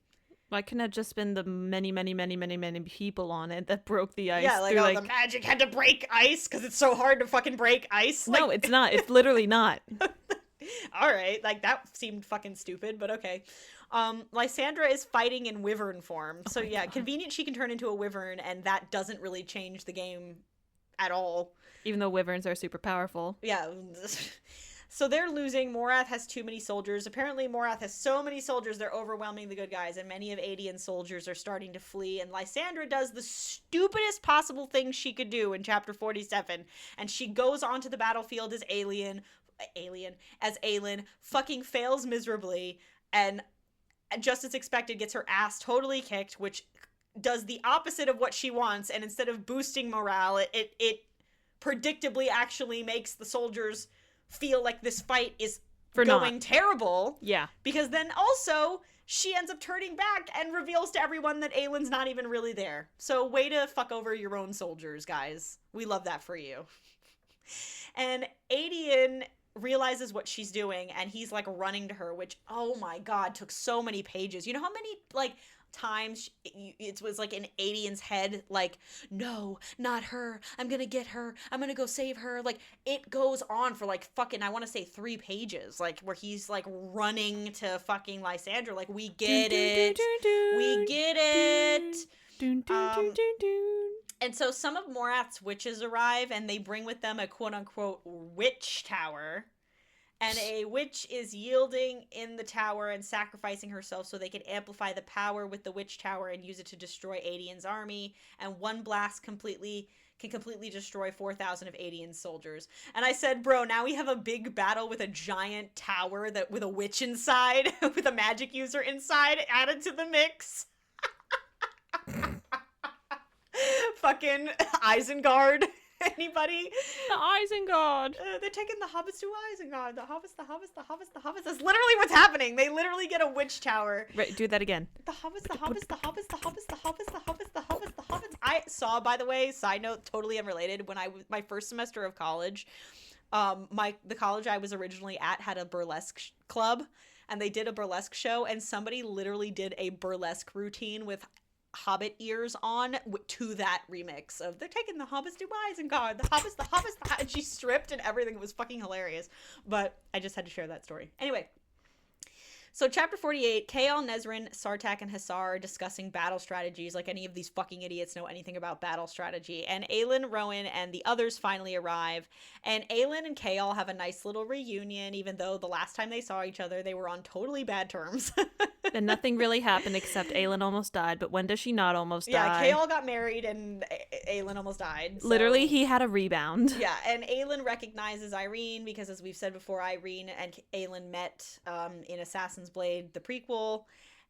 Why couldn't it have just been the many, many, many, many, many people on it that broke the ice? yeah, like, through, oh, the magic had to break ice because it's so hard to fucking break ice. No, Like, it's not. It's literally not. all right, like, that seemed fucking stupid, but okay. Lysandra is fighting in wyvern form. So yeah, God. convenient she can turn into a wyvern, and that doesn't really change the game at all. Even though wyverns are super powerful. Yeah. So they're losing. Morath has too many soldiers. Apparently, Morath has so many soldiers, they're overwhelming the good guys, and many of Adian's soldiers are starting to flee. And Lysandra does the stupidest possible thing she could do in chapter 47, and she goes onto the battlefield as Aelin, fucking fails miserably, and just as expected, gets her ass totally kicked, which does the opposite of what she wants, and instead of boosting morale, it predictably actually makes the soldiers feel like this fight is going terrible. Yeah. Because then also, she ends up turning back and reveals to everyone that Aelin's not even really there. So way to fuck over your own soldiers, guys. We love that for you. And Adian realizes what she's doing, and he's like running to her, which, oh my god, took so many pages. You know how many like times it was like in Adian's head, like, no, not her, I'm gonna get her, I'm gonna go save her. Like, it goes on for like fucking, I want to say 3 pages, like where he's like running to fucking Lysandra, like, we get it, we get it. And so some of Morath's witches arrive, and they bring with them a quote-unquote witch tower. And a witch is yielding in the tower and sacrificing herself so they can amplify the power with the witch tower and use it to destroy Adian's army. And one blast can completely destroy 4,000 of Adian's soldiers. And I said, bro, now we have a big battle with a giant tower that with a witch inside, with a magic user inside added to the mix. Fucking Isengard. Anybody? The Isengard. They're taking the hobbits to Isengard. The hobbits. That's literally what's happening. They literally get a witch tower. Right, do that again. The hobbits. I saw, by the way, side note, totally unrelated, when my first semester of college, the college I was originally at had a burlesque club, and they did a burlesque show, and somebody literally did a burlesque routine with Hobbit ears on to that remix of they're taking the hobbits to Isengard, the hobbits, and she stripped and everything. It was fucking hilarious. But I just had to share that story. Anyway, so chapter 48, Chaol, Nezrin, Sartak, and Hassar are discussing battle strategies, like any of these fucking idiots know anything about battle strategy. And Aelin, Rowan, and the others finally arrive. And Aelin and Chaol have a nice little reunion, even though the last time they saw each other, they were on totally bad terms. And nothing really happened except Aelin almost died. But when does she not almost die? Yeah, Chaol got married and Aelin almost died. So. Literally, he had a rebound. Yeah, and Aelin recognizes Irene because, as we've said before, Irene and Aelin met in Assassin's Blade, the prequel.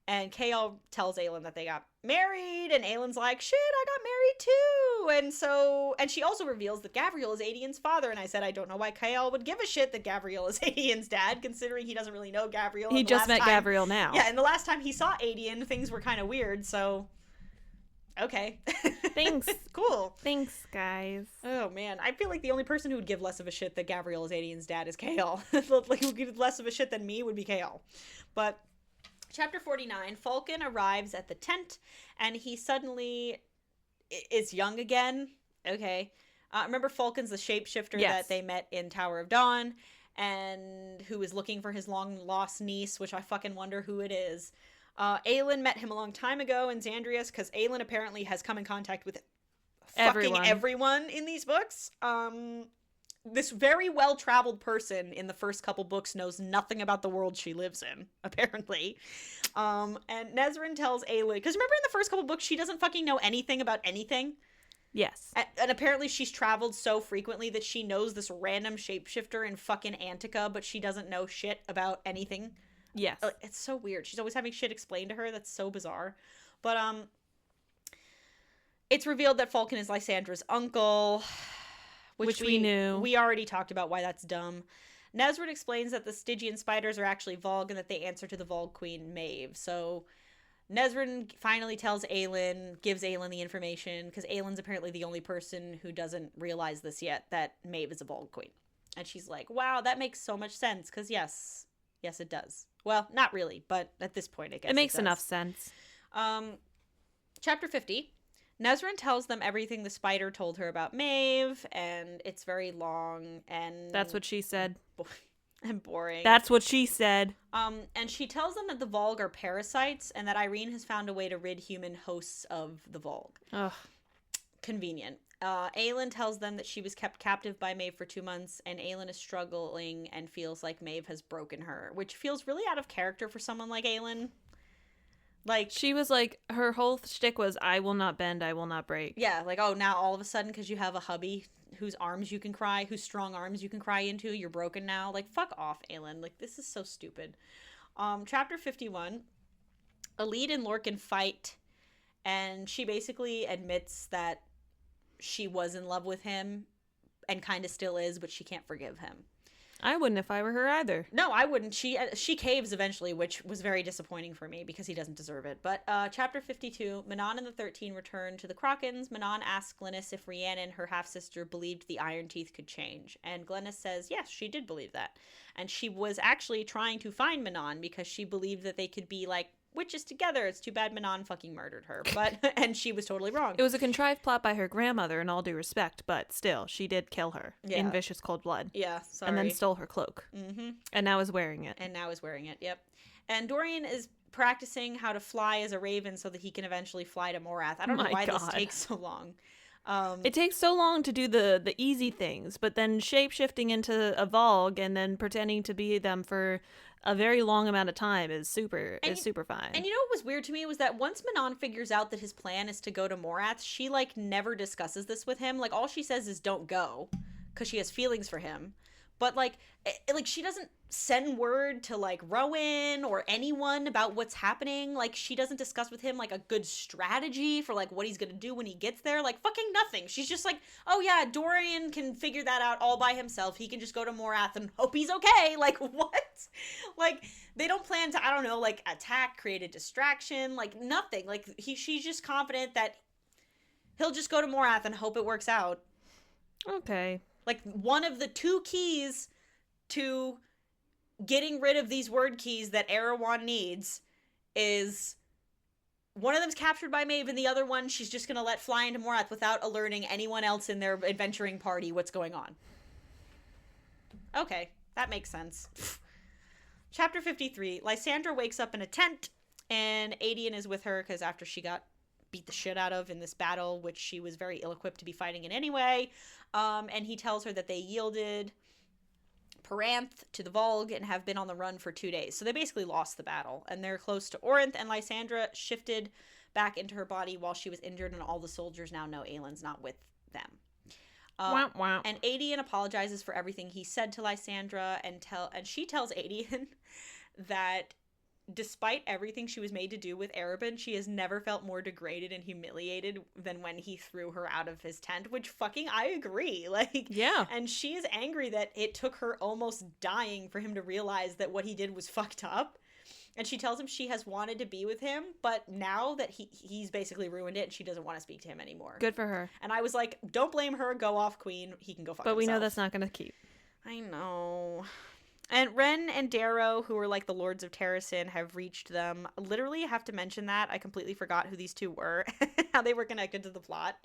And Chaol tells Aelin that they got married, and Aelin's like, shit, I got married too. And she also reveals that Gavriel is Adian's father, and I said I don't know why Chaol would give a shit that Gavriel is Adian's dad, considering he doesn't really know Gavriel. He just met Gavriel now. Yeah, and the last time he saw Adian, things were kind of weird, so... Okay. Thanks. Cool. Thanks, guys. Oh, man. I feel like the only person who would give less of a shit that Gavriel is Adian's dad is Chaol. Like, who would give less of a shit than me would be Chaol. But... Chapter 49, Falcon arrives at the tent, and he suddenly is young again. Okay. Remember Falcon's the shapeshifter that they met in Tower of Dawn, and who is looking for his long-lost niece, which I fucking wonder who it is. Aelin met him a long time ago in Xandrias, because Aelin apparently has come in contact with fucking everyone in these books. This very well-traveled person in the first couple books knows nothing about the world she lives in, apparently. And Nezrin tells Aelin, because remember in the first couple books, she doesn't fucking know anything about anything? Yes. And apparently she's traveled so frequently that she knows this random shapeshifter in fucking Antica, but she doesn't know shit about anything. Yes. It's so weird. She's always having shit explained to her. That's so bizarre. But, it's revealed that Falcon is Lysandra's uncle... Which we knew. We already talked about why that's dumb. Nezrin explains that the Stygian spiders are actually Volg and that they answer to the Volg queen, Maeve. So Nezrin finally tells Aelin, gives Aelin the information, because Aelin's apparently the only person who doesn't realize this yet, that Maeve is a Volg queen. And she's like, wow, that makes so much sense, because yes, it does. Well, not really, but at this point, I guess it makes enough sense. Chapter 50. Nezrin tells them everything the spider told her about Maeve, and it's very long, and... That's what she said. And boring. That's what she said. And she tells them that the Volg are parasites, and that Irene has found a way to rid human hosts of the Volg. Ugh. Convenient. Aelin tells them that she was kept captive by Maeve for 2 months, and Aelin is struggling and feels like Maeve has broken her, which feels really out of character for someone like Aelin. Like, she was like, her whole shtick was, I will not bend, I will not break. yeah, like, oh, now all of a sudden, because you have a hubby whose strong arms you can cry into, you're broken now. Like, fuck off, Aelin. Like, this is so stupid. Chapter 51, Elide and Lorcan fight, and she basically admits that she was in love with him and kind of still is, but she can't forgive him. I wouldn't if I were her either. No, I wouldn't. She caves eventually, which was very disappointing for me because he doesn't deserve it. But chapter 52, Manon and the 13 return to the Crocans. Manon asks Glenys if Rhiannon, her half-sister, believed the Iron Teeth could change. And Glenys says, yes, she did believe that. And she was actually trying to find Manon because she believed that they could be, like, witches together. It's too bad Manon fucking murdered her. But and she was totally wrong. It was a contrived plot by her grandmother, in all due respect, but still, she did kill her in vicious cold blood. Yeah, sorry. And then stole her cloak. Mm-hmm. And now is wearing it. Yep. And Dorian is practicing how to fly as a raven so that he can eventually fly to Morath. I don't know why this takes so long. It takes so long to do the easy things, but then shape-shifting into a Vogue and then pretending to be them for a very long amount of time is super fine. And you know what was weird to me was that once Manon figures out that his plan is to go to Morath, she, like, never discusses this with him. Like, all she says is don't go, because she has feelings for him. But, like, she doesn't send word to, like, Rowan or anyone about what's happening. Like, she doesn't discuss with him, like, a good strategy for, like, what he's gonna do when he gets there. Like, fucking nothing. She's just like, oh, yeah, Dorian can figure that out all by himself. He can just go to Morath and hope he's okay. Like, what? Like, they don't plan to, I don't know, like, attack, create a distraction. Like, nothing. Like, she's just confident that he'll just go to Morath and hope it works out. Okay. Like, one of the 2 keys to getting rid of these word keys that Erewhon needs is one of them's captured by Maeve and the other one she's just going to let fly into Morath without alerting anyone else in their adventuring party what's going on. Okay, that makes sense. Chapter 53, Lysandra wakes up in a tent and Adian is with her because after she got beat the shit out of in this battle, which she was very ill-equipped to be fighting in anyway, and he tells her that they yielded Paranth to the Volg and have been on the run for 2 days. So they basically lost the battle, and they're close to Orinth, and Lysandra shifted back into her body while she was injured, and all the soldiers now know Aelin's not with them. Womp womp. And Adian apologizes for everything he said to Lysandra, and she tells Adian that despite everything she was made to do with Erebin, she has never felt more degraded and humiliated than when he threw her out of his tent, which fucking I agree. Like, yeah. And she is angry that it took her almost dying for him to realize that what he did was fucked up. And she tells him she has wanted to be with him, but now that he's basically ruined it, she doesn't want to speak to him anymore. Good for her. And I was like, don't blame her, go off, queen. He can go fuck himself. But we know that's not going to keep. I know. And Ren and Darrow, who are like the Lords of Terrasin, have reached them. Literally, I have to mention that. I completely forgot who these two were, how they were connected to the plot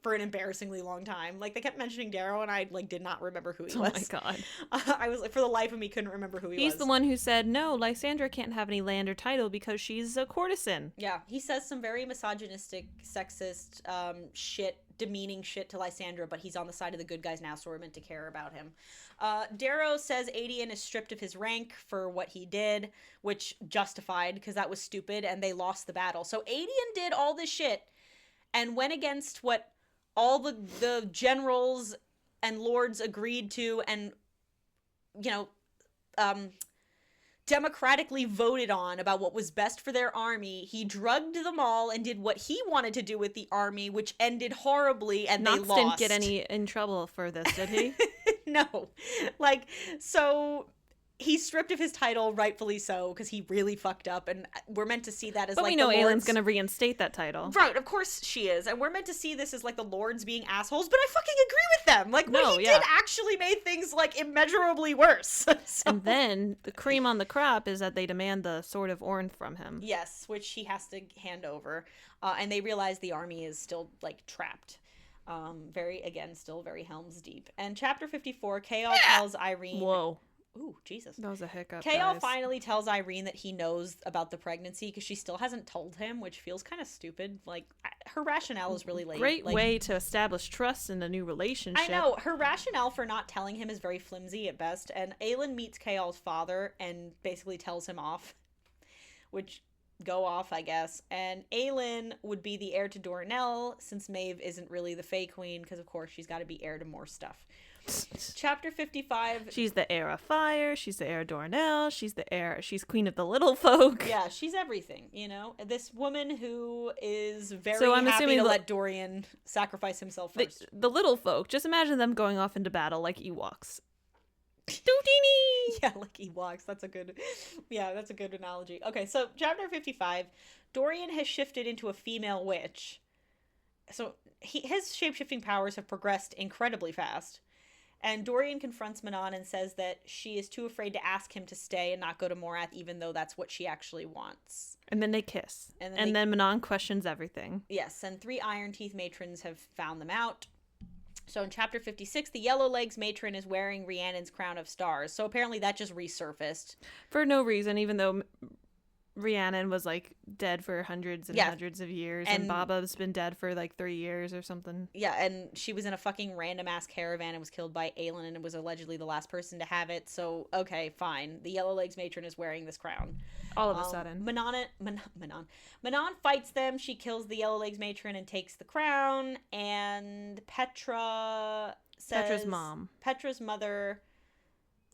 for an embarrassingly long time. Like, they kept mentioning Darrow, and I, like, did not remember who he was. Oh, my God. I was, like, for the life of me, couldn't remember who he was. He's the one who said, no, Lysandra can't have any land or title because she's a courtesan. Yeah, he says some very misogynistic, sexist shit, demeaning shit to Lysandra, but he's on the side of the good guys now, so we're meant to care about him. Darrow says Adian is stripped of his rank for what he did, which justified, because that was stupid, and they lost the battle. So Adian did all this shit and went against what all the generals and lords agreed to and, you know, democratically voted on about what was best for their army. He drugged them all and did what he wanted to do with the army, which ended horribly, and they lost. Didn't get any in trouble for this, did he? No. Like, so he's stripped of his title, rightfully so, because he really fucked up, and we're meant to see that as, but like, we know the Aelin's lords... going to reinstate that title. Right, of course she is, and we're meant to see this as, like, the lords being assholes, but I fucking agree with them. Like, what he did actually made things, like, immeasurably worse. So... And then, the cream on the crop is that they demand the Sword of Orinth from him. Yes, which he has to hand over, and they realize the army is still, like, trapped. Still very Helm's Deep. And chapter 54, Chaos tells Irene... Whoa. Ooh, Jesus. That was a hiccup, K.L. guys. finally tells Irene that he knows about the pregnancy because she still hasn't told him, which feels kind of stupid. Like, her rationale is really late. Great like, way to establish trust in a new relationship. I know. Her rationale for not telling him is very flimsy at best. And Aelin meets K.L.'s father and basically tells him off. Which, go off, I guess. And Aelin would be the heir to Dornell, since Maeve isn't really the Fae Queen, because of course she's got to be heir to more stuff. Chapter 55. She's the heir of fire. She's the heir of Dornell. She's the heir. She's queen of the little folk. Yeah, she's everything, you know? This woman who is very So I'm happy assuming to the- let Dorian sacrifice himself first. The little folk. Just imagine them going off into battle like Ewoks. Dootini! Yeah, like Ewoks. That's a good analogy. Okay, so chapter 55, Dorian has shifted into a female witch. So his shape-shifting powers have progressed incredibly fast. And Dorian confronts Manon and says that she is too afraid to ask him to stay and not go to Morath, even though that's what she actually wants. And then they kiss. And then Manon questions everything. Yes, and 3 Iron Teeth matrons have found them out. So in chapter 56, the Yellow Legs matron is wearing Rhiannon's crown of stars. So apparently that just resurfaced. For no reason, even though Rhiannon was like dead for hundreds and hundreds of years, and Baba's been dead for like 3 years or something. Yeah, and she was in a fucking random ass caravan and was killed by Aelin, and it was allegedly the last person to have it. So okay, fine. The Yellow Legs matron is wearing this crown. All of a sudden, Manon fights them. She kills the Yellow Legs matron and takes the crown. And Petra's mother.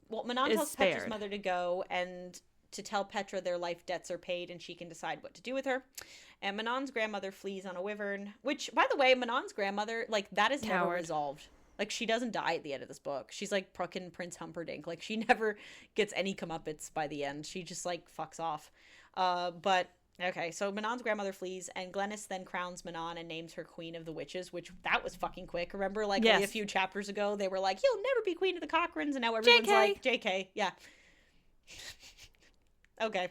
Well, Manon tells Petra's mother to go and to tell Petra their life debts are paid and she can decide what to do with her. And Manon's grandmother flees on a wyvern, which, by the way, Manon's grandmother, like, that is never resolved. Like, she doesn't die at the end of this book. She's like fucking Prince Humperdinck. Like, she never gets any comeuppance by the end. She just, like, fucks off. But, okay, so Manon's grandmother flees, and Glennis then crowns Manon and names her Queen of the Witches, which, that was fucking quick. Remember, like, only a few chapters ago, they were like, you'll never be Queen of the Cochrans, and now everyone's like, JK, yeah. Okay.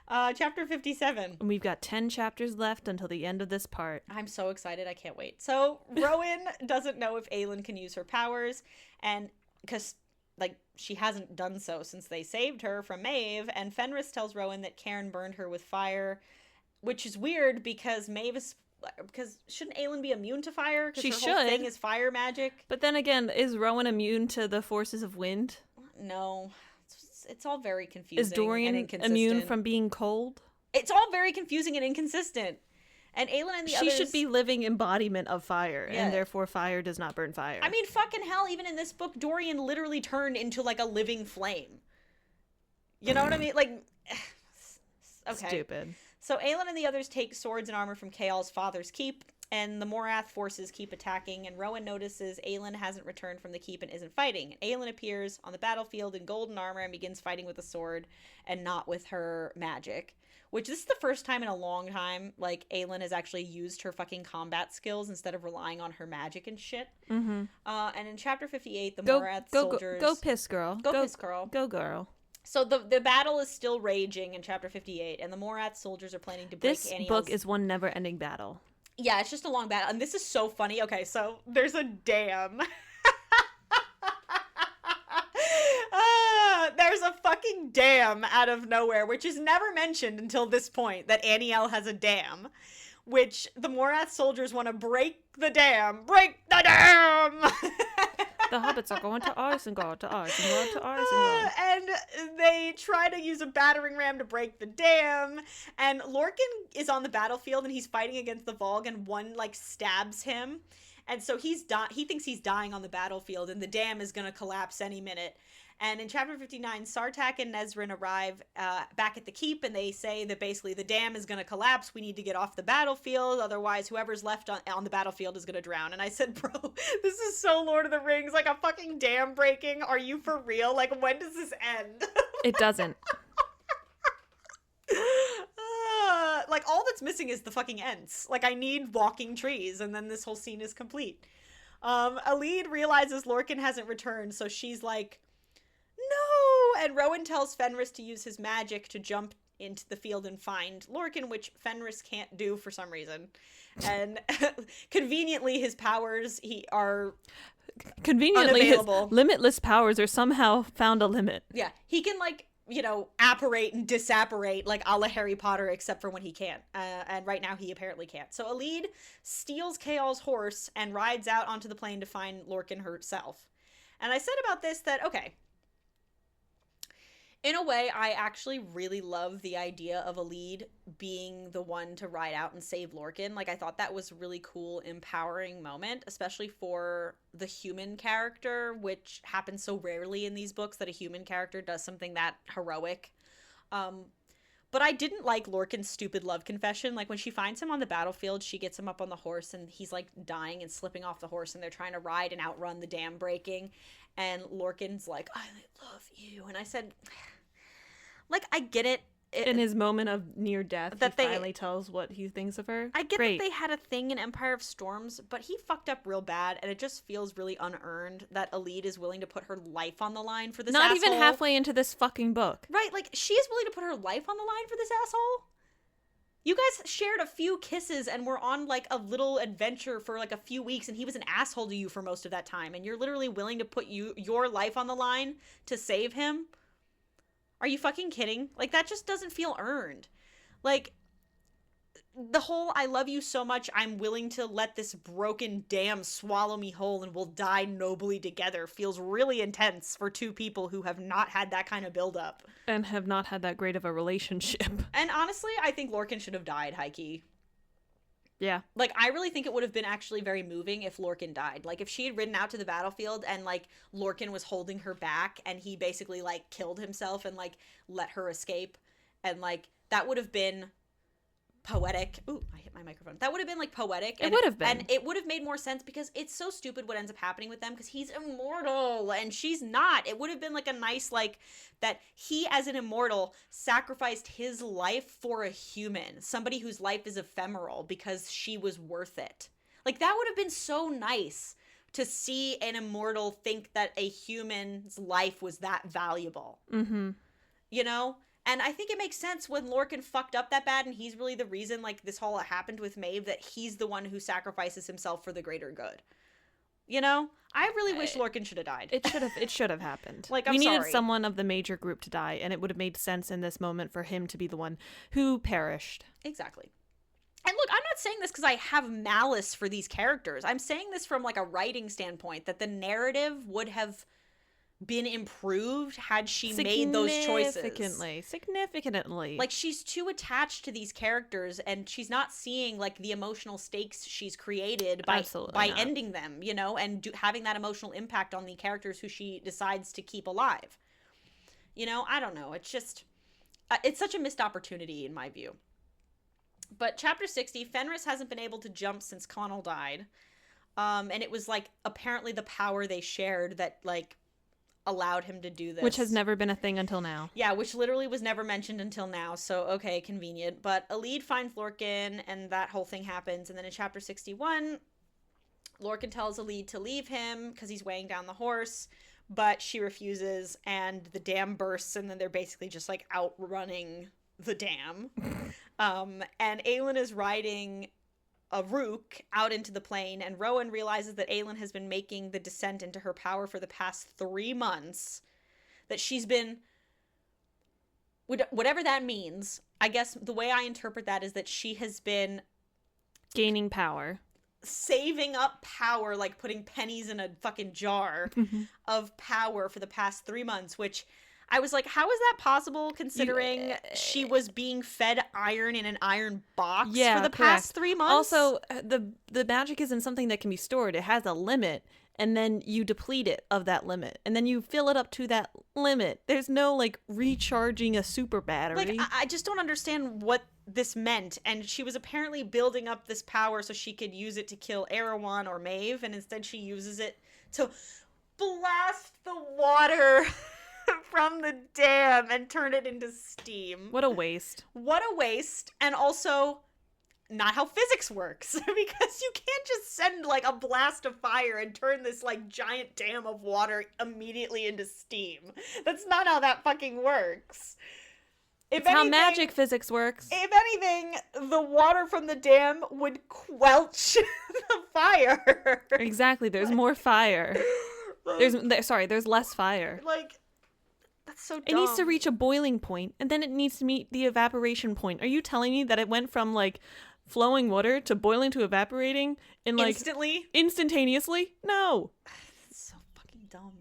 Chapter 57. And we've got 10 chapters left until the end of this part. I'm so excited. I can't wait. So Rowan doesn't know if Aelin can use her powers, and because like she hasn't done so since they saved her from Maeve, and Fenris tells Rowan that Cairn burned her with fire, which is weird because shouldn't Aelin be immune to fire? She her whole thing is fire magic. But then again, is Rowan immune to the forces of wind? No. It's all very confusing. Is Dorian and inconsistent. immune from being cold? It's all very confusing and inconsistent. And Aelin and the others... She should be living embodiment of fire, and therefore fire does not burn fire. I mean, fucking hell, even in this book, Dorian literally turned into, like, a living flame. You know what I mean? Like, okay. Stupid. So Aelin and the others take swords and armor from Chaol's father's keep, and the Morath forces keep attacking, and Rowan notices Aelin hasn't returned from the keep and isn't fighting. Aelin appears on the battlefield in golden armor and begins fighting with a sword and not with her magic. Which, this is the first time in a long time, like, Aelin has actually used her fucking combat skills instead of relying on her magic and shit. Mm-hmm. And in chapter 58, the Morath soldiers... Go piss, girl. Go piss, girl. Go, girl. So the battle is still raging in chapter 58, and the Morath soldiers are planning to break This book is one never-ending battle. Yeah, it's just a long battle. And this is so funny. Okay, so there's a dam. There's a fucking dam out of nowhere, which is never mentioned until this point, that Aniel has a dam. Which the Morath soldiers want to break the dam. Break the dam! The hobbits are going to Isengard, to Isengard, to Isengard. And they try to use a battering ram to break the dam. And Lorcan is on the battlefield and he's fighting against the Volg, and one, like, stabs him. And so he thinks he's dying on the battlefield, and the dam is going to collapse any minute. And in chapter 59, Sartak and Nezrin arrive back at the keep, and they say that basically the dam is going to collapse. We need to get off the battlefield. Otherwise, whoever's left on the battlefield is going to drown. And I said, bro, this is so Lord of the Rings. Like, a fucking dam breaking. Are you for real? Like, when does this end? It doesn't. Like, all that's missing is the fucking Ents. Like, I need walking trees, and then this whole scene is complete. Alid realizes Lorcan hasn't returned, so she's like, no! And Rowan tells Fenris to use his magic to jump into the field and find Lorcan, which Fenris can't do for some reason. And conveniently, his powers are conveniently his unavailable. limitless powers are somehow found a limit. Yeah, he can, like, you know, apparate and disapparate, like a la Harry Potter, except for when he can't. And right now he apparently can't. So Alid steals Kaol's horse and rides out onto the plain to find Lorcan herself. And I said about this that, okay, in a way, I actually really love the idea of Alid being the one to ride out and save Lorcan. Like, I thought that was a really cool, empowering moment, especially for the human character, which happens so rarely in these books that a human character does something that heroic. But I didn't like Lorcan's stupid love confession. Like, when she finds him on the battlefield, she gets him up on the horse, and he's, like, dying and slipping off the horse, and they're trying to ride and outrun the dam breaking. And Lorcan's like, I love you. And I said, like, I get it. In his moment of near death, that he finally tells what he thinks of her. I get Great. that they had a thing in Empire of Storms, but he fucked up real bad, and it just feels really unearned that Alid is willing to put her life on the line for this Not asshole. even halfway into this fucking book. Right, like, she is willing to put her life on the line for this asshole? You guys shared a few kisses and were on, like, a little adventure for, like, a few weeks, and he was an asshole to you for most of that time, and you're literally willing to put your life on the line to save him? Are you fucking kidding? Like, that just doesn't feel earned. Like, the whole I love you so much, I'm willing to let this broken dam swallow me whole and we'll die nobly together feels really intense for two people who have not had that kind of buildup. And have not had that great of a relationship. And honestly, I think Lorcan should have died, high-key. Yeah. Like, I really think it would have been actually very moving if Lorcan died. Like, if she had ridden out to the battlefield and, like, Lorcan was holding her back and he basically, like, killed himself and, like, let her escape. And, like, that would have been poetic. Ooh, I hit my microphone. That would have been, like, poetic. It would have been. And it would have made more sense because it's so stupid what ends up happening with them because he's immortal and she's not. It would have been, like, a nice, like, that he as an immortal sacrificed his life for a human. Somebody whose life is ephemeral because she was worth it. Like, that would have been so nice to see an immortal think that a human's life was that valuable. Mm-hmm. You know? And I think it makes sense when Lorcan fucked up that bad and he's really the reason, like, this whole happened with Maeve, that he's the one who sacrifices himself for the greater good. You know? I really wish Lorcan should have died. It should have happened. Like, we needed sorry. someone of the major group to die, and it would have made sense in this moment for him to be the one who perished. Exactly. And look, I'm not saying this because I have malice for these characters. I'm saying this from, like, a writing standpoint, that the narrative would have been improved had she made those choices. Significantly. Like, she's too attached to these characters and she's not seeing, like, the emotional stakes she's created by ending them, you know, and having that emotional impact on the characters who she decides to keep alive. You know, I don't know. It's just, it's such a missed opportunity in my view. But chapter 60, Fenris hasn't been able to jump since Connell died. And it was, like, apparently the power they shared that, like, allowed him to do this. Which has never been a thing until now. Yeah, which literally was never mentioned until now, so okay, convenient. But Alid finds Lorcan, and that whole thing happens, and then in chapter 61, Lorcan tells Alid to leave him, because he's weighing down the horse, but she refuses, and the dam bursts, and then they're basically just, like, outrunning the dam. And Aelin is riding a rook out into the plain, and Rowan realizes that Aelin has been making the descent into her power for the past 3 months, that she's been, whatever that means, I guess the way I interpret that is that she has been gaining power, saving up power, like putting pennies in a fucking jar of power for the past 3 months, which I was like, how is that possible considering she was being fed iron in an iron box for the past 3 months? Also, the magic isn't something that can be stored. It has a limit, and then you deplete it of that limit, and then you fill it up to that limit. There's no, like, recharging a super battery. Like, I just don't understand what this meant, and she was apparently building up this power so she could use it to kill Erewhon or Maeve, and instead she uses it to blast the water from the dam and turn it into steam. What a waste. What a waste. And also, not how physics works. Because you can't just send, like, a blast of fire and turn this, like, giant dam of water immediately into steam. That's not how that fucking works. If It's how anything, magic physics works. if anything, the water from the dam would quench the fire. Exactly. There's more fire. There's less fire. Like, that's so dumb. It needs to reach a boiling point, and then it needs to meet the evaporation point. Are you telling me that it went from, like, flowing water to boiling to evaporating in, like, instantaneously? No. That's so fucking dumb.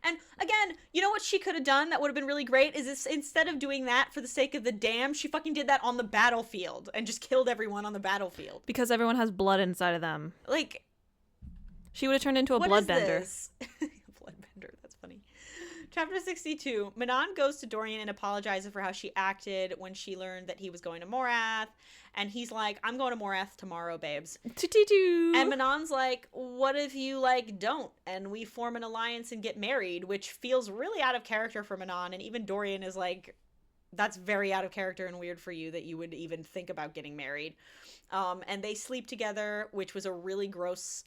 And again, you know what she could have done that would have been really great is instead of doing that for the sake of the dam, she fucking did that on the battlefield and just killed everyone on the battlefield. Because everyone has blood inside of them. Like, she would have turned into a bloodbender. Bloodbender, that's funny. Chapter 62. Manon goes to Dorian and apologizes for how she acted when she learned that he was going to Morath. And he's like, I'm going to Morath tomorrow, babes. And Manon's like, what if you, like, don't? And we form an alliance and get married, which feels really out of character for Manon. And even Dorian is like, that's very out of character and weird for you that you would even think about getting married. And they sleep together, which was a really gross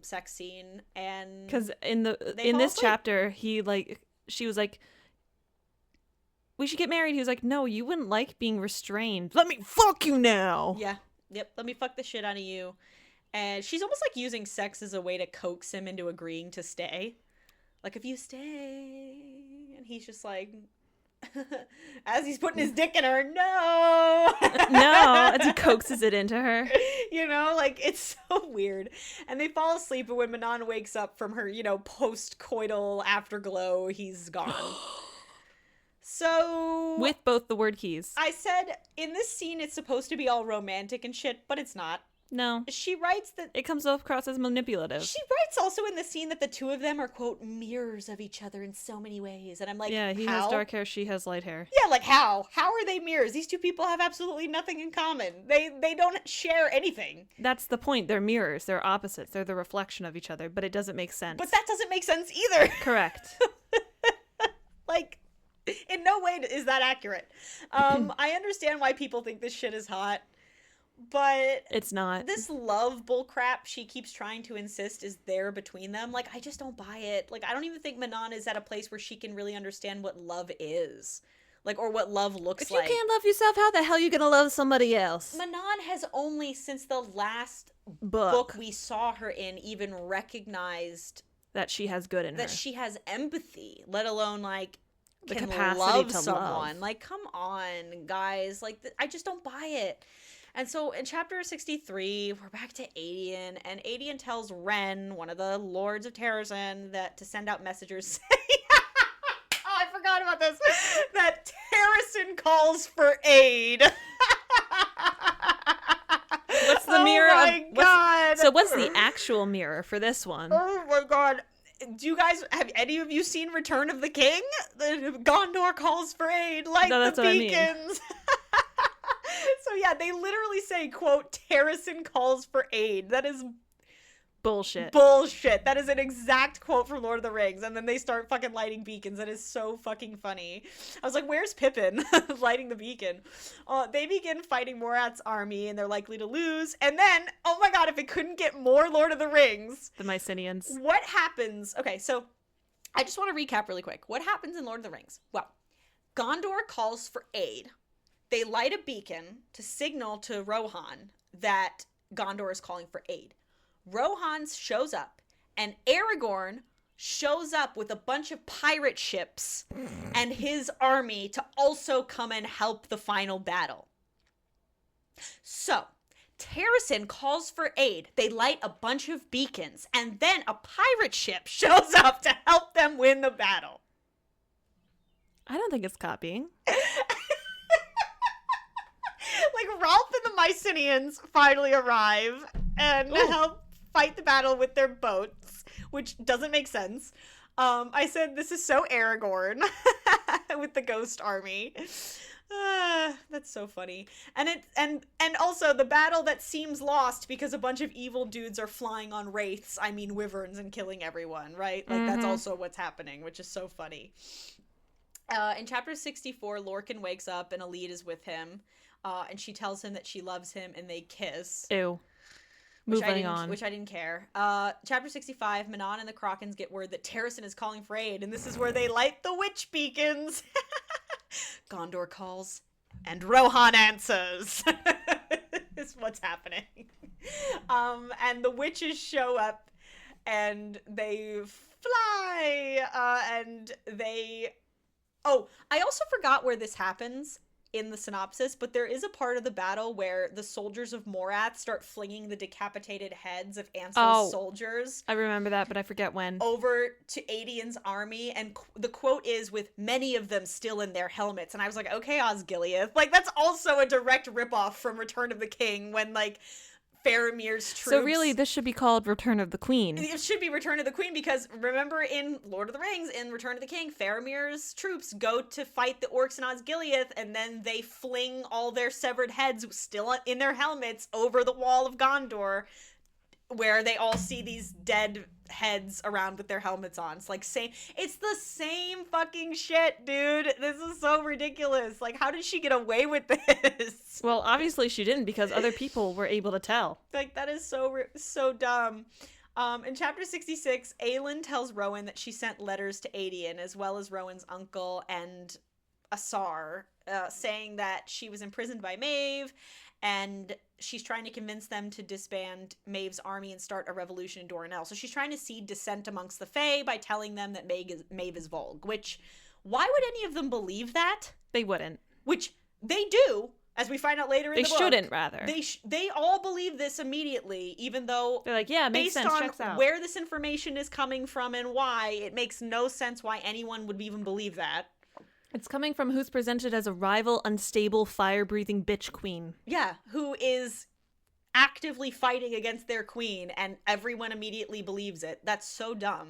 sex scene. And because in this chapter, she was like, we should get married. He was like, no, you wouldn't like being restrained. Let me fuck you now. Yeah. Yep. Let me fuck the shit out of you. And she's almost like using sex as a way to coax him into agreeing to stay. Like, if you stay. And he's just like, as he's putting his dick in her, no. No, as he coaxes it into her. You know, like, it's so weird. And they fall asleep, and when Manon wakes up from her, you know, post-coital afterglow, he's gone. So with both the word keys. I said in this scene it's supposed to be all romantic and shit, but it's not. No. She writes that it comes across as manipulative. She writes also in the scene that the two of them are, quote, mirrors of each other in so many ways. And I'm like, yeah, he has dark hair, she has light hair. Yeah, like how? How are they mirrors? These two people have absolutely nothing in common. They don't share anything. That's the point. They're mirrors. They're opposites. They're the reflection of each other, but it doesn't make sense. But that doesn't make sense either. Correct. Like, in no way is that accurate. I understand why people think this shit is hot, but it's not. This love bullcrap she keeps trying to insist is there between them. Like, I just don't buy it. Like, I don't even think Manon is at a place where she can really understand what love is. Like, or what love looks like. If you can't love yourself, how the hell are you gonna love somebody else? Manon has only, since the last book we saw her in, even recognized that she has good in her. That she has empathy, let alone, like, the can capacity love to someone. love. Like, come on, guys. Like, I just don't buy it. And so in chapter 63, we're back to Adian, and Adian tells Ren, one of the lords of Terrazin, that to send out messengers saying, oh, I forgot about this, that Terrazin calls for aid. What's the mirror? Oh my god! So what's the actual mirror for this one? Oh my god. Do you guys, have any of you seen Return of the King? The Gondor calls for aid, like the beacons. I mean. So yeah, they literally say, quote, Terrazin calls for aid. That is bullshit. Bullshit. That is an exact quote from Lord of the Rings. And then they start fucking lighting beacons. That is so fucking funny. I was like, where's Pippin lighting the beacon? They begin fighting Morath's army, and they're likely to lose. And then, oh my god, if it couldn't get more Lord of the Rings. The Mycenians. What happens? Okay, so I just want to recap really quick. What happens in Lord of the Rings? Well, Gondor calls for aid. They light a beacon to signal to Rohan that Gondor is calling for aid. Rohan shows up, and Aragorn shows up with a bunch of pirate ships and his army to also come and help the final battle. So, Terrazin calls for aid. They light a bunch of beacons, and then a pirate ship shows up to help them win the battle. I don't think it's copying. Like, Rolf and the Mycenians finally arrive and help fight the battle with their boats, which doesn't make sense. I said this is so Aragorn with the ghost army. That's so funny. And also the battle that seems lost because a bunch of evil dudes are flying on wraiths, I mean wyverns, and killing everyone, right? Like, that's also what's happening, which is so funny. In chapter 64, Lorcan wakes up and Elide is with him. And she tells him that she loves him, and they kiss. Ew. Moving on. Which I didn't care. Chapter 65, Manon and the Krakens get word that Terrazin is calling for aid, and this is where they light the witch beacons. Gondor calls And Rohan answers. Is what's happening. And the witches show up and they fly. And they... Oh, I also forgot where this happens in the synopsis, but there is a part of the battle where the soldiers of Morath start flinging the decapitated heads of Ansel's soldiers. I remember that, but I forget when. Over to Adion's army, and the quote is, with many of them still in their helmets. And I was like, okay, Osgiliath. Like, that's also a direct ripoff from Return of the King, when, like, Faramir's troops... So really, this should be called Return of the Queen. It should be Return of the Queen, because remember in Lord of the Rings, in Return of the King, Faramir's troops go to fight the orcs in Osgiliath, and then they fling all their severed heads, still in their helmets, over the wall of Gondor, where they all see these dead heads around with their helmets on. It's like it's the same fucking shit, dude. This is so ridiculous. Like, how did she get away with this? Well, obviously she didn't, because other people were able to tell. Like, that is so dumb. In chapter 66, Aelin tells Rowan that she sent letters to Adion, as well as Rowan's uncle and Asar, saying that she was imprisoned by Maeve, and she's trying to convince them to disband Maeve's army and start a revolution in Doranel. So she's trying to seed dissent amongst the Fae by telling them that Maeve is Volg, which, why would any of them believe that? They wouldn't. Which they do, as we find out later in the book. They shouldn't, rather. They all believe this immediately, even though... They're like, yeah, makes sense, checks out. Based on where this information is coming from and why, it makes no sense why anyone would even believe that. It's coming from who's presented as a rival, unstable, fire-breathing bitch queen. Yeah, who is actively fighting against their queen, and everyone immediately believes it. That's so dumb.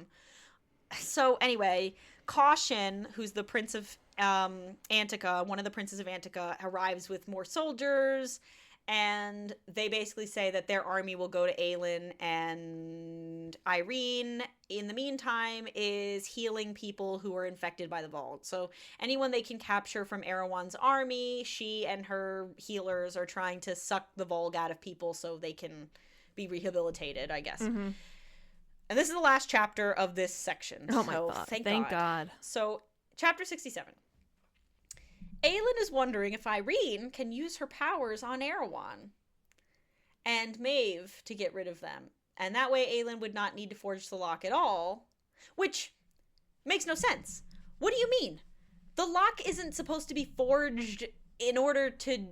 So anyway, Caution, who's the prince of Antica, one of the princes of Antica, arrives with more soldiers, and they basically say that their army will go to Aelin, and Irene, in the meantime, is healing people who are infected by the Volg. So anyone they can capture from Erewhon's army, she and her healers are trying to suck the Volg out of people so they can be rehabilitated, I guess. Mm-hmm. And this is the last chapter of this section. Oh my god. Thank God. So, chapter 67. Aelin is wondering if Irene can use her powers on Erewhon and Maeve to get rid of them. And that way Aelin would not need to forge the lock at all, which makes no sense. What do you mean? The lock isn't supposed to be forged in order to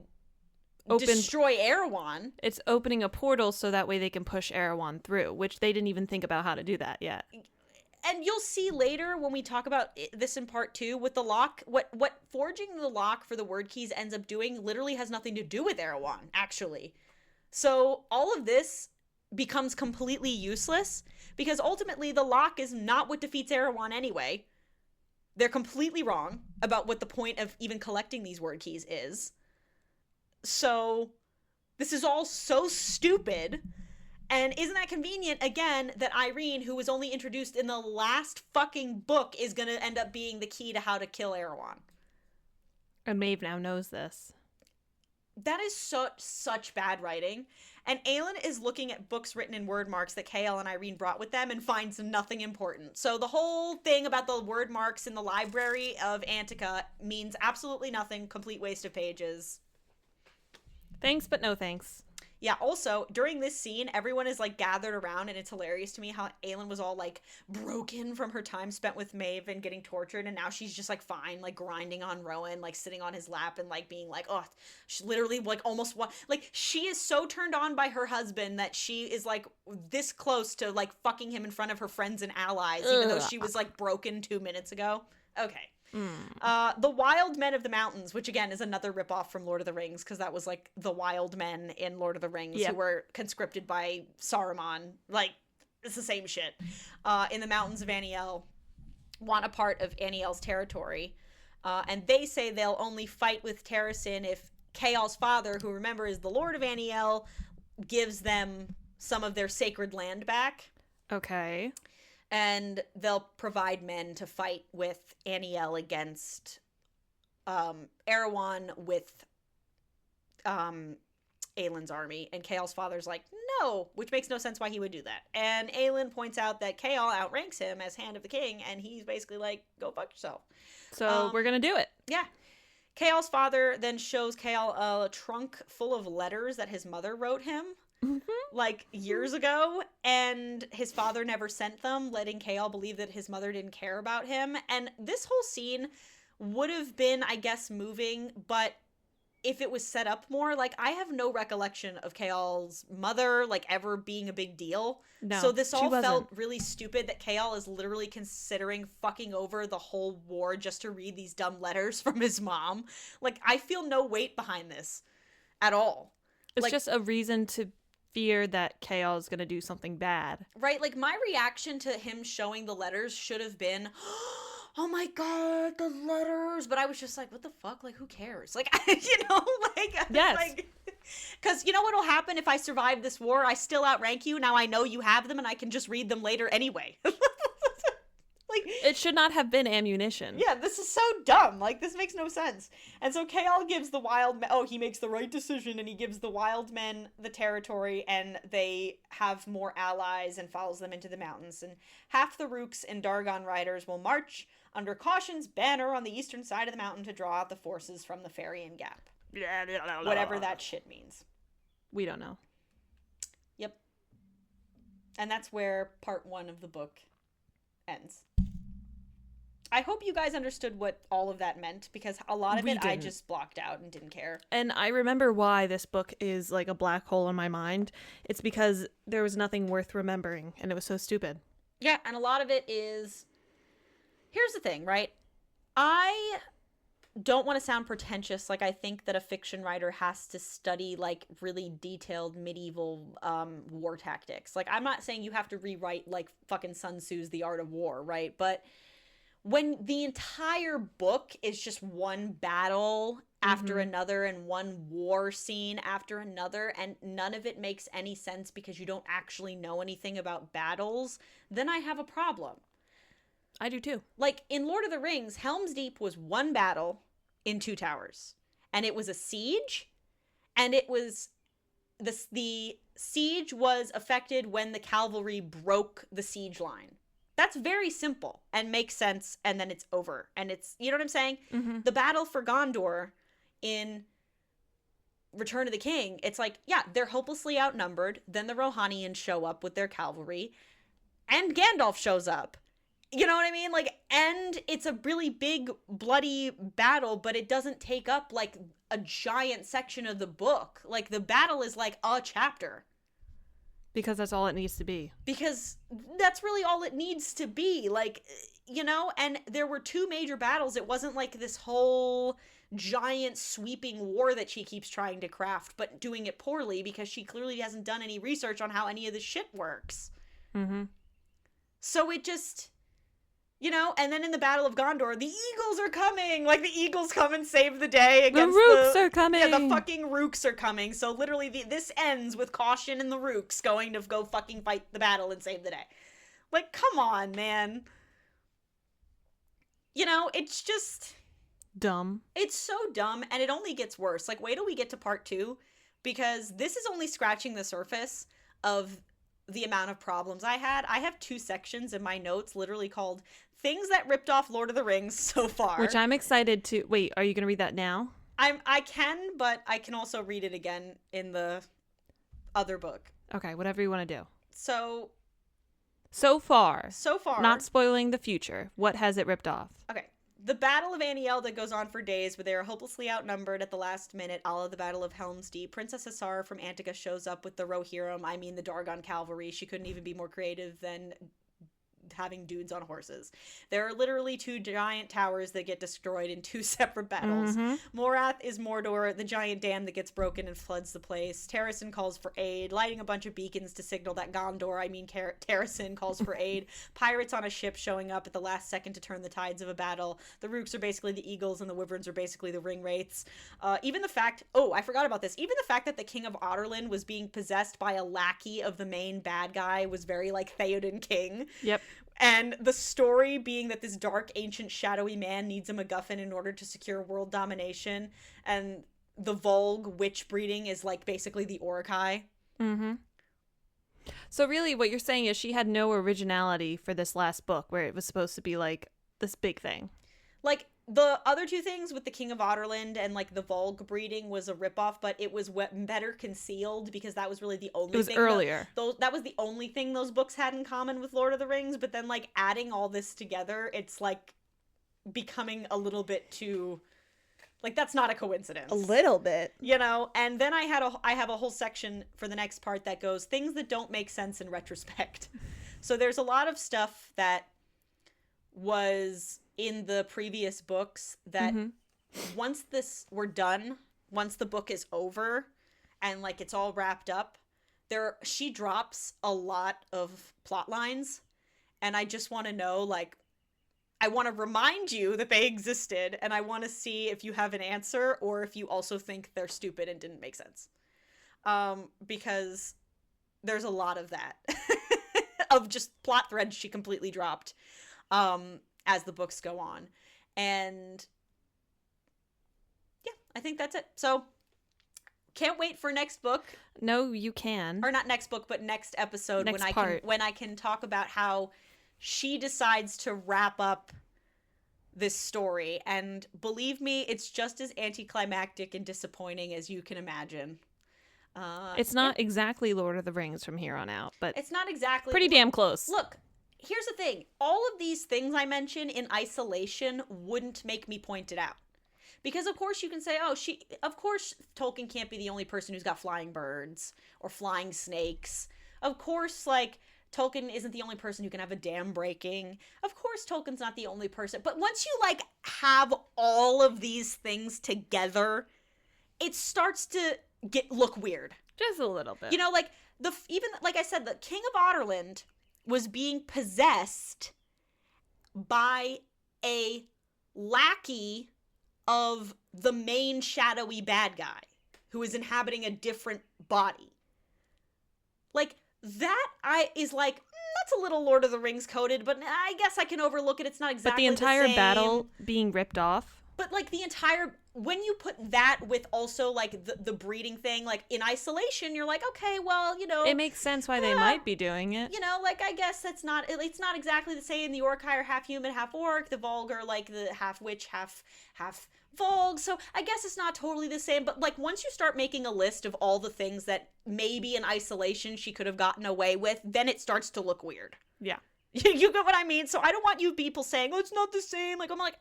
destroy Erewhon. It's opening a portal so that way they can push Erewhon through, which they didn't even think about how to do that yet. And you'll see later when we talk about this in part 2 with the lock, what forging the lock for the word keys ends up doing literally has nothing to do with Erewhon, actually. So all of this becomes completely useless because ultimately the lock is not what defeats Erewhon anyway. They're completely wrong about what the point of even collecting these word keys is. So this is all so stupid. And isn't that convenient, again, that Irene, who was only introduced in the last fucking book, is going to end up being the key to how to kill Erewhon? And Maeve now knows this. That is such bad writing. And Aelin is looking at books written in word marks that Kael and Irene brought with them and finds nothing important. So the whole thing about the word marks in the library of Antica means absolutely nothing. Complete waste of pages. Thanks, but no thanks. Yeah, also, during this scene, everyone is, like, gathered around, and it's hilarious to me how Aelin was all, like, broken from her time spent with Maeve and getting tortured, and now she's just, like, fine, like, grinding on Rowan, like, sitting on his lap and, like, being like, oh, she literally, like, almost, like, she is so turned on by her husband that she is, like, this close to, like, fucking him in front of her friends and allies, even though she was, like, broken 2 minutes ago. Okay. The Wild Men of the Mountains, which again is another ripoff from Lord of the Rings, because that was like the wild men in Lord of the Rings who were conscripted by Saruman. Like, it's the same shit. In the mountains of Aniel, want a part of Aniel's territory. And they say they'll only fight with Terrasin if Kael's father, who remember is the Lord of Aniel, gives them some of their sacred land back. Okay. And they'll provide men to fight with Aniel against Erewhon with Aelin's army. And Kael's father's like, no, which makes no sense why he would do that. And Aelin points out that Kael outranks him as Hand of the King, and he's basically like, go fuck yourself. So we're going to do it. Yeah. Kael's father then shows Kael a trunk full of letters that his mother wrote him, like, years ago, and his father never sent them, letting Kael believe that his mother didn't care about him. And this whole scene would have been, I guess, moving, but if it was set up more, like, I have no recollection of Kael's mother, like, ever being a big deal. No, so this all wasn't. felt really stupid that Kael is literally considering fucking over the whole war just to read these dumb letters from his mom. Like, I feel no weight behind this at all. It's like, just a reason to fear that Kael is going to do something bad. right? Like, my reaction to him showing the letters should have been, oh my god, the letters. But I was just like, what the fuck? Like, who cares? Like, you know, like, yes. Like, because you know what'll happen if I survive this war? I still outrank you. Now I know you have them and I can just read them later anyway. Like, it should not have been ammunition. Yeah, this is so dumb. Like, this makes no sense. And so Kael gives the wild men, he makes the right decision, and he gives the wild men the territory, and they have more allies and follows them into the mountains. And half the Rooks and Dargon riders will march under Caution's banner on the eastern side of the mountain to draw out the forces from the Farian Gap. Whatever that shit means. We don't know. Yep. And that's where part 1 of the book ends. I hope you guys understood what all of that meant, because a lot of it I just blocked out and didn't care. And I remember why this book is like a black hole in my mind. It's because there was nothing worth remembering, and it was so stupid. Yeah, and a lot of it is... Here's the thing, right? I don't want to sound pretentious. Like, I think that a fiction writer has to study, like, really detailed medieval war tactics. Like, I'm not saying you have to rewrite, like, fucking Sun Tzu's The Art of War, right? But when the entire book is just one battle after another and one war scene after another, and none of it makes any sense because you don't actually know anything about battles, then I have a problem. I do too. Like, in Lord of the Rings, Helm's Deep was one battle in 2 towers. And it was a siege, and it was... The siege was affected when the cavalry broke the siege line. That's very simple and makes sense, and then it's over. And it's, you know what I'm saying? Mm-hmm. The battle for Gondor in Return of the King, it's like, yeah, they're hopelessly outnumbered. Then the Rohanians show up with their cavalry, and Gandalf shows up. You know what I mean? Like, and it's a really big, bloody battle, but it doesn't take up, like, a giant section of the book. Like, the battle is, like, a chapter. Because that's all it needs to be. Because that's really all it needs to be. Like, you know? And there were 2 major battles. It wasn't, like, this whole giant sweeping war that she keeps trying to craft, but doing it poorly because she clearly hasn't done any research on how any of this shit works. Mm-hmm. So it just... You know, and then in the Battle of Gondor, the eagles are coming! Like, the eagles come and save the day against the Rooks are coming! Yeah, the fucking Rooks are coming. So literally, this ends with Caution and the Rooks going to go fucking fight the battle and save the day. Like, come on, man. You know, it's just... dumb. It's so dumb, and it only gets worse. Like, wait till we get to part 2, because this is only scratching the surface of the amount of problems I had. I have 2 sections in my notes literally called Things That Ripped Off Lord of the Rings so far. Which I'm excited to... Wait, are you going to read that now? I can, but I can also read it again in the other book. Okay, whatever you want to do. So far. Not spoiling the future. What has it ripped off? Okay. The Battle of Aniel that goes on for days, where they are hopelessly outnumbered at the last minute, a la the Battle of Helm's Deep. Princess Asara from Antica shows up with the Rohirrim, the Dargon cavalry. She couldn't even be more creative than having dudes on horses. There are literally 2 giant towers that get destroyed in 2 separate battles. Morath is Mordor, the giant dam that gets broken and floods the place. Terrasen calls for aid, lighting a bunch of beacons to signal that Gondor, Terrasen, calls for aid. Pirates on a ship showing up at the last second to turn the tides of a battle. The Rooks are basically the eagles, and the Wyverns are basically the ring wraiths. Even the fact... Oh, I forgot about this. Even the fact that the King of Otterland was being possessed by a lackey of the main bad guy was very, like, Theoden King. Yep. And the story being that this dark, ancient, shadowy man needs a MacGuffin in order to secure world domination. And the Volg witch breeding is, like, basically the Uruk-hai. Mm-hmm. So really what you're saying is she had no originality for this last book, where it was supposed to be, like, this big thing. Like, the other two things with the King of Otterland and like the Volg breeding was a ripoff, but it was better concealed because that was really the only. It was thing earlier. That was the only thing those books had in common with Lord of the Rings. But then like adding all this together, it's like becoming a little bit too. Like, that's not a coincidence. A little bit. You know? And then I have a whole section for the next part that goes, things that don't make sense in retrospect. So there's a lot of stuff that was in the previous books that once we're done, once the book is over and, like, it's all wrapped up, she drops a lot of plot lines. And I just want to know, like, I want to remind you that they existed, and I want to see if you have an answer or if you also think they're stupid and didn't make sense. Because there's a lot of that. Of just plot threads she completely dropped as the books go on. And yeah, I think that's it. So can't wait for next book. No, you can. Or not next book, but next episode Next when part. I can talk about how she decides to wrap up this story. And believe me, it's just as anticlimactic and disappointing as you can imagine. It's not exactly Lord of the Rings from here on out, but it's not exactly pretty damn close. Look, here's the thing. All of these things I mention in isolation wouldn't make me point it out. Because of course you can say, of course Tolkien can't be the only person who's got flying birds or flying snakes. Of course, like, Tolkien isn't the only person who can have a dam breaking. Of course, Tolkien's not the only person. But once you, like, have all of these things together, it starts to look weird. Just a little bit. You know, like, even, like I said, the King of Otterland was being possessed by a lackey of the main shadowy bad guy who is inhabiting a different body. Like, that is like, that's a little Lord of the Rings coded, but I guess I can overlook it. It's not exactly but the entire same. battle being ripped off. But like when you put that with also like the breeding thing, like in isolation, you're like, okay, well, you know, It makes sense why they might be doing it. you know, like, I guess it's not exactly the same. The Orcai are half human, half orc. The Volg are like the half witch, half Volg. So I guess it's not totally the same. But like once you start making a list of all the things that maybe in isolation she could have gotten away with, then it starts to look weird. Yeah. You get what I mean? So I don't want you people saying, oh, it's not the same. Like, I'm like,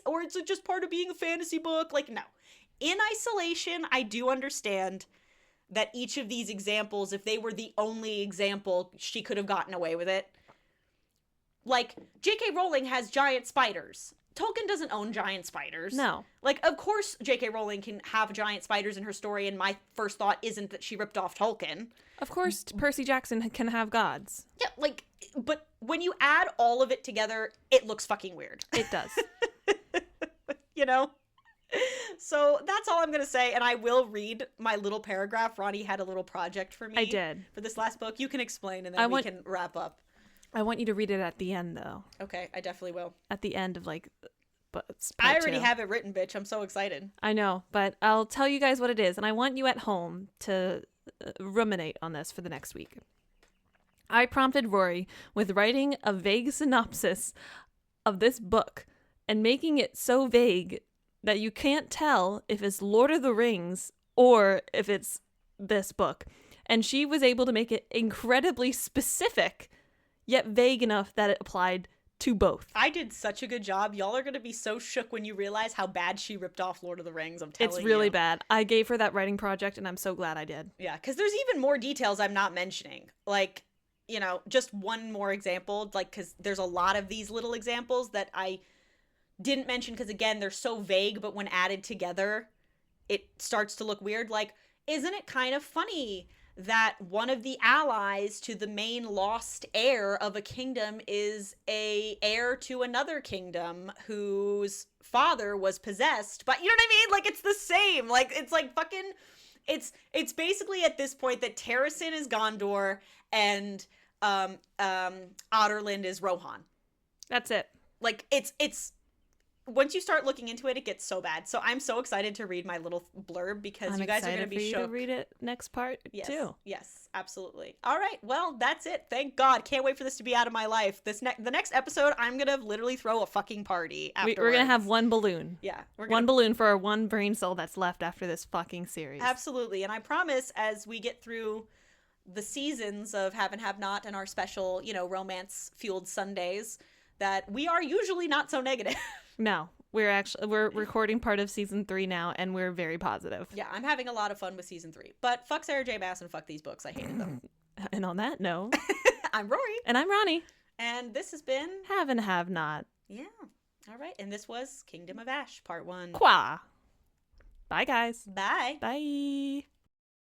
or it's just part of being a fantasy book. Like, no. In isolation, I do understand that each of these examples, if they were the only example, she could have gotten away with it. Like, J.K. Rowling has giant spiders. Tolkien doesn't own giant spiders. No. Like, of course J.K. Rowling can have giant spiders in her story, and my first thought isn't that she ripped off Tolkien. Of course, Percy Jackson can have gods. Yeah, like, but when you add all of it together, it looks fucking weird. It does. You know? So that's all I'm going to say, and I will read my little paragraph. Ronnie had a little project for me. I did. For this last book. You can explain, and then we can wrap up. I want you to read it at the end, though. Okay, I definitely will. At the end of, like, but I already have it written, bitch. I'm so excited. I know, but I'll tell you guys what it is, and I want you at home to ruminate on this for the next week. I prompted Rory with writing a vague synopsis of this book and making it so vague that you can't tell if it's Lord of the Rings or if it's this book. And she was able to make it incredibly specific, yet vague enough that it applied to both. I did such a good job. Y'all are going to be so shook when you realize how bad she ripped off Lord of the Rings. I'm telling you. It's really bad. I gave her that writing project, and I'm so glad I did. Yeah, because there's even more details I'm not mentioning. Like, you know, just one more example. Like, because there's a lot of these little examples that I didn't mention because, again, they're so vague, but when added together, it starts to look weird. Like, isn't it kind of funny that one of the allies to the main lost heir of a kingdom is a heir to another kingdom whose father was possessed by, you know what I mean? Like, it's the same. Like, it's like fucking, it's basically at this point that Terrasin is Gondor and Otterland is Rohan. That's it. Like, it's once you start looking into it, it gets so bad. So I'm so excited to read my little blurb because you guys are going to be shook. to read it next part too. Yes, absolutely. All right, well, that's it. Thank God. Can't wait for this to be out of my life. The next episode, I'm going to literally throw a fucking party afterwards. We're going to have one balloon. Yeah. One balloon for our one brain cell that's left after this fucking series. Absolutely. And I promise as we get through the seasons of Have and Have Not and our special, romance-fueled Sundays, that we are usually not so negative. No, we're recording part of season 3 now, and we're very positive. Yeah, I'm having a lot of fun with season 3. But fuck Sarah J. Maas and fuck these books. I hated them. And on that note, I'm Rory. And I'm Roni. And this has been Have and Have Not. Yeah. All right. And this was Kingdom of Ash, part 1. Qua. Bye, guys. Bye. Bye.